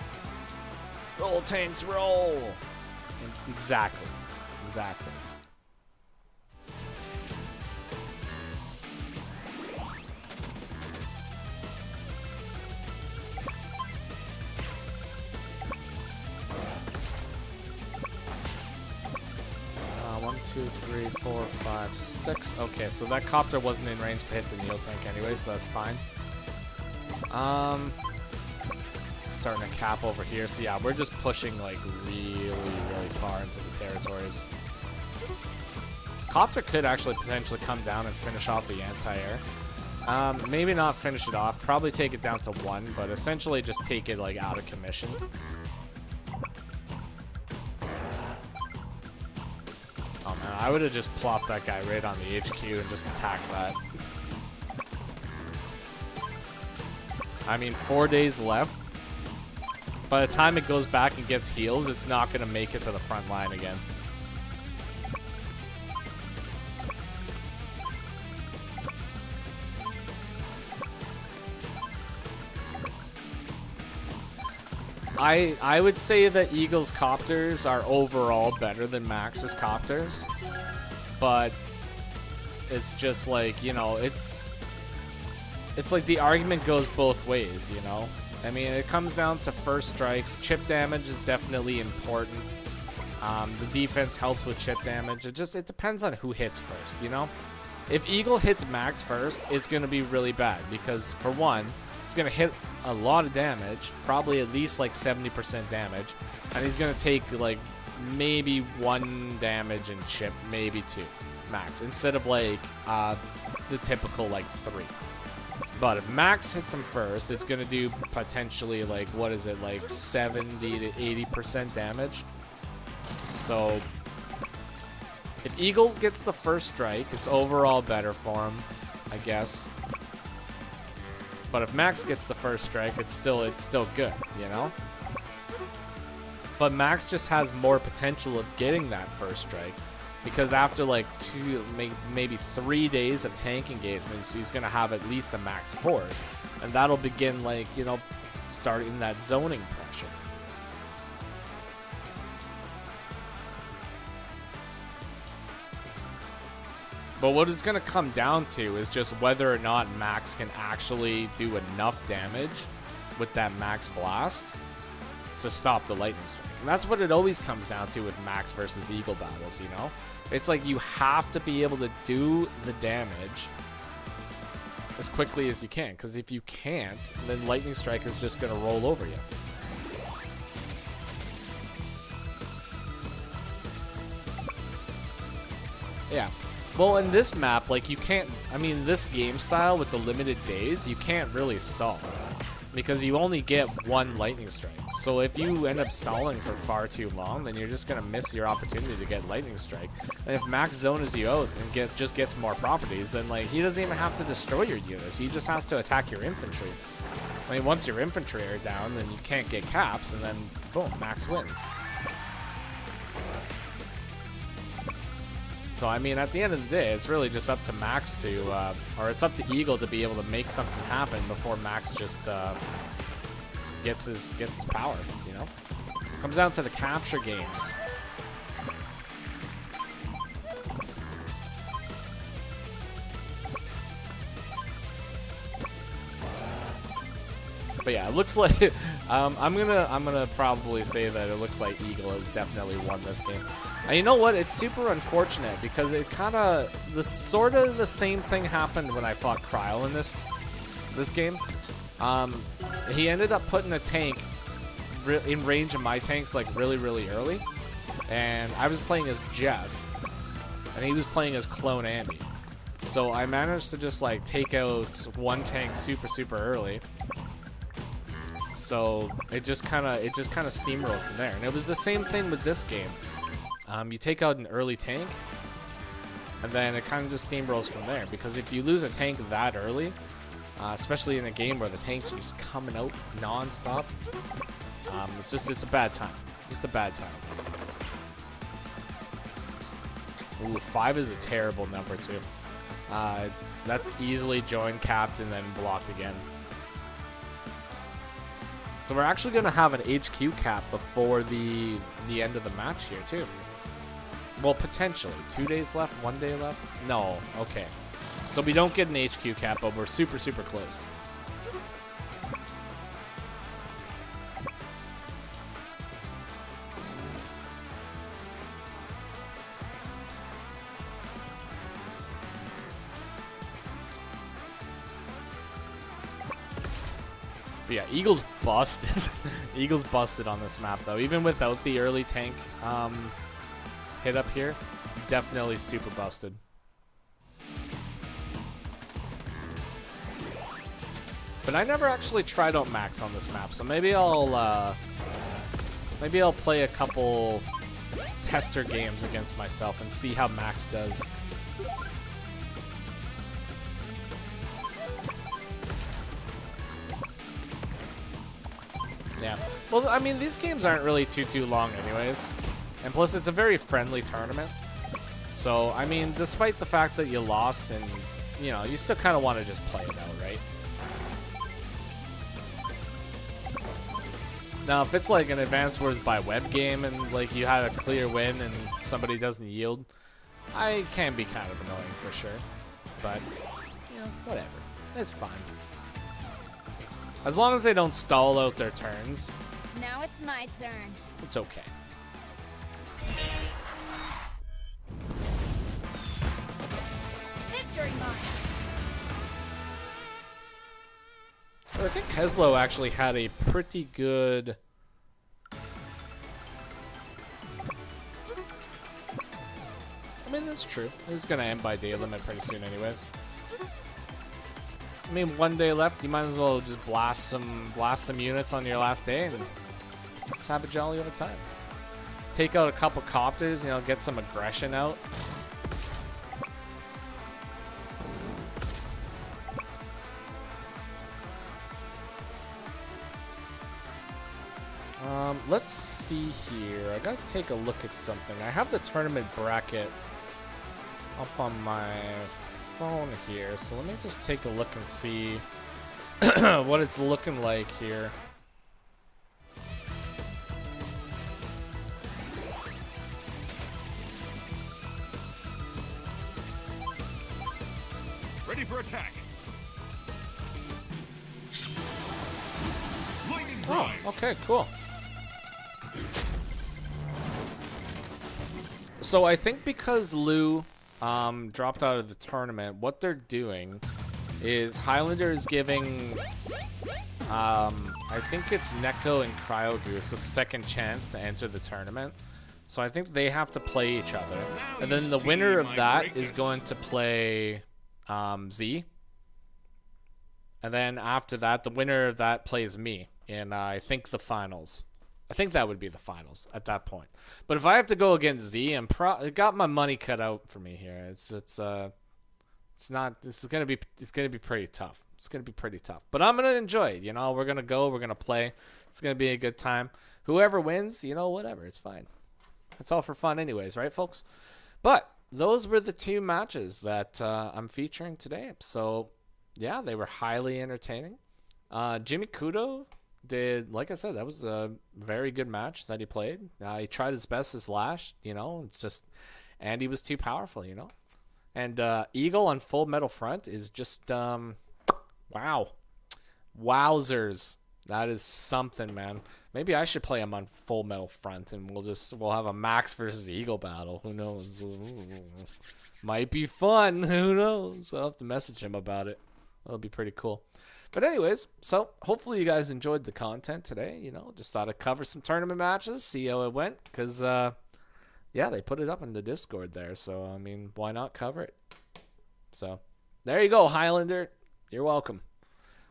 Roll, tanks, roll! Exactly. Exactly. One, 2, 3, 4, 5, 6. Okay, so that Copter wasn't in range to hit the Neo tank anyway, so that's fine. Starting to cap over here. So yeah, we're just pushing, like, really, really far into the territories. Copter could actually potentially come down and finish off the anti-air. Maybe not finish it off. Probably take it down to 1, but essentially just take it, like, out of commission. Oh man, I would have just plopped that guy right on the HQ and just attacked that. I mean, 4 days left. By the time it goes back and gets heals, it's not going to make it to the front line again. I would say that Eagle's copters are overall better than Max's copters, but it's just like, you know, it's like the argument goes both ways, you know? I mean, it comes down to first strikes. Chip damage is definitely important. The defense helps with chip damage. It depends on who hits first, you know? If Eagle hits Max first, it's going to be really bad because, for one, it's going to hit a lot of damage, probably at least like 70% damage, and he's going to take like maybe 1 damage in chip, maybe 2 max, instead of like the typical like 3. But if Max hits him first, it's going to do potentially like, what is it, like 70 to 80% damage. So if Eagle gets the first strike, it's overall better for him, I guess. But if Max gets the first strike, it's still good, you know? But Max just has more potential of getting that first strike, because after like 2, maybe 3 days of tank engagements, he's gonna have at least a max force, and that'll begin, like, you know, starting that zoning pressure. But what it's gonna come down to is just whether or not Max can actually do enough damage with that max blast to stop the lightning strike. And that's what it always comes down to with Max versus Eagle battles, you know? It's like you have to be able to do the damage as quickly as you can, because if you can't, then lightning strike is just gonna roll over you. Yeah. Well, in this map, like, you can't, I mean, this game style with the limited days, you can't really stall, because you only get 1 lightning strike. So if you end up stalling for far too long, then you're just going to miss your opportunity to get lightning strike. And if Max zones you out and just gets more properties, then, like, he doesn't even have to destroy your units. He just has to attack your infantry. I mean, once your infantry are down, then you can't get caps, and then, boom, Max wins. So, I mean, at the end of the day, it's really just up to Max to, or it's up to Eagle to be able to make something happen before Max just gets his power, you know? Comes down to the capture games. But yeah, it looks like I'm gonna probably say that it looks like Eagle has definitely won this game. And you know what? It's super unfortunate because it kind of the same thing happened when I fought H3il in this game. He ended up putting a tank in range of my tanks like really early, and I was playing as Jess, and he was playing as Clone Andy. So I managed to just like take out 1 tank super early. So it just kind of steamrolled from there, and it was the same thing with this game. You take out an early tank, and then it kind of just steamrolls from there. Because if you lose a tank that early, especially in a game where the tanks are just coming out non-stop, it's a bad time. Just a bad time. Ooh, 5 is a terrible number too. That's easily joined, capped, and then blocked again. So we're actually going to have an HQ cap before the end of the match here, too. Well, potentially. 2 days left? 1 day left? No. Okay. So we don't get an HQ cap, but we're super close. But yeah, Eagle's busted. Eagle's busted on this map, though. Even without the early tank hit up here, definitely super busted. But I never actually tried out Max on this map, so maybe I'll play a couple tester games against myself and see how Max does. Yeah. Well, I mean, these games aren't really too long anyways. And plus, it's a very friendly tournament. So, I mean, despite the fact that you lost and, you know, you still kind of want to just play it out, right? Now, if it's like an Advanced Wars by web game and like you had a clear win and somebody doesn't yield, I can be kind of annoying for sure. But, you know, whatever. It's fine. As long as they don't stall out their turns, Now it's my turn. it's okay. Victory march. But I think Heslo actually had a pretty good... I mean, that's true. It's going to end by day limit pretty soon anyways. I mean, 1 day left, you might as well just blast some units on your last day and just have a jolly old time. Take out a couple copters, you know, get some aggression out. Let's see here. I gotta take a look at something. I have the tournament bracket up on my phone here, so let me just take a look and see what it's looking like here. Ready for attack. Lightning Oh, drive. okay, cool. So I think because Lou dropped out of the tournament, what they're doing is Highlander is giving I think it's Neko and Cryo Goose a second chance to enter the tournament. So I think they have to play each other. And then the winner of that is going to play Z. And then after that, the winner of that plays me in I think the finals. I think that would be the finals at that point. But if I have to go against Z, I got my money cut out for me here. It's gonna be pretty tough. It's gonna be pretty tough. But I'm gonna enjoy it. You know, we're gonna play. It's gonna be a good time. Whoever wins, you know, whatever. It's fine. It's all for fun, anyways, right, folks? But those were the two matches that I'm featuring today. So yeah, they were highly entertaining. Jimmy Kudo did, like I said, that was a very good match that he played. He tried his best as Lash, you know. It's just Andy was too powerful, you know. And Eagle on Full Metal Front is just wow, wowzers. That is something, man. Maybe I should play him on Full Metal Front, and we'll have a Max versus Eagle battle. Who knows? Might be fun. Who knows? I'll have to message him about it. That'll be pretty cool. But anyways, so hopefully you guys enjoyed the content today. You know, just thought I'd cover some tournament matches, see how it went, because yeah, they put it up in the Discord there. So I mean, why not cover it? So there you go, Highlander. You're welcome.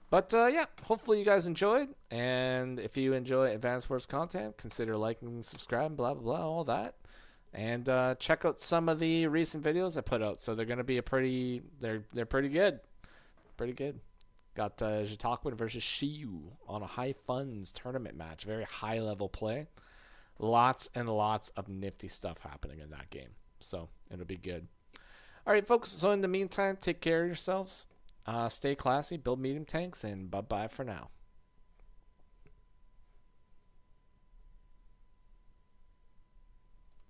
But yeah, hopefully you guys enjoyed. And if you enjoy Advanced Wars content, consider liking, subscribing, blah, blah, blah, all that. And check out some of the recent videos I put out. So they're going to be they're pretty good. Pretty good. Got Jitakwin versus Shiyu on a high funds tournament match. Very high level play. Lots and lots of nifty stuff happening in that game. So it'll be good. All right, folks. So in the meantime, take care of yourselves. Stay classy, build medium tanks, and bye-bye for now.